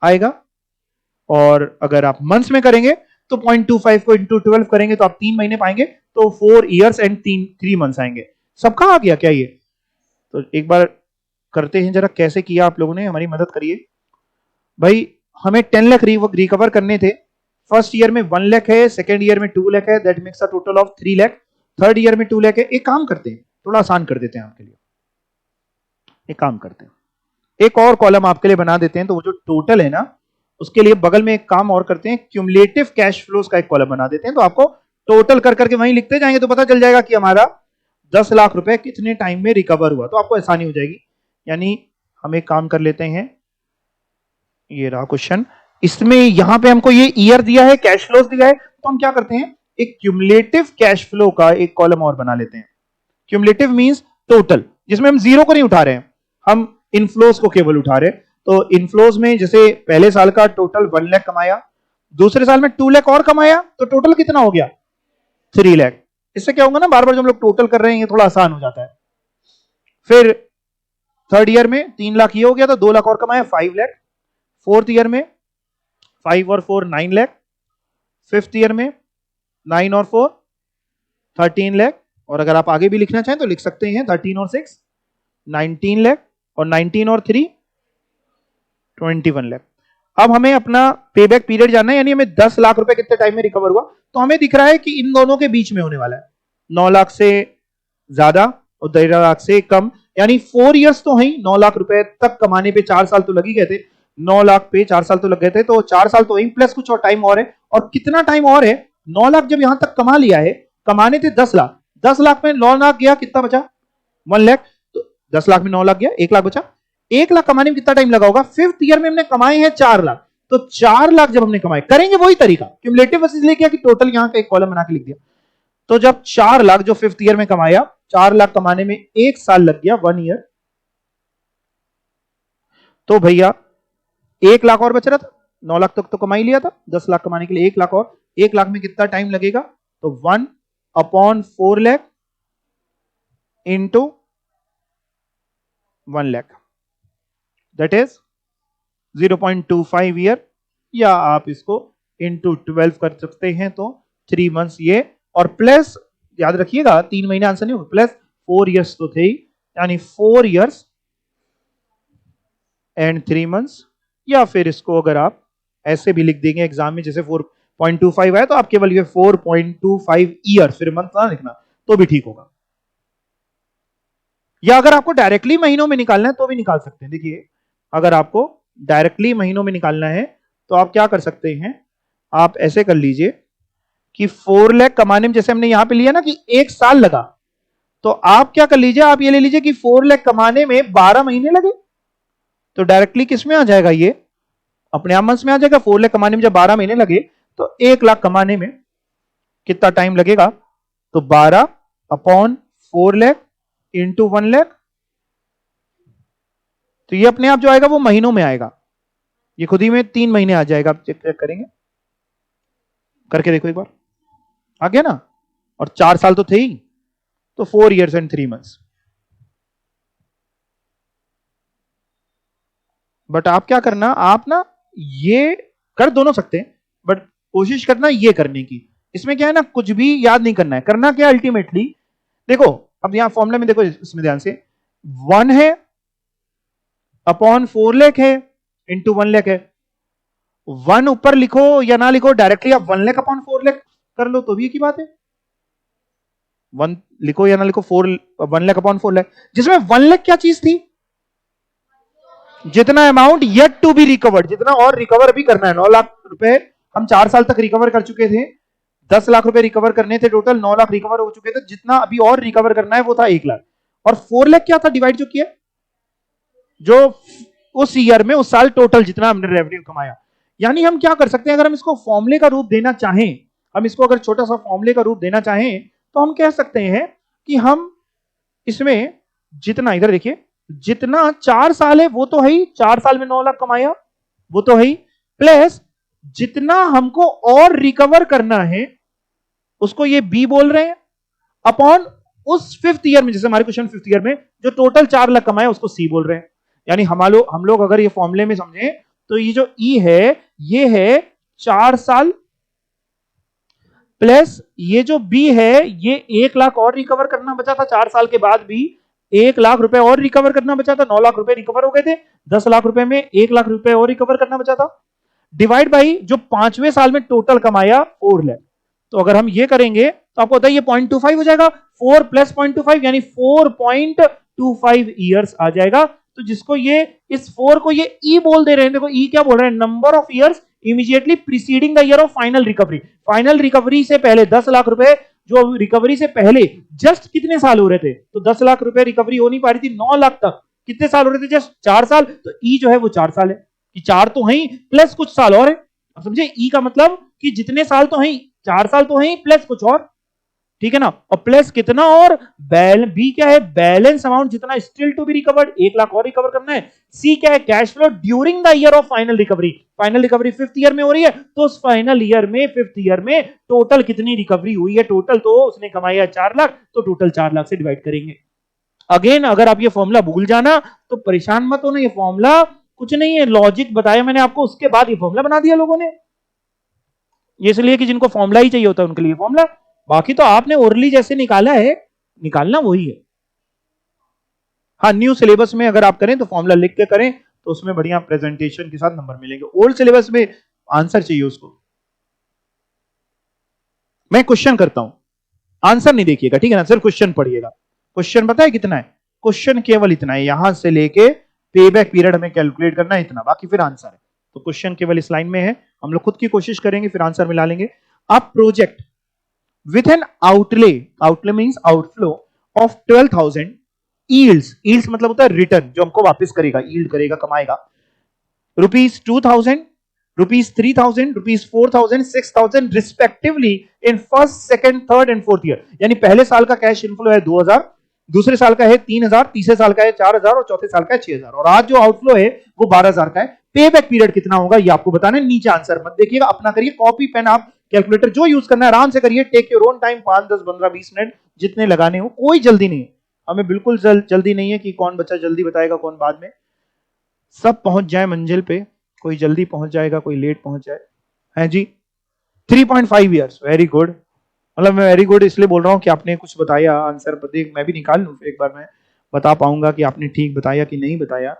आएगा, और अगर आप मंथ्स में करेंगे तो 0.25 को इंटू 12 करेंगे तो आप 3 महीने पाएंगे, तो 4 इयर्स एंड 3 मंथ्स आएंगे। सबका आ गया क्या ये? तो एक बार करते हैं जरा, कैसे किया आप लोगों ने, हमारी मदद करिए भाई। हमें 10 लाख रिकवर करने थे, फर्स्ट ईयर में 1 लाख है, सेकेंड ईयर में 2 लाख है, that makes a total of 3 lakh, third year में 2 लाख है। एक काम करते हैं, थोड़ा आसान कर देते हैं आपके लिए, एक काम करते हैं, एक और कॉलम आपके लिए बना देते हैं, तो वो जो टोटल है ना उसके लिए बगल में एक काम और करते हैं, क्यूमुलेटिव कैश फ्लोज का एक कॉलम बना देते हैं, तो आपको टोटल कर करके वहीं लिखते जाएंगे तो पता चल जाएगा कि हमारा 10 लाख रुपए कितने टाइम में रिकवर हुआ, तो आपको आसानी हो जाएगी। यानी हम एक काम कर लेते हैं, ये रहा क्वेश्चन, इसमें यहां पे हमको ये ईयर दिया है, कैश फ्लोज दिया है, तो हम क्या करते हैं, एक क्यूमुलेटिव कैश फ्लो का एक कॉलम और बना लेते हैं। क्यूमुलेटिव मींस टोटल, जिसमें हम जीरो को नहीं उठा रहे हैं, हम इनफ्लोज को केवल उठा रहे हैं। तो इनफ्लोज में जैसे पहले साल का टोटल 1 लाख कमाया, दूसरे साल में 2 लाख और कमाया, तो टोटल कितना हो गया 3 लाख। इससे क्या होगा ना, बार बार जब हम लोग टोटल कर रहे हैं ये थोड़ा आसान हो जाता है। फिर थर्ड ईयर में 3 लाख ये हो गया, तो 2 लाख और कमाया 5 लाख। फोर्थ ईयर में 5 और 4 9 लाख। फिफ्थ ईयर में 9 और 4 13 लाख। और अगर आप आगे भी लिखना चाहें तो लिख सकते हैं 13 और 6 19 लाख, और 19 और 3 21 लाख। अब हमें अपना पेबैक पीरियड जानना है, यानी हमें 10 लाख रुपए कितने टाइम में रिकवर हुआ। तो हमें दिख रहा है कि इन दोनों के बीच में होने वाला है, 9 लाख से ज्यादा और 13 लाख से कम, यानी 4 इयर्स तो है। 9 लाख रुपए तक कमाने पे 4 साल तो लग ही गए थे, 9 लाख पे 4 साल तो लग गए थे, तो 4 साल तो वही प्लस कुछ और टाइम और है। और कितना टाइम और है, 9 लाख जब यहां तक कमा लिया है, कमाने थे 10 लाख, 10 लाख में 9 लाख गया, कितना बचा 1 लाख। तो 10 लाख में 9 लाख गया, 1 लाख बचा। 1 लाख कमाने में कितना टाइम लगा होगा, फिफ्थ ईयर में हमने कमाए हैं 4 लाख, तो 4 लाख जब हमने कमाए, करेंगे वही तरीका, क्यूमुलेटिव बस इसलिए किया कि टोटल यहां का एक कॉलम बना के लिख दिया। तो जब 4 लाख जो फिफ्थ ईयर में कमाया, 4 लाख कमाने में 1 साल लग गया, 1 ईयर, तो भैया 1 लाख और बच रहा था। 9 लाख तक तो कमा ही लिया था, 10 लाख कमाने के लिए 1 लाख और, 1 लाख में कितना टाइम लगेगा, तो 1/4 lakh into 1 lakh, that is 0.25 year, या आप इसको इंटू 12 कर सकते हैं, तो 3 मंथ्स ये, और प्लस याद रखिएगा 3 महीने आंसर नहीं होगा, प्लस 4 इयर्स तो थे ही, यानी 4 इयर्स एंड 3 मंथ्स। या फिर इसको अगर आप ऐसे भी लिख देंगे एग्जाम में, जैसे 4.25 आए तो आप केवल ये 4.25 ईयर फिर मंथ ना लिखना, तो भी ठीक होगा। या अगर आपको डायरेक्टली महीनों में निकालना है तो भी निकाल सकते हैं। देखिए अगर आपको डायरेक्टली महीनों में निकालना है तो आप क्या कर सकते हैं, आप ऐसे कर लीजिए कि 4 लाख कमाने में, जैसे हमने यहां पे लिया ना कि 1 साल लगा, तो आप क्या कर लीजिए, आप ये ले लीजिए कि 4 लाख कमाने में 12 महीने लगे, तो डायरेक्टली किस में आ जाएगा, ये अपने आप मंथ्स में आ जाएगा। 4 लाख कमाने में जब 12 महीने लगे तो 1 लाख कमाने में कितना टाइम लगेगा, तो 12/4 लाख इंटू 1 लाख, तो ये अपने आप जो आएगा वो महीनों में आएगा, ये खुद ही में 3 महीने आ जाएगा। आप चेक करेंगे, करके देखो एक बार, आ गया ना। और 4 साल तो थे ही, तो 4 इयर्स एंड 3 मंथ्स। बट आप क्या करना, आप ना ये कर दोनों सकते हैं, बट कोशिश करना ये करने की। इसमें क्या है ना, कुछ भी याद नहीं करना है, करना क्या अल्टीमेटली, देखो अब यहां फॉर्मूला में देखो, इसमें ध्यान से 1 है अपॉन 4 लाख है इंटू 1 लाख है। 1 ऊपर लिखो या ना लिखो, डायरेक्टली आप 1 लाख अपॉन 4 लाख कर लो तो भी एक ही बात है। 1 लिखो या ना लिखो, 1 लाख अपॉन 4 लाख, जिसमें 1 लाख क्या चीज थी, जितना amount yet to be recovered, जितना और रिकवर भी करना है। 9 लाख रुपए हम 4 साल तक रिकवर कर चुके थे, 10 लाख रुपए रिकवर करने थे टोटल, 9 लाख रिकवर हो चुके थे, जितना अभी और रिकवर करना है वो था 1 लाख। और 4 लाख क्या था, डिवाइड जो किया, जो उस ईयर में उस साल टोटल जितना हमने रेवेन्यू कमाया। यानी हम क्या कर सकते हैं, अगर हम इसको फॉर्मूले का रूप देना चाहें, हम इसको अगर छोटा सा फॉर्मूले का रूप देना चाहें, तो हम कह सकते हैं कि हम इसमें जितना, इधर देखिए, जितना 4 साल है वो तो है ही, 4 साल में 9 लाख कमाया वो तो है ही, प्लस जितना हमको और रिकवर करना है उसको ये बी बोल रहे हैं, अपॉन उस फिफ्थ ईयर में, जैसे हमारे क्वेश्चन फिफ्थ ईयर में जो टोटल 4 लाख कमाया उसको सी बोल रहे हैं। यानी हम लोग अगर ये फॉर्मूले में समझें तो ये जो ई है ये है 4 साल, प्लस ये जो बी है ये 1 लाख और रिकवर करना बचा था 4 साल के बाद भी, 1 लाख रुपए और रिकवर करना बचा था, 9 लाख रुपए रिकवर हो गए थे, 10 लाख रुपए में 1 लाख रुपए और रिकवर करना बचा था, डिवाइड बाई जो 5वें साल में टोटल कमाया 4 लाख। तो अगर हम ये करेंगे तो आपको होता है ये 0.25 हो जाएगा, 4 प्लस 0.25 यानी 4.25 ईयर्स आ जाएगा। तो जिसको ये, इस 4 को ये ई बोल दे रहे हैं, देखो ई क्या बोल रहे हैं, number of years immediately preceding the year of final recovery. Final recovery से पहले 10 लाख रुपए जो रिकवरी से पहले जस्ट कितने साल हो रहे थे, तो 10 लाख रुपए रिकवरी हो नहीं पा रही थी, 9 लाख तक कितने साल हो रहे थे, जस्ट 4 साल। तो ई जो है वो 4 साल है, कि 4 तो है प्लस कुछ साल और है। अब समझे, ई का मतलब कि जितने साल तो है, 4 साल तो है प्लस कुछ और। ठीक है ना, और प्लस कितना, और बी क्या है, बैलेंस अमाउंट जितना still to be recovered, 1 lakh और रिकवर करना है। सी क्या है, cash flow during the year of final recovery, final recovery 5th year में हो रही है, तो उस फाइनल ईयर में 5th ईयर में टोटल कितनी रिकवरी हुई है, टोटल तो उसने कमाया 4 लाख, तो टोटल 4 लाख से डिवाइड करेंगे। अगेन अगर आप ये फॉर्मूला भूल जाना तो परेशान मत होना, ये फॉर्मूला कुछ नहीं है, लॉजिक बताया मैंने आपको, उसके बाद ये फॉर्मूला बना दिया लोगों ने, ये इसलिए कि जिनको फॉर्मूला ही चाहिए होता है उनके लिए फॉर्मूला, बाकी तो आपने ओरली जैसे निकाला है, निकालना वही है। हाँ, न्यू सिलेबस में अगर आप करें तो फॉर्मूला लिख के करें, तो उसमें बढ़िया प्रेजेंटेशन के साथ नंबर मिलेंगे। ओल्ड सिलेबस में आंसर चाहिए उसको, मैं क्वेश्चन करता हूं, आंसर नहीं देखिएगा, ठीक है ना, सिर्फ क्वेश्चन पढ़िएगा। क्वेश्चन पता है कितना है, क्वेश्चन केवल इतना है, यहां से लेके पे बैक पीरियड हमें कैलकुलेट करना है इतना, बाकी फिर आंसर है। तो क्वेश्चन केवल इस लाइन में है, हम लोग खुद की कोशिश करेंगे, फिर आंसर मिला लेंगे। आप project with an outlay, outlay means outflow of 12,000 yields, yields मतलब होता है रिटर्न, जो हमको वापस करेगा, यील्ड करेगा, कमाएगा, ₹2,000, ₹3,000, ₹4,000, 6,000 respectively in first, second, third and fourth year. यानी पहले साल का कैश इनफ्लो है 2,000, दूसरे साल का है 3,000, तीसरे साल का है 4,000 और चौथे साल का है 6,000, और आज जो आउटफ्लो है वो 12,000 का है। पे बैक पीरियड कितना होगा ये आपको बताना है, नीचे आंसर मत देखिएगा, अपना करिए, कॉपी पेन आप कैलकुलेटर जो यूज करना है आराम से करिए, take your own time, 5, 10, 15, 20 minute जितने लगाने हो, कोई जल्दी नहीं है, हमें बिल्कुल जल्दी नहीं है कि कौन बच्चा जल्दी बताएगा कौन बाद में, सब पहुंच जाए मंजिल पे, कोई जल्दी पहुंच जाएगा कोई लेट पहुंच जाए, है जी। 3.5 ईयर्स, वेरी गुड, मतलब मैं वेरी गुड इसलिए बोल रहा हूं कि आपने कुछ बताया, आंसर देख मैं भी निकाल लूं, फिर एक बार मैं बता पाऊंगा कि आपने ठीक बताया कि नहीं बताया।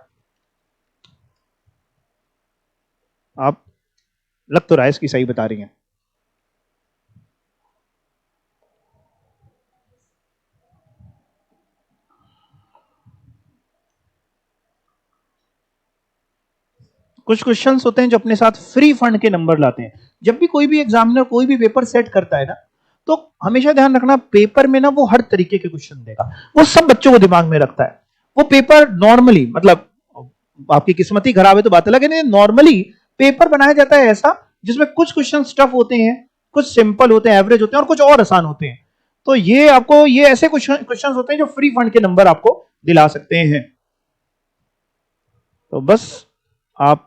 आप लग तो रहा है इसकी सही बता रही हैं। कुछ क्वेश्चंस होते हैं जो अपने साथ फ्री फंड के नंबर लाते हैं। जब भी कोई भी एग्जामिनर कोई भी पेपर सेट करता है ना, तो हमेशा ध्यान रखना पेपर में ना वो हर तरीके के क्वेश्चन देगा, वो सब बच्चों को दिमाग में रखता है। वो पेपर नॉर्मली, मतलब आपकी किस्मत ही खराब है तो बात अलग है, नॉर्मली पेपर बनाया जाता है ऐसा जिसमें कुछ क्वेश्चन टफ होते हैं, कुछ सिंपल होते हैं, एवरेज होते हैं, और कुछ और आसान होते हैं। तो ये आपको, ये ऐसे क्वेश्चन होते हैं जो फ्री फंड के नंबर आपको दिला सकते हैं। तो बस आप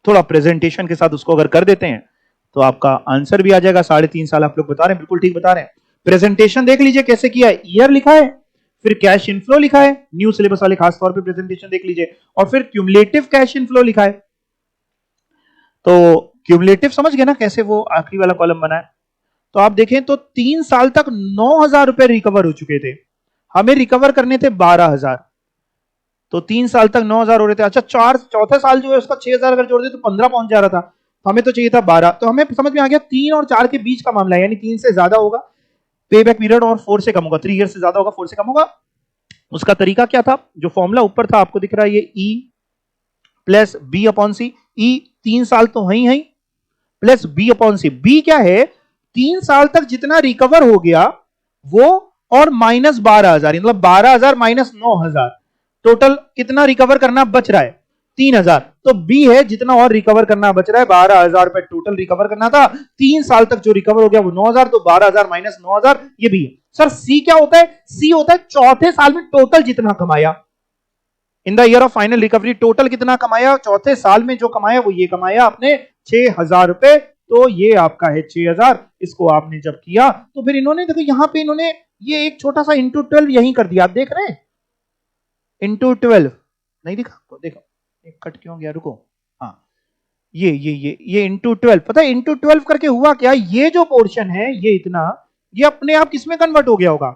थोड़ा प्रेजेंटेशन के साथ उसको अगर कर देते हैं तो आपका आंसर भी आ जाएगा। 3.5 साल आप लोग बता रहे हैं, बिल्कुल ठीक बता रहे हैं। प्रेजेंटेशन देख लीजिए कैसे किया है, ईयर लिखा है, फिर कैश इनफ्लो लिखा है, न्यू सिलेबस वाले खास तौर पे प्रेजेंटेशन देख लीजिए, और फिर क्यूमुलेटिव कैश इनफ्लो लिखा है। तो क्यूमुलेटिव समझ गए ना कैसे वो आखिरी वाला कॉलम बना है। तो आप देखें तो 3 साल तक 9,000 रुपए रिकवर हो चुके थे, हमें रिकवर करने थे 12,000, तो 3 साल तक 9,000 हो रहे थे। अच्छा, चौथे साल जो है उसका 6,000 अगर जोड़ दे तो 15 पहुंच जा रहा था, तो हमें तो चाहिए था 12, तो हमें समझ में आ गया 3 और 4 के बीच का मामला है, यानी 3 से ज्यादा होगा पे बैक पीरियड और 4 से कम होगा, 3 ईयर से ज्यादा होगा 4 से कम होगा। उसका तरीका क्या था, जो फॉर्मूला ऊपर था आपको दिख रहा है, ये ई प्लस बी अपॉन सी, ई 3 साल तो है ही प्लस बी अपॉन सी, बी क्या है, 3 साल तक जितना रिकवर हो गया वो, और माइनस 12,000, मतलब 12,000 माइनस 9,000, टोटल कितना रिकवर करना बच रहा है, 3,000। तो बी है जितना और रिकवर करना बच रहा है, 12,000 रुपए टोटल रिकवर करना था, 3 साल तक जो रिकवर हो गया वो 9,000, तो 12,000 माइनस 9,000 ये भी है। सर सी क्या होता है, सी होता है चौथे साल में टोटल जितना कमाया, in the year of final recovery total कितना कमाया, चौथे साल में जो कमाया वो ये कमाया आपने 6,000 रुपए, तो ये आपका है 6,000। इसको आपने जब किया तो फिर इन्होंने देखो यहां पे इन्होंने ये एक छोटा सा इंटू 12 यहीं कर दिया, आप देख रहे हैं, इंटू 12 नहीं दिखा आपको, देखो एक कट क्यों गया, रुको, हाँ ये इंटू 12, पता है इंटू 12 करके हुआ क्या, ये जो पोर्शन है ये इतना, ये अपने आप किसमें कन्वर्ट हो गया होगा,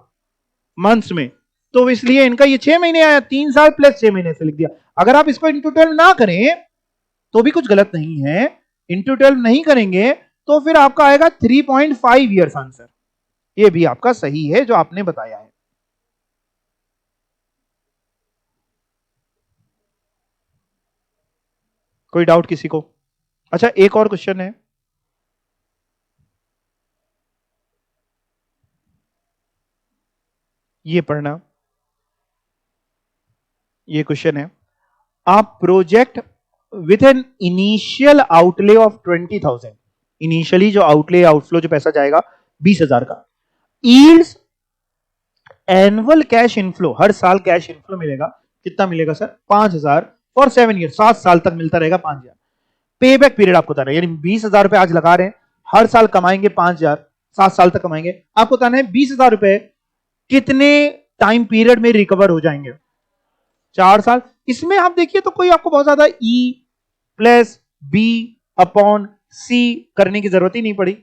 मंथ्स में, तो इसलिए इनका ये 6 महीने आया, 3 साल प्लस 6 महीने से लिख दिया। अगर आप इसको इंटू 12 ना करें तो भी कुछ गलत नहीं है, इंटू 12 नहीं करेंगे तो फिर आपका आएगा 3.5 ईयर्स आंसर, ये भी आपका सही है जो आपने बताया है। कोई डाउट किसी को? अच्छा एक और क्वेश्चन है, ये पढ़ना, ये क्वेश्चन है, आप project with an initial outlay of 20,000, initially जो आउटले आउटफ्लो जो पैसा जाएगा 20,000 का, यील्ड्स एनुअल कैश इनफ्लो, हर साल कैश इनफ्लो मिलेगा, कितना मिलेगा सर? 5,000 फॉर 7 ईयर, 7 साल तक मिलता रहेगा 5,000। पे बैक पीरियड आपको बताना है, यानी 20,000 रुपए आज लगा रहे हैं, हर साल कमाएंगे 5,000, 7 साल तक कमाएंगे। आपको बताना है 20,000 रुपए कितने टाइम पीरियड में रिकवर हो जाएंगे? 4 साल। इसमें आप देखिए तो कोई आपको बहुत ज्यादा E plus B upon C करने की जरूरत ही नहीं पड़ी,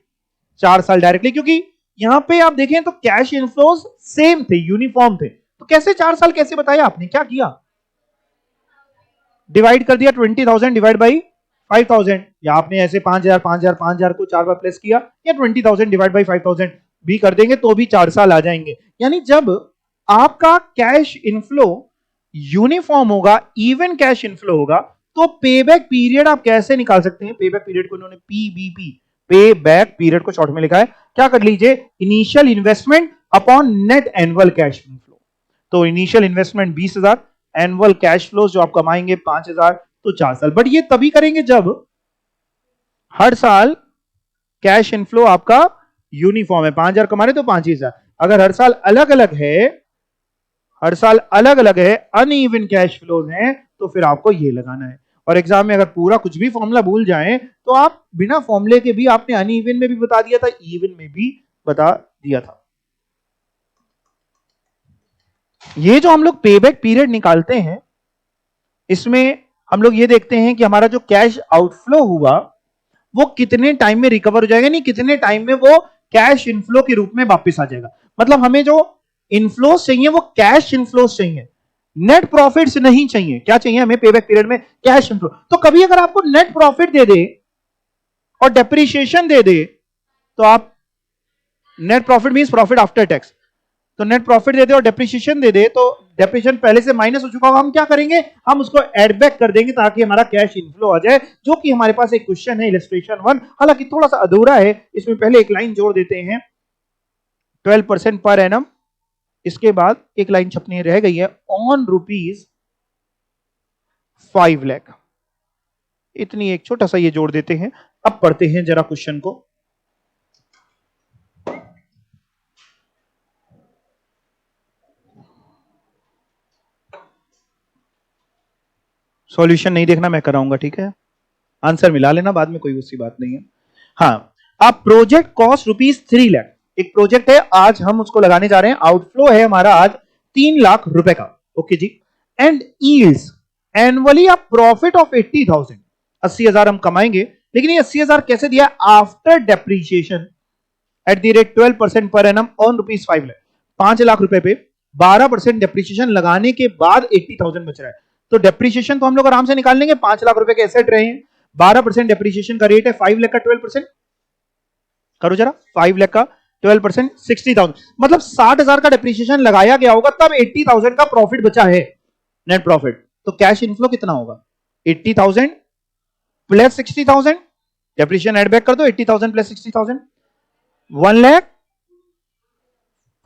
4 साल डायरेक्टली, क्योंकि यहां पे आप देखें तो कैश इनफ्लोज सेम थे, यूनिफॉर्म थे। तो कैसे 4 साल कैसे बताया आपने? क्या किया? डिवाइड कर दिया, 20,000 डिवाइड बाई 5,000, या आपने ऐसे 5,000 5,000 5,000 को 4 बार प्लस किया, या 20,000 डिवाइड बाई 5,000 भी कर देंगे तो भी 4 साल आ जाएंगे। यानी जब आपका कैश इनफ्लो यूनिफॉर्म होगा, इवन कैश इनफ्लो होगा, तो पेबैक पीरियड आप कैसे निकाल सकते हैं? पेबैक पीरियड को इन्होंने पीबीपी, पे बैक पीरियड को शॉर्ट में लिखा है। क्या कर लीजिए? Initial investment upon net annual cash inflow. तो initial investment 20,000, annual cash flow जो आप कमाएंगे 5,000, तो 4 साल। बट ये तभी करेंगे जब हर साल कैश इनफ्लो आपका यूनिफॉर्म है, 5,000 कमा रहे तो 5,000। अगर हर साल अलग अलग है, हर साल अलग अलग है, अनइवन कैश फ्लोज हैं, तो फिर आपको ये लगाना है। और एग्जाम में अगर पूरा कुछ भी फॉर्मूला भूल जाएं तो आप बिना फॉर्मूले के भी, आपने अनइवन में भी बता दिया था, इवन में भी बता दिया था। ये जो हम लोग पेबैक पीरियड निकालते हैं, इसमें हम लोग ये देखते हैं कि हमारा जो कैश आउटफ्लो हुआ वो कितने टाइम में रिकवर हो जाएगा, नहीं कितने टाइम में वो कैश इनफ्लो के रूप में वापस आ जाएगा। मतलब हमें जो इनफ्लोस चाहिए वो कैश इनफ्लोस चाहिए, नेट प्रॉफिट्स नहीं चाहिए। क्या चाहिए हमें पेबैक पीरियड में? Cash inflow. तो कभी अगर आपको नेट प्रॉफिट दे दे और डेप्रिसिएशन दे दे, तो आप, net profit means profit after tax, तो नेट प्रॉफिट दे दे और डेप्रिसिएशन दे दे, तो डेप्रिसिएशन पहले से माइनस हो चुका होगा, हम क्या करेंगे? हम उसको एड बैक कर देंगे ताकि हमारा कैश इनफ्लो आ जाए, जो कि हमारे पास एक क्वेश्चन है इलस्ट्रेशन 1, हालांकि थोड़ा सा अधूरा है, इसमें पहले एक लाइन जोड़ देते हैं 12% पर एनम, इसके बाद एक लाइन छपनी रह गई है ऑन ₹5 लाख, इतनी एक छोटा सा ये जोड़ देते हैं। अब पढ़ते हैं जरा क्वेश्चन को। सॉल्यूशन नहीं देखना, मैं कराऊंगा, ठीक है? आंसर मिला लेना बाद में, कोई उसकी बात नहीं है। हाँ, अब प्रोजेक्ट कॉस्ट ₹3 लाख, एक प्रोजेक्ट है, आज हम उसको लगाने जा रहे हैं, आउटफ्लो है हमारा आज 3 लाख रुपए का, ओके जी। And yields annually a profit of 80,000, 80,000 हम कमाएंगे, लेकिन ये 80,000 कैसे दिया? After depreciation at the rate 12% per annum on ₹5 lakh, 5 lakh रुपए पे 12% डेप्रीशिएशन लगाने के बाद 80,000 बच रहा है। तो डेप्रीशिएशन तो हम लोग आराम से निकाल लेंगे, 5 लाख रुपए के एसेट रहे हैं, 12% डेप्रीशिएशन का रेट है, 5 लाख का 12%, करो जरा, 5 लाख का 12%, 60,000, मतलब 60,000 का डेप्रीशिएशन लगाया गया होगा, तब 80,000 का प्रॉफिट बचा है, नेट प्रॉफिट। तो कैश इनफ्लो कितना होगा? 80,000 प्लस 60,000, डेप्रीशिएशन एड बैक कर दो, 80,000 प्लस 60,000,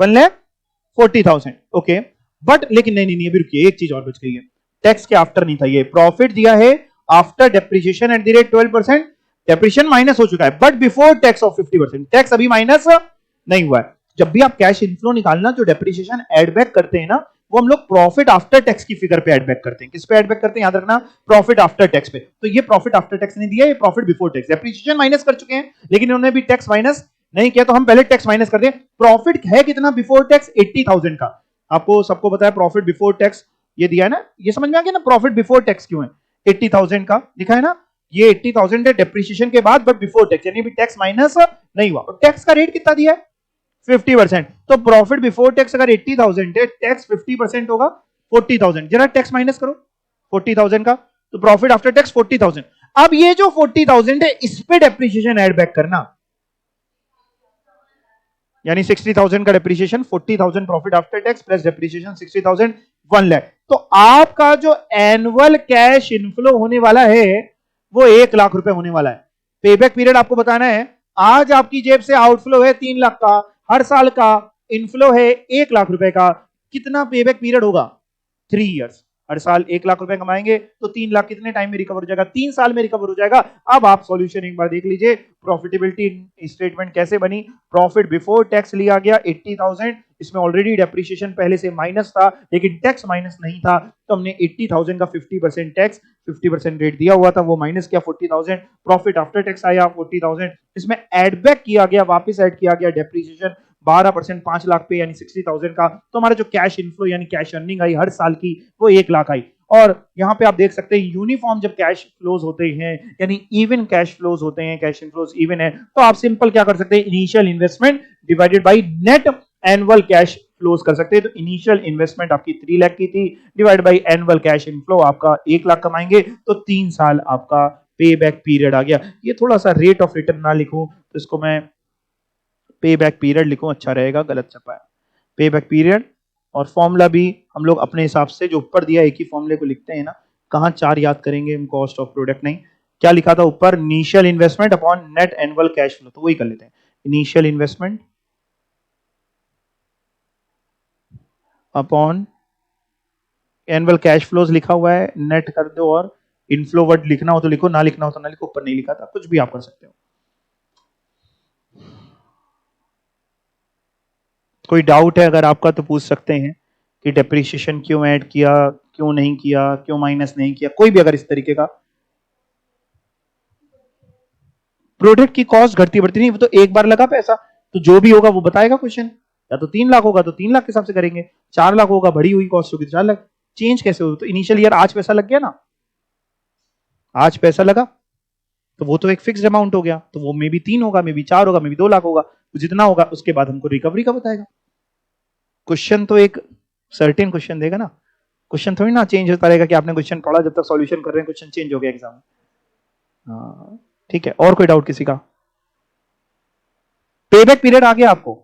1,40,000, ओके। बट लेकिन नहीं नहीं नहीं, अभी रुकिए, एक चीज और बच गई है, टैक्स के आफ्टर नहीं था, ये प्रॉफिट दिया है after depreciation at the rate 12%, depreciation minus हो चुका है, but before tax of 50%, tax अभी माइनस नहीं हुआ है। जब भी आप कैश इनफ्लो निकालना, जो डेप्रीशिएशन एड बैक करते हैं ना, वो हम लोग प्रॉफिट आफ्टर टैक्स की फिगर पे एड बैक करते हैं। किस पे एड बैक करते हैं? याद रखना, प्रॉफिट आफ्टर टैक्स पे। तो ये प्रॉफिट आफ्टर टैक्स नहीं दिया, ये profit before tax, depreciation minus कर चुके हैं, लेकिन उन्होंने भी टैक्स माइनस नहीं किया, तो हम पहले टैक्स माइनस कर दें। प्रॉफिट है कितना बिफोर टैक्स? 80,000 का। आपको सबको पता है प्रॉफिट बिफोर टैक्स ये दिया है ना, ये समझ में आ गया ना प्रॉफिट बिफोर टैक्स क्यों है? 80,000 का लिखा है ना, ये 80,000 है डेप्रीशिएशन के बाद, बट बिफोर टैक्स, यानी भी टैक्स माइनस नहीं हुआ। और टैक्स का रेट कितना दिया है? 50%। तो प्रॉफिट बिफोर टैक्स अगर 80,000 है, टैक्स 50% होगा 40,000, जरा टैक्स माइनस करो 40,000 का, तो प्रॉफिट आफ्टर टैक्स 40,000। अब ये जो 40,000 है, इस पे डेप्रीशिएशन एड बैक करना, यानी 60,000 का depreciation, 40,000 profit after tax plus depreciation 60,000, 1 lakh. तो आपका जो एनुअल कैश इनफ्लो होने वाला है वो 1 लाख रुपए होने वाला है। पेबैक पीरियड आपको बताना है, आज आपकी जेब से आउटफ्लो है 3 लाख का, हर साल का इनफ्लो है 1 लाख रुपए का, कितना पेबैक पीरियड होगा? 3 इयर्स। हर साल 1 लाख रुपए कमाएंगे तो 3 लाख कितने टाइम में रिकवर हो जाएगा? 3 साल में रिकवर हो जाएगा। अब आप सॉल्यूशन एक बार देख लीजिए, प्रॉफिटेबिलिटी स्टेटमेंट कैसे बनी। प्रॉफिट बिफोर टैक्स लिया गया 80,000, इसमें ऑलरेडी डेप्रिसिएशन पहले से माइनस था, लेकिन टैक्स माइनस नहीं था, तो हमने 80,000 का 50% टैक्स, 50% रेट दिया हुआ था, वो माइनस किया 40,000। प्रॉफिट आफ्टर टैक्स आया 40,000, इसमें एड बैक किया गया, वापस ऐड किया गया डेप्रिसिएशन 12%, 5 लाख पे यानी 60,000 का। तो हमारा जो कैश इनफ्लो यानी कैश अर्निंग आई हर साल की, वो 1 लाख आई। और यहां पे आप देख सकते हैं यूनिफॉर्म जब कैश फ्लोज होते हैं यानी इवन कैश फ्लोज होते हैं, कैश इनफ्लोज इवन है, तो आप सिंपल क्या कर सकते हैं, initial investment divided by net annual cash flows कर सकते हैं। तो इनिशियल इन्वेस्टमेंट आपकी 3 लाख की थी, divide by annual cash inflow आपका 1 लाख कमाएंगे, तो 3 साल आपका पे बैक पीरियड आ गया। ये थोड़ा सा रेट ऑफ रिटर्न ना लिखूं तो इसको मैं पे बैक पीरियड लिखूं, अच्छा रहेगा, गलत छपा है पे बैक पीरियड। और फॉर्मूला भी हम लोग अपने हिसाब से जो ऊपर दिया एक ही फॉर्मूले को लिखते हैं ना, कहां 4 याद करेंगे हम, कॉस्ट ऑफ प्रोडक्ट नहीं, क्या लिखा था ऊपर, initial investment upon net annual cash flow, तो वही कर लेते हैं, initial investment upon annual cash flows लिखा हुआ है, नेट कर दो, और इनफ्लो वर्ड लिखना हो तो लिखो, ना लिखना हो तो ना लिखो, ऊपर नहीं लिखा था, कुछ भी आप कर सकते हो। कोई डाउट है अगर आपका तो पूछ सकते हैं कि डेप्रिसिएशन क्यों ऐड किया, क्यों नहीं किया, क्यों माइनस नहीं किया, कोई भी अगर इस तरीके का। प्रोडक्ट की कॉस्ट घटती बढ़ती नहीं, वो तो एक बार लगा पैसा, तो जो भी होगा वो बताएगा क्वेश्चन, या तो 3 लाख होगा तो 3 लाख के हिसाब से करेंगे, 4 लाख होगा बढ़ी हुई कॉस्ट होगी 4 लाख, चेंज कैसे हो, तो इनिशियल ईयर आज पैसा लग गया ना, आज पैसा लगा तो वो तो एक फिक्स्ड अमाउंट हो गया, तो वो मे बी 3 होगा, मे बी 4 होगा, मे बी 2 लाख होगा, तो जितना होगा उसके बाद हमको रिकवरी का बताएगा। क्वेश्चन तो एक सर्टेन क्वेश्चन देगा ना, क्वेश्चन थोड़ी ना चेंज होता रहेगा कि आपने क्वेश्चन पढ़ा, जब तक सॉल्यूशन कर रहे हैं क्वेश्चन चेंज हो गया एग्जाम में। हाँ ठीक है, और कोई डाउट किसी का? पेबैक पीरियड आ गया आपको,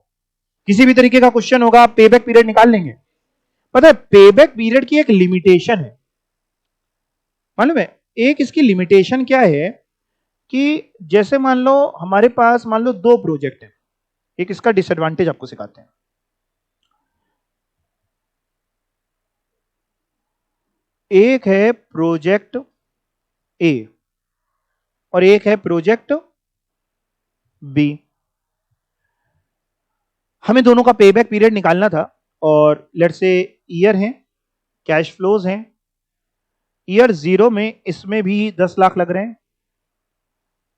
किसी भी तरीके का क्वेश्चन होगा आप पेबैक पीरियड निकाल लेंगे। पता है पेबैक पीरियड की एक लिमिटेशन है, मालूम है, एक इसकी लिमिटेशन क्या है कि जैसे मान लो हमारे पास मान लो 2 प्रोजेक्ट है, एक इसका डिसएडवांटेज आपको सिखाते हैं। एक है प्रोजेक्ट ए और एक है प्रोजेक्ट बी, हमें दोनों का पेबैक पीरियड निकालना था, और लेट्स से ईयर है, कैश फ्लोज हैं, ईयर 0 में इसमें भी 10 लाख लग रहे हैं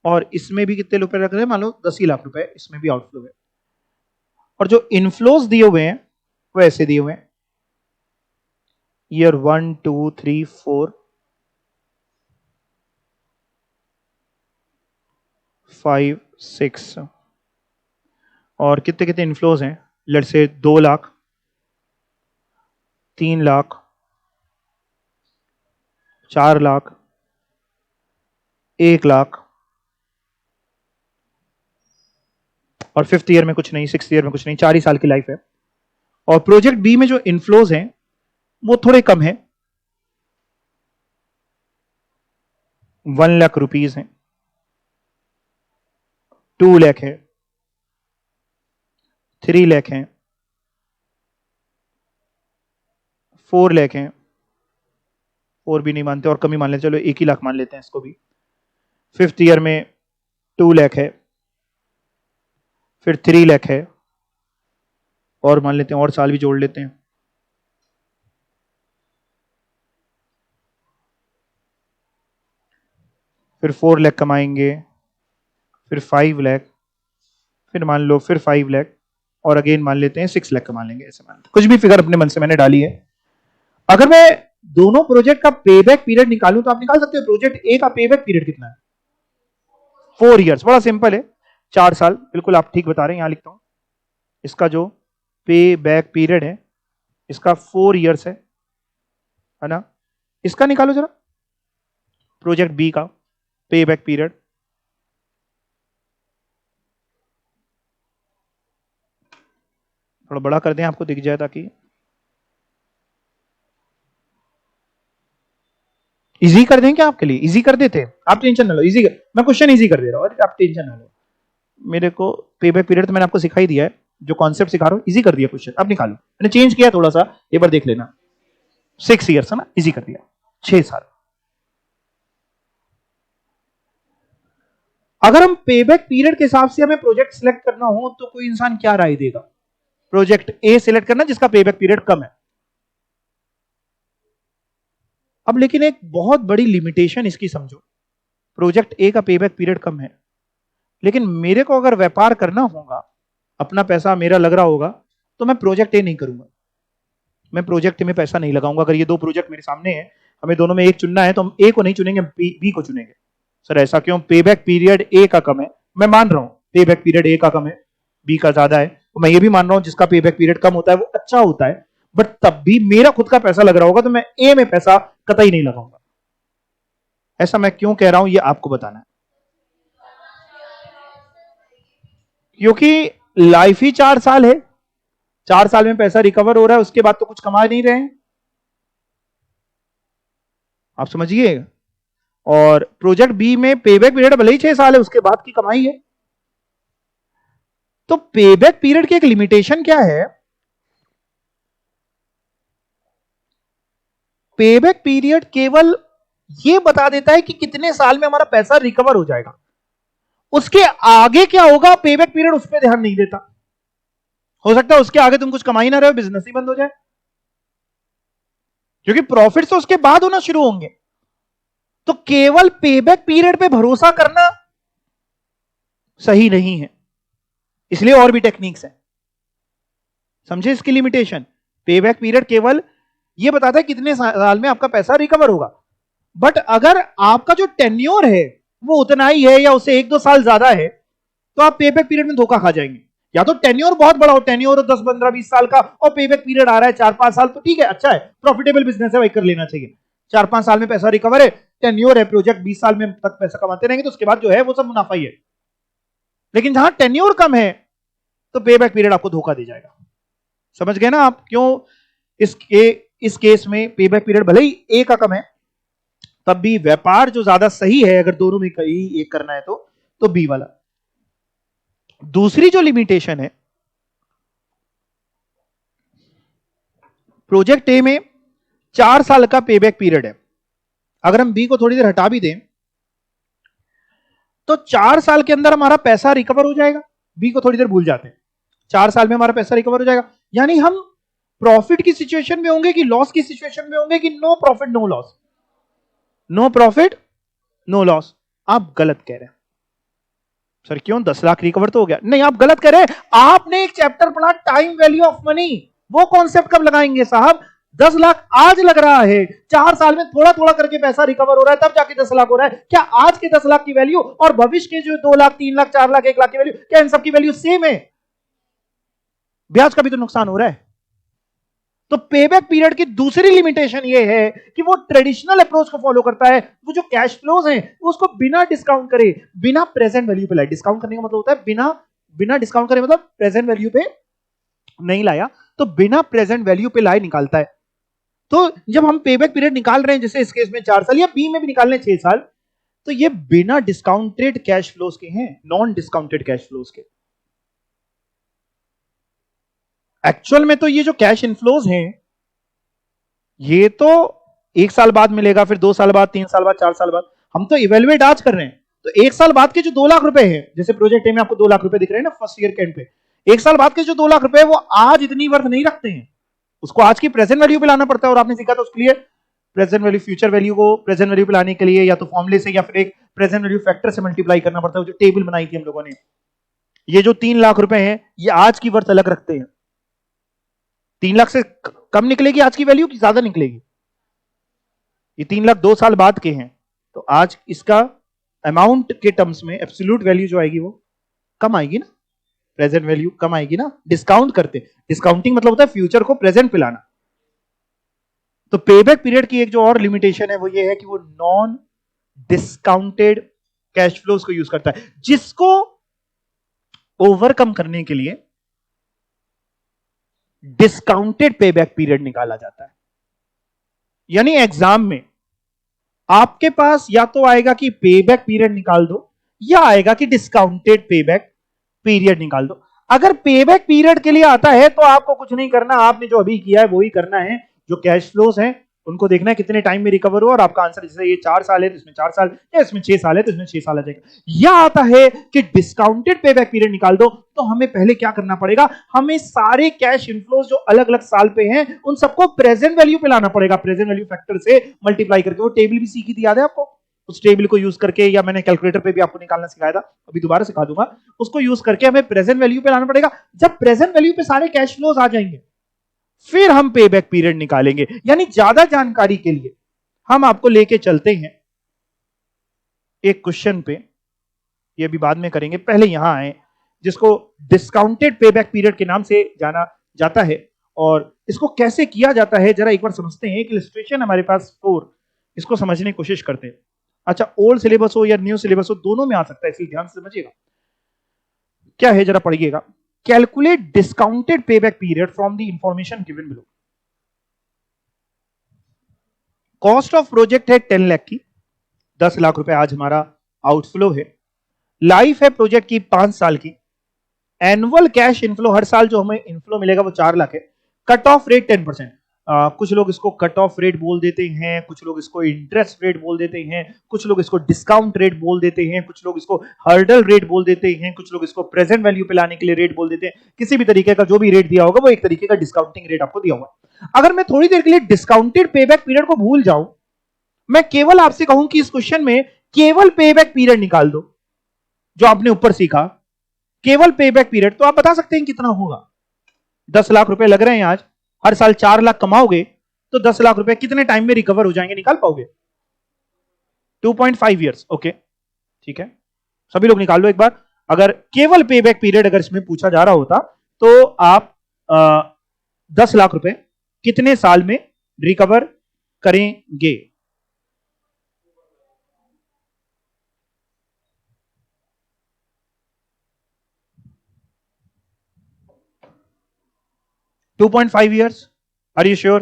और इसमें भी कितने रुपए लग रहे हैं, मान लो 10 ही लाख रुपए इसमें भी आउटफ्लो है, और जो इनफ्लोज दिए हुए हैं वो ऐसे दिए हुए हैं, ईयर 1 2 3 4 5 6, और कितने कितने इनफ्लोज हैं, लेट्स से 2 लाख, 3 लाख, 4 लाख, 1 लाख, और 5th ईयर में कुछ नहीं, 6th ईयर में कुछ नहीं, 4 ही साल की लाइफ है। और प्रोजेक्ट बी में जो इनफ्लोज हैं वो थोड़े कम है, 1 लाख रुपीज हैं, 2 लाख है, 3 लाख हैं, 4 लाख हैं, 4 भी नहीं मानते और कम ही मान लेते, चलो 1 ही लाख मान लेते हैं इसको भी। 5th ईयर में 2 लाख है, फिर 3 लाख है, और मान लेते हैं और साल भी जोड़ लेते हैं, फिर 4 लाख कमाएंगे, फिर 5 लाख, फिर मान लो फिर 5 लाख, और अगेन मान लेते हैं 6 लाख कमा लेंगे, ऐसे मान लेते हैं, कुछ भी फिगर अपने मन से मैंने डाली है। अगर मैं दोनों प्रोजेक्ट का पेबैक पीरियड निकालूं तो आप निकाल सकते हो, प्रोजेक्ट ए का पेबैक पीरियड कितना है, 4 इयर्स, बड़ा सिंपल है, 4 साल, बिल्कुल आप ठीक बता रहे हैं, यहां लिखता हूं, इसका जो पे बैक पीरियड है इसका 4 इयर्स है ना, इसका निकालो जरा, प्रोजेक्ट बी का पे बैक पीरियड, थोड़ा बड़ा कर दें आपको दिख जाए, ताकि इजी कर दें क्या आपके लिए, इजी कर देते, आप टेंशन ना लो, इजी कर, मैं क्वेश्चन इजी कर दे रहा हूं, आप टेंशन ना लो, मेरे को पे बैक पीरियड तो मैंने आपको सिखाई दिया है, जो कॉन्सेप्ट सिखा रहा हूं इजी कर दिया क्वेश्चन, अब निकालो, मैंने चेंज किया थोड़ा सा, एक बार देख लेना। 6 ईयर्स है ना, इजी कर दिया, 6 साल। अगर हम पेबैक पीरियड के हिसाब से हमें प्रोजेक्ट सिलेक्ट करना हो तो कोई इंसान क्या राय देगा? प्रोजेक्ट ए सिलेक्ट करना जिसका पेबैक पीरियड कम है। अब लेकिन एक बहुत बड़ी लिमिटेशन इसकी समझो, प्रोजेक्ट ए का पेबैक पीरियड कम है, लेकिन मेरे को अगर व्यापार करना होगा, अपना पैसा मेरा लग रहा होगा, तो मैं प्रोजेक्ट ए नहीं करूंगा, मैं प्रोजेक्ट में पैसा नहीं लगाऊंगा। अगर ये दो प्रोजेक्ट मेरे सामने है, हमें दोनों में एक चुनना है, तो हम ए को नहीं चुनेंगे, बी को चुनेंगे। सर ऐसा क्यों? पेबैक पीरियड ए का कम है, मैं मान रहा हूं पेबैक पीरियड ए का कम है, बी का ज्यादा है, तो मैं ये भी मान रहा हूं जिसका पेबैक पीरियड कम होता है वो अच्छा होता है, बट तब भी मेरा खुद का पैसा लग रहा होगा तो मैं ए में पैसा कतई नहीं लगाऊंगा। ऐसा मैं क्यों कह रहा हूं ये आपको बताना है, क्योंकि लाइफ ही 4 साल है, 4 साल में पैसा रिकवर हो रहा है, उसके बाद तो कुछ कमा नहीं रहे हैं, आप समझिए। और प्रोजेक्ट बी में पेबैक पीरियड भले ही 6 साल है, उसके बाद की कमाई है। तो पेबैक पीरियड की एक लिमिटेशन क्या है? पेबैक पीरियड केवल यह बता देता है कि कितने साल में हमारा पैसा रिकवर हो जाएगा, उसके आगे क्या होगा पेबैक पीरियड उस पर ध्यान नहीं देता। हो सकता है उसके आगे तुम कुछ कमा ही ना रहे हो, बिजनेस ही बंद हो जाए, क्योंकि प्रॉफिट तो उसके बाद होना शुरू होंगे। तो केवल पेबैक पीरियड पे भरोसा करना सही नहीं है, इसलिए और भी टेक्निक्स हैं, समझे इसकी लिमिटेशन। पेबैक पीरियड केवल यह बताता है कितने साल में आपका पैसा रिकवर होगा, बट अगर आपका जो टेन्योर है वो उतना ही है या उससे 1-2 साल ज्यादा है, तो आप पेबैक पीरियड में धोखा खा जाएंगे। या तो टेन्योर बहुत बड़ा हो, टेन्योर 10-15-20 साल का, और पेबैक पीरियड आ रहा है 4-5 साल, तो ठीक है, अच्छा है, प्रॉफिटेबल बिजनेस है, वही कर लेना चाहिए। 4-5 साल में पैसा रिकवर है, टेन्योर है, प्रोजेक्ट 20 साल में तक पैसा कमाते रहेंगे, तो उसके बाद जो है वो सब मुनाफा ही है। लेकिन जहां टेन्योर कम है तो पेबैक पीरियड आपको धोखा दे जाएगा। समझ गए ना आप क्यों इस केस में पेबैक पीरियड भले ही ए का कम है, तब भी व्यापार जो ज्यादा सही है, अगर दोनों में कहीं एक करना है तो बी वाला। दूसरी जो लिमिटेशन है, प्रोजेक्ट ए में 4 साल का पेबैक पीरियड है, अगर हम बी को थोड़ी देर हटा भी दें तो 4 साल के अंदर हमारा पैसा रिकवर हो जाएगा। बी को थोड़ी देर भूल जाते हैं, 4 साल में हमारा पैसा रिकवर हो जाएगा, यानी हम प्रॉफिट की सिचुएशन में होंगे कि लॉस की सिचुएशन में होंगे, कि no profit no loss, no profit no loss. आप गलत कह रहे हैं। सर क्यों? 10 लाख रिकवर तो हो गया। नहीं, आप गलत कह रहे हैं। आपने एक चैप्टर पढ़ा टाइम वैल्यू ऑफ मनी, वो कॉन्सेप्ट कब लगाएंगे साहब? 10 लाख आज लग रहा है, 4 साल में थोड़ा थोड़ा करके पैसा रिकवर हो रहा है, तब जाके 10 लाख हो रहा है। क्या आज के 10 लाख की वैल्यू और भविष्य के जो 2 लाख 3 लाख 4 लाख 1 लाख की वैल्यू, क्या इन सब की वैल्यू सेम है? ब्याज का भी तो नुकसान हो रहा है। तो पेबैक पीरियड की दूसरी लिमिटेशन ये है कि वो ट्रेडिशनल अप्रोच को फॉलो करता है, वो जो कैश फ्लोज हैं उसको बिना डिस्काउंट करे, बिना प्रेजेंट वैल्यू पे लाए। डिस्काउंट करने का मतलब होता है बिना डिस्काउंट करे, मतलब प्रेजेंट वैल्यू पे नहीं लाया, तो बिना प्रेजेंट वैल्यू पे लाए निकालता है। तो जब हम पेबैक पीरियड निकाल रहे हैं, जैसे इस केस में 4 साल, या बी में भी निकाल रहे हैं 6 साल, तो ये बिना डिस्काउंटेड कैश फ्लोज के हैं, नॉन डिस्काउंटेड कैश फ्लोज के। एक्चुअल में तो ये जो कैश इनफ्लोज हैं ये तो 1 साल बाद मिलेगा, फिर 2 साल बाद, 3 साल बाद, 4 साल बाद। हम तो इवेल्युएट आज कर रहे हैं, तो 1 साल बाद के जो 2 लाख रुपए हैं, जैसे प्रोजेक्ट ए में आपको 2 लाख रुपए दिख रहे हैं ना फर्स्ट ईयर के एंड पे, 1 साल बाद के जो 2 लाख रुपए वो आज इतनी वर्थ नहीं रखते हैं, उसको आज की प्रेजेंट वैल्यू पे लाना पड़ता है। और आपने सीखा था उसके लिए प्रेजेंट वैल्यू, फ्यूचर वैल्यू को प्रेजेंट वैल्यू पे लाने के लिए या तो फॉर्मूले से या फिर एक प्रेजेंट वैल्यू फैक्टर से मल्टीप्लाई करना पड़ता है, जो टेबल बनाई थी हम लोगों ने। ये जो 3 लाख रुपए हैं ये आज की वर्थ अलग रखते हैं। 3 लाख से कम निकलेगी आज की वैल्यू कि ज्यादा निकलेगी? ये 3 लाख 2 साल बाद के हैं, तो आज इसका अमाउंट के टर्म्स में एब्सोल्यूट वैल्यू जो आएगी वो कम आएगी ना, प्रेजेंट वैल्यू कम आएगी ना। डिस्काउंट करते, डिस्काउंटिंग मतलब होता है फ्यूचर को प्रेजेंट पे लाना। तो पेबैक पीरियड की एक जो और लिमिटेशन है वो ये है कि वो नॉन डिस्काउंटेड कैश फ्लोज को यूज करता है, जिसको ओवरकम करने के लिए डिस्काउंटेड पेबैक पीरियड निकाला जाता है। यानी एग्जाम में आपके पास या तो आएगा कि पेबैक पीरियड निकाल दो, या आएगा कि डिस्काउंटेड पेबैक पीरियड निकाल दो। अगर पेबैक पीरियड के लिए आता है तो आपको कुछ नहीं करना, आपने जो अभी किया है वो ही करना है। जो कैश फ्लोज हैं उनको देखना है कितने टाइम में रिकवर हुआ, और आपका आंसर जैसे ये 4 साल है तो इसमें 4 साल, या इसमें 6 साल है तो इसमें 6 साल आ जाएगा। यह आता है कि डिस्काउंटेड पे बैक पीरियड निकाल दो, तो हमें पहले क्या करना पड़ेगा, हमें सारे कैश इनफ्लोज जो अलग अलग साल पे हैं उन सबको प्रेजेंट वैल्यू पे लाना पड़ेगा, प्रेजेंट वैल्यू फैक्टर से मल्टीप्लाई करके। वो टेबल भी सीखी थी, याद है आपको? उस टेबल को यूज करके, या मैंने कैलकुलेटर पे भी आपको निकालना सिखाया था, अभी दोबारा सिखा दूंगा, उसको यूज करके हमें प्रेजेंट वैल्यू पे लाना पड़ेगा। जब प्रेजेंट वैल्यू पे सारे कैश फ्लोज आ जाएंगे फिर हम पे बैक पीरियड निकालेंगे। यानी ज्यादा जानकारी के लिए हम आपको लेके चलते हैं एक क्वेश्चन पे, ये भी बाद में करेंगे, पहले यहां आए, जिसको डिस्काउंटेड पे बैक पीरियड के नाम से जाना जाता है। और इसको कैसे किया जाता है जरा एक बार समझते हैं। एक इलस्ट्रेशन हमारे पास 4, इसको समझने की कोशिश करते हैं। अच्छा, ओल्ड सिलेबस हो या न्यू सिलेबस हो, दोनों में आ सकता है, इसलिए ध्यान से समझिएगा। क्या है जरा पढ़िएगा। Calculate discounted pay back period from the information given below. Cost of project है 10 लाख की, 10 लाख रुपए आज हमारा आउटफ्लो है। लाइफ है प्रोजेक्ट की 5 साल की। एनुअल कैश इनफ्लो, हर साल जो हमें इनफ्लो मिलेगा वो 4 लाख है। Cut off rate 10%। कुछ लोग इसको कट ऑफ रेट बोल देते हैं, कुछ लोग इसको इंटरेस्ट रेट बोल देते हैं, कुछ लोग इसको डिस्काउंट रेट बोल देते हैं, कुछ लोग इसको हर्डल रेट बोल देते हैं, कुछ लोग इसको प्रेजेंट वैल्यू पे लाने के लिए रेट बोल देते हैं। किसी भी तरीके का जो भी रेट दिया होगा वो एक तरीके का डिस्काउंटिंग रेट आपको दिया होगा। अगर मैं थोड़ी देर के लिए डिस्काउंटेड पे बैक पीरियड को भूल जाऊं, मैं केवल आपसे कहूं कि इस क्वेश्चन में केवल पे बैक पीरियड निकाल दो, जो आपने ऊपर सीखा, केवल पे बैक पीरियड, तो आप बता सकते हैं कितना होगा। 10 लाख रुपए लग रहे हैं आज, हर साल 4 लाख कमाओगे तो 10 लाख रुपए कितने टाइम में रिकवर हो जाएंगे, निकाल पाओगे? 2.5 ईयर्स। ओके, ठीक है, सभी लोग निकाल लो एक बार। अगर केवल पे बैक पीरियड अगर इसमें पूछा जा रहा होता तो आप 10 लाख रुपए कितने साल में रिकवर करेंगे? $2.5 ईयर्स। Are you sure?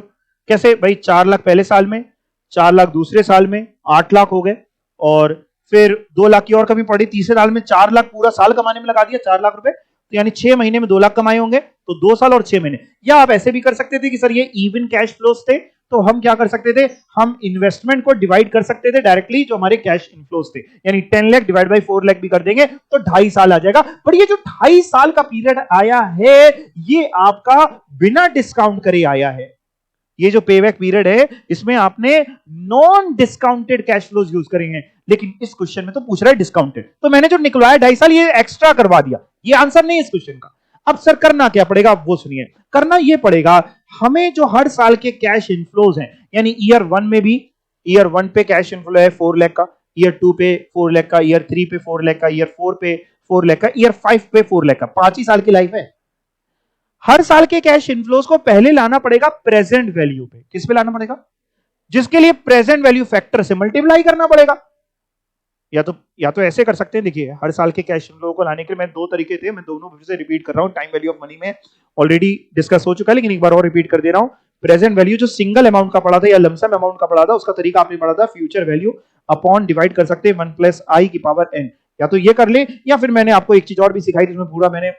कैसे भाई? 4 लाख पहले साल में, 4 लाख दूसरे साल में, 8 लाख हो गए, और फिर 2 लाख की और कमी पड़ी, तीसरे साल में 4 लाख पूरा साल कमाने में लगा दिया, 4 लाख रुपए, तो यानी 6 महीने में 2 लाख कमाए होंगे, तो 2 साल और 6 महीने। या आप ऐसे भी कर सकते थे कि सर ये इवन कैश फ्लोज थे, तो हम क्या कर सकते थे, हम इन्वेस्टमेंट को डिवाइड कर सकते थे डायरेक्टली जो हमारे कैश इनफ्लोज थे, यानी 10 लाख डिवाइड बाई 4 लाख भी कर देंगे तो 2.5 साल आ जाएगा। पर ये जो 2.5 साल का पीरियड आया है ये आपका बिना डिस्काउंट करे आया है। ये जो पेबैक पीरियड है इसमें आपने non discounted cash flows use करेंगे, लेकिन इस क्वेश्चन में तो पूछ रहा है डिस्काउंटेड, तो मैंने जो निकलवाया 2.5 साल ये एक्स्ट्रा करवा दिया, ये आंसर नहीं है इस क्वेश्चन का। अब सर करना क्या पड़ेगा, वो सुनिए। करना ये पड़ेगा, हमें जो हर साल के कैश इनफ्लोज हैं, यानी ईयर 1 में भी, ईयर 1 पे कैश इनफ्लो है 4 लाख का, ईयर 2 पे 4 लाख का, ईयर 3 पे 4 लाख का, ईयर 4 पे 4 लाख का, ईयर 5 पे 4 लाख का, 5 ही साल की लाइफ है। हर साल के कैश इनफ्लोज को पहले लाना पड़ेगा प्रेजेंट वैल्यू पे। किस पे लाना पड़ेगा? जिसके लिए प्रेजेंट वैल्यू फैक्टर से मल्टीप्लाई करना पड़ेगा। या तो ऐसे कर सकते हैं, देखिए हर साल के कैश इनफ्लो को लाने के लिए मैं 2 तरीके थे, मैं दोनों फिर से रिपीट कर रहा हूं। टाइम वैल्यू ऑफ मनी में ऑलरेडी डिस्कस हो चुका है, लेकिन एक बार और रिपीट कर दे रहा हूं। प्रेजेंट वैल्यू जो सिंगल अमाउंट का पड़ा था या लमसम अमाउंट का पड़ा था, उसका तरीका आपने पढ़ा था, फ्यूचर वैल्यू अपॉन डिवाइड कर सकते हैं 1 प्लस आई की पावर एन। या तो ये कर ले, या फिर मैंने आपको एक चीज और भी सिखाई थी, जिसमें पूरा मैंने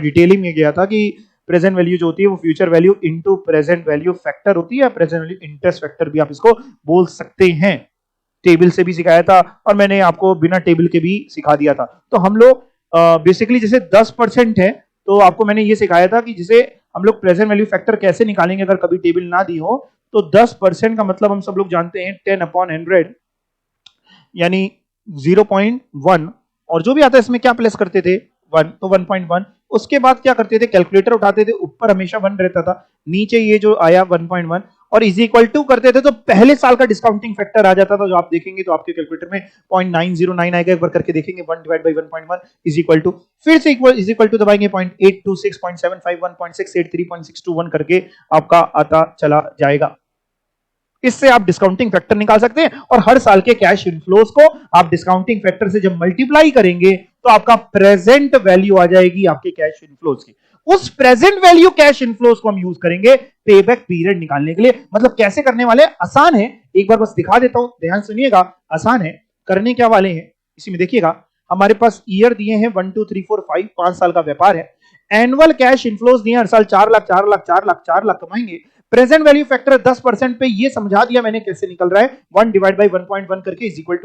डिटेलिंग में गया था कि प्रेजेंट वैल्यू जो होती है वो future value into present value factor होती है, प्रेजेंट वैल्यू इंटरेस्ट फैक्टर भी आप इसको बोल सकते हैं। टेबल से भी सिखाया था और मैंने आपको बिना टेबल के भी सिखा दिया था। तो हम लोग बेसिकली जैसे 10% है, तो आपको मैंने ये सिखाया था कि जिसे हम लोग प्रेजेंट वैल्यू फैक्टर कैसे निकालेंगे अगर कभी टेबल ना दी हो। तो 10% का मतलब हम सब लोग जानते हैं 10/100 यानी 0.1, और जो भी आता है इसमें क्या प्लस करते थे 1, तो 1.1। उसके बाद क्या करते थे, कैलकुलेटर उठाते थे, ऊपर हमेशा 1 रहता था, नीचे ये जो आया 1.1 और इज इक्वल टू करते थे, तो पहले साल का डिस्काउंटिंग फैक्टर आ जाता था, जो आप देखेंगे तो आपके कैलकुलेटर में 0.909 आएगा। एक बार करके देखेंगे, 1 divide by 1.1 is equal to, फिर से इज इक्वल टू दबाएंगे 0.826, 0.75, 1.683, 0.621 करके आपका आता चला जाएगा। इससे आप डिस्काउंटिंग फैक्टर निकाल सकते हैं, और हर साल के कैश इनफ्लोज को आप डिस्काउंटिंग फैक्टर से जब मल्टीप्लाई करेंगे तो आपका प्रेजेंट वैल्यू आ जाएगी आपके कैश इनफ्लोज की। उस प्रेजेंट वैल्यू कैश इनफ्लोज को हम यूज करेंगे पेबैक पीरियड निकालने के लिए। मतलब कैसे करने वाले, आसान है, एक बार बस दिखा देता हूं, ध्यान सुनिएगा, आसान है। करने क्या वाले हैं इसी में देखिएगा, हमारे पास ईयर दिए हैं 1 2 3 4 5 साल का व्यापार है। एनुअल कैश इनफ्लोज दिए हर साल 4 लाख 4 लाख 4 लाख 4 लाख कमाएंगे। प्रेजेंट वैल्यू फैक्टर 10% पे ये समझा दिया मैंने कैसे निकल रहा है, 1 डिवाइड बाई 1.1 करके इज इक्वल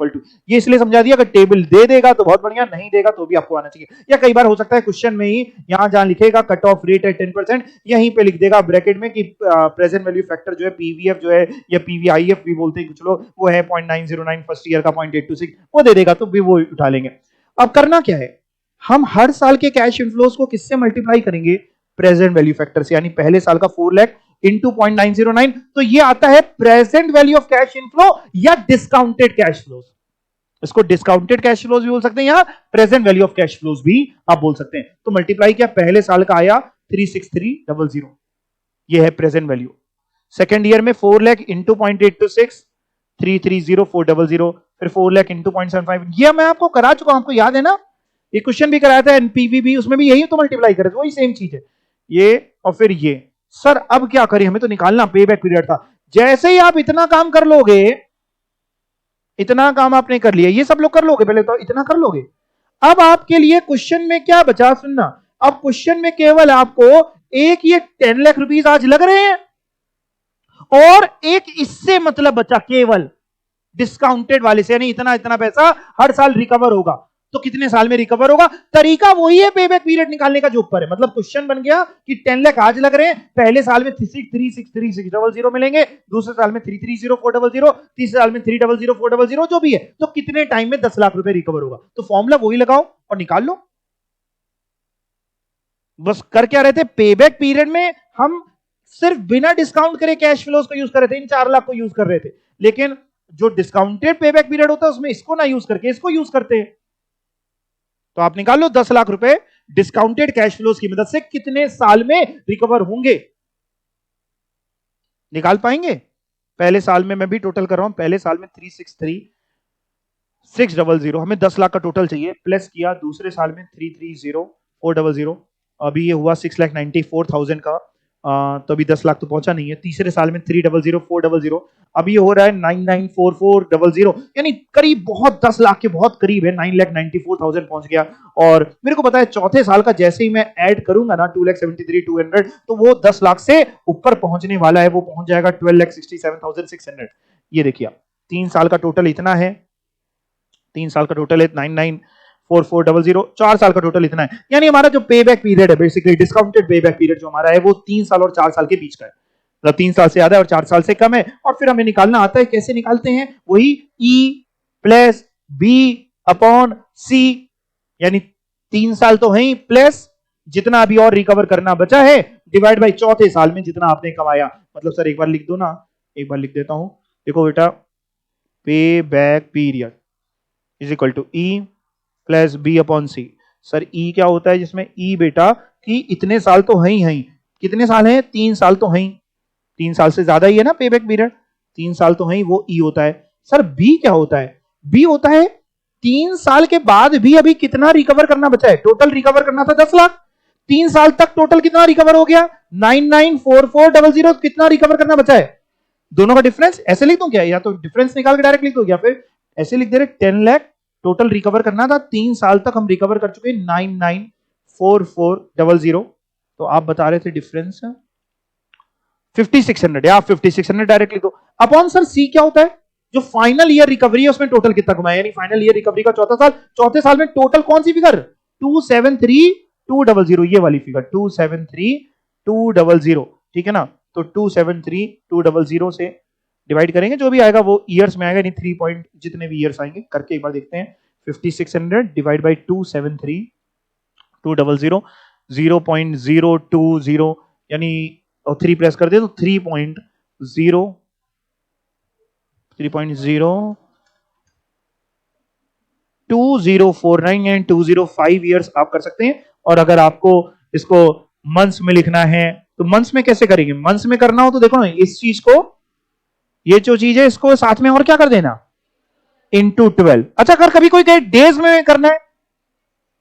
टू ये इसलिए समझा दिया, अगर टेबल दे देगा तो बहुत बढ़िया, नहीं देगा तो भी आपको आना चाहिए। या कई बार हो सकता है क्वेश्चन में ही यहां जहां लिखेगा कट ऑफ रेट है 10%, यहीं पे लिख देगा ब्रैकेट में कि प्रेजेंट वैल्यू फैक्टर जो है पीवीएफ जो है या पीवीआईएफ भी बोलते हैं कुछ लोग, वो है 0.909 फर्स्ट ईयर का 0.826, वो दे देगा तो भी वो उठा लेंगे। अब करना क्या है, हम हर साल के कैश इनफ्लोज को किससे मल्टीप्लाई करेंगे, प्रेजेंट वैल्यू फैक्टर से, यानी पहले साल का 4 लाख इंटू 0.909, तो ये आता है present value of cash inflow या डिस्काउंटेड कैश फ्लोज। इसको डिस्काउंटेड कैश फ्लोज भी बोल सकते हैं या present value of cash flows भी आप बोल सकते हैं। तो मल्टीप्लाई किया, पहले साल का आया 36300, ये है प्रेजेंट वैल्यू। सेकेंड ईयर में 4 लाख इंटू 0.826 330,400, फिर 4 लाख इंटू 0.75, ये मैं आपको करा चुका हूं, आपको याद है ना, ये क्वेश्चन भी कराया था एनपीवी भी, उसमें भी यही तो मल्टीप्लाई करे थे, वही सेम चीज है ये। और फिर ये सर अब क्या करें, हमें तो निकालना पे बैक पीरियड था। जैसे ही आप इतना काम कर लोगे, इतना काम आपने कर लिया, ये सब लोग कर लोगे, पहले तो इतना कर लोगे, अब आपके लिए क्वेश्चन में क्या बचा, सुनना, अब क्वेश्चन में केवल आपको एक ये 10 लाख रुपीस आज लग रहे हैं और एक इससे मतलब बचा केवल डिस्काउंटेड वाले से, यानी इतना इतना पैसा हर साल रिकवर होगा। तो कितने साल में रिकवर होगा, तरीका वही है पेबैक पीरियड निकालने का जो ऊपर है। मतलब क्वेश्चन बन गया कि 10 लाख आज लग रहे हैं, पहले साल में 363,600 मिलेंगे, दूसरे साल में 330,400, तीसरे साल में 300,400, जो भी है, तो कितने टाइम में 10 लाख रुपए रिकवर होगा। तो फॉर्मूला वही लगाओ और निकाल लो। बस कर क्या रहे थे, पेबैक पीरियड में हम सिर्फ बिना डिस्काउंट करे कैश फ्लोज को यूज कर रहे थे, इन 4 लाख को यूज कर रहे थे, लेकिन जो डिस्काउंटेड पेबैक पीरियड होता है उसमें इसको ना यूज करके इसको यूज करते हैं। तो आप निकाल लो 10 लाख रुपए डिस्काउंटेड कैश फ्लोज की मदद से कितने साल में रिकवर होंगे, निकाल पाएंगे। पहले साल में मैं भी टोटल कर रहा हूं, पहले साल में 363,600, हमें 10 लाख का टोटल चाहिए, प्लस किया दूसरे साल में 330,400, अभी ये हुआ 6,94,000 का, तो अभी 10 लाख तो पहुंचा नहीं है। तीसरे साल में 300,400, अभी ये हो रहा है 99,4400, यानी करीब बहुत 10 लाख के बहुत करीब है, 9,94,000 पहुंच गया। और मेरे को पता है चौथे साल का जैसे ही मैं ऐड करूंगा ना 2,73,200, तो वो 10 लाख से ऊपर पहुंचने वाला है, वो पहुंच जाएगा 12,67,600। ये देखिए 3 साल का टोटल इतना है, 3 साल का टोटल है 99,4400, 4 साल का टोटल इतना है, यानी हमारा जो पे बैक पीरियड है, basically discounted pay back period जो हमारा है, वो 3 साल और 4 साल के बीच का है। मतलब 3 साल से ज्यादा है और 4 साल से कम है। और फिर हमें निकालना आता है, कैसे निकालते हैं, वही E plus B upon C, यानी 3 साल तो है ही, प्लस जितना अभी और रिकवर करना बचा है, डिवाइड बाई चौथे साल में जितना आपने कमाया। मतलब सर एक बार लिख दो ना, एक बार लिख देता हूं, देखो बेटा, pay back period is equal to E plus B upon C. Sir E क्या होता है, जिसमें ई बेटा कि इतने साल तो है ही, कितने साल हैं, 3 साल तो है ही, 3 साल से ज्यादा ही है ना पे बैक पीरियड, 3 साल तो है ही, वो ई होता है। सर बी क्या होता है, बी होता है 3 साल के बाद भी अभी कितना रिकवर करना बचा है, टोटल रिकवर करना था 10 लाख, 3 साल तक टोटल कितना रिकवर हो गया 99,4400, कितना रिकवर करना बचा है, दोनों का डिफरेंस ऐसे लिख दूं क्या, या तो डिफरेंस निकाल के डायरेक्ट लिख दो, या फिर ऐसे लिख दे रहे 10 लाख टोटल रिकवर करना था, 3 साल तक हम रिकवर कर चुके 99,4400, तो आप बता रहे थे डिफरेंस 5600, या 5600 डायरेक्ट लिख दो। अपॉन सर सी क्या होता है, जो फाइनल ईयर रिकवरी है उसमें टोटल कितना कमाया, यानी फाइनल ईयर रिकवरी का चौथा साल, चौथे साल में टोटल कौन सी फिगर 273,200, ये वाली फिगर 273,200, ठीक है ना। तो 273,200 से डिवाइड करेंगे, जो भी आएगा वो ईयर्स में आएगा, नहीं 3 पॉइंट जितने भी ईयर्स आएंगे करके एक बार देखते हैं। 5600 डिवाइड बाई 273,200, 0.020, यानी 3 प्रेस कर दे तो 3.02049 एंड 205 ईयर्स आप कर सकते हैं। और अगर आपको इसको मंथ्स में लिखना है तो मंथ्स में कैसे करेंगे, मंथ्स में करना हो तो देखो ना, इस चीज को, ये जो चीज है इसको साथ में और क्या कर देना, इंटू 12। अच्छा अगर कभी कोई कहे डेज में करना है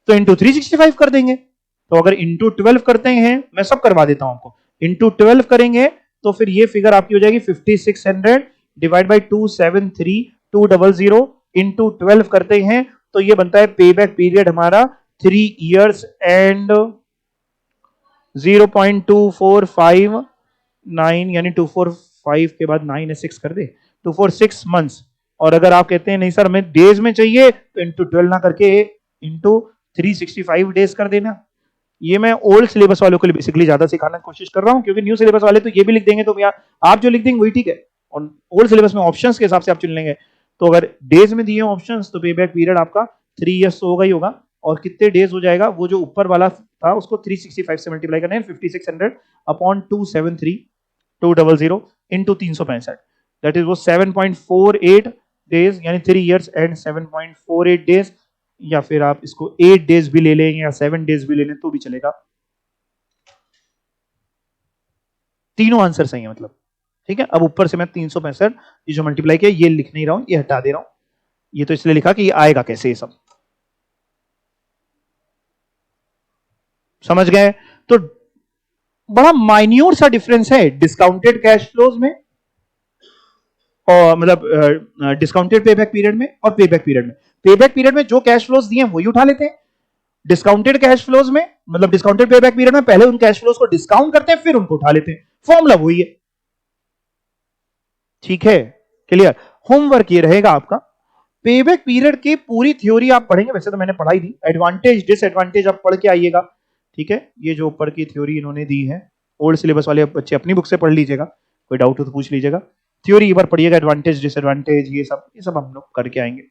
तो इंटू 365 कर देंगे। तो अगर इंटू 12 करते हैं, मैं सब करवा देता हूं आपको, इंटू 12 करेंगे तो फिर ये फिगर आपकी हो जाएगी 5600 डिवाइड बाई 273,200 इंटू 12 करते हैं तो ये बनता है पे बैक पीरियड हमारा 3 ईयर्स एंड 0.245 9 यानी 245 के बाद 9 है 6 कर दे, 246 मंथ्स। और अगर आप कहते हैं नहीं सर हमें डेज में चाहिए तो इंटू 12 ना करके इंटू 365 डेज कर देना। ये मैं ओल्ड सिलेबस वालों को बेसिकली ज्यादा सिखाने की कोशिश कर रहा हूं, क्योंकि न्यू सिलेबस वाले तो ये भी लिख देंगे तो भैया आप जो लिख देंगे वही ठीक है, और ओल्ड सिलेबस में ऑप्शंस के हिसाब से आप चुन लेंगे। तो अगर डेज में दिए ऑप्शंस तो पे बैक पीरियड आपका 3 इयर्स होगा ही होगा, और कितने डेज हो जाएगा, वो जो ऊपर वाला था उसको 365 से मल्टीप्लाई करना है, 5600 अपॉन 273,200 इंटू 365, दैट इज वो 7.48 डेज यानी 3 इयर्स एंड 7.48 डेज, या फिर आप इसको 8 डेज भी ले लें या 7 डेज भी ले लें तो भी चलेगा, तीनों आंसर सही है मतलब। ठीक है, अब ऊपर से मैं 365 ये जो मल्टीप्लाई किया ये लिख नहीं रहा हूं, ये हटा दे रहा हूं, ये तो इसलिए लिखा कि ये आएगा कैसे, ये सब समझ गए। तो बड़ा माइन्यूट सा डिफरेंस है डिस्काउंटेड कैश फ्लोज में, और मतलब डिस्काउंटेड पेबैक पीरियड में और पेबैक पीरियड में। पेबैक पीरियड में जो कैश फ्लोज दिए हैं वही उठा लेते हैं, डिस्काउंटेड कैश फ्लोज में मतलब डिस्काउंटेड पेबैक पीरियड में पहले उन कैश फ्लोज को डिस्काउंट करते हैं फिर उनको उठा लेते हैं, फॉर्मूला वही है। ठीक है, क्लियर। होमवर्क ये रहेगा आपका, पेबैक पीरियड की पूरी थ्योरी आप पढ़ेंगे, वैसे तो मैंने पढ़ाई दी, एडवांटेज डिसएडवांटेज आप पढ़ के आइएगा। ठीक है, ये जो ऊपर की थ्योरी इन्होंने दी है, ओल्ड सिलेबस वाले बच्चे अपनी बुक से पढ़ लीजिएगा, कोई डाउट हो तो पूछ लीजिएगा, थ्योरी एक बार पढ़िएगा, एडवांटेज डिसएडवांटेज ये सब हम लोग करके आएंगे।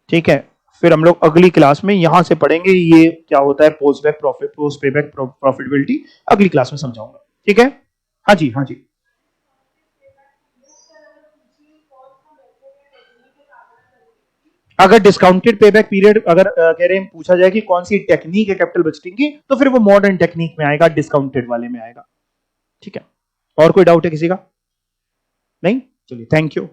ठीक है, फिर हम लोग अगली क्लास में यहां से पढ़ेंगे ये क्या होता है post back profit, post payback profitability, अगली क्लास में समझाऊंगा। ठीक है, हाँ जी हाँ जी। अगर डिस्काउंटेड पेबैक पीरियड अगर कह रहे हैं पूछा जाए कि कौन सी टेक्निक है कैपिटल बजटिंग की, तो फिर वो मॉडर्न टेक्निक में आएगा, डिस्काउंटेड वाले में आएगा। ठीक है, और कोई डाउट है किसी का? नहीं, चलिए थैंक यू।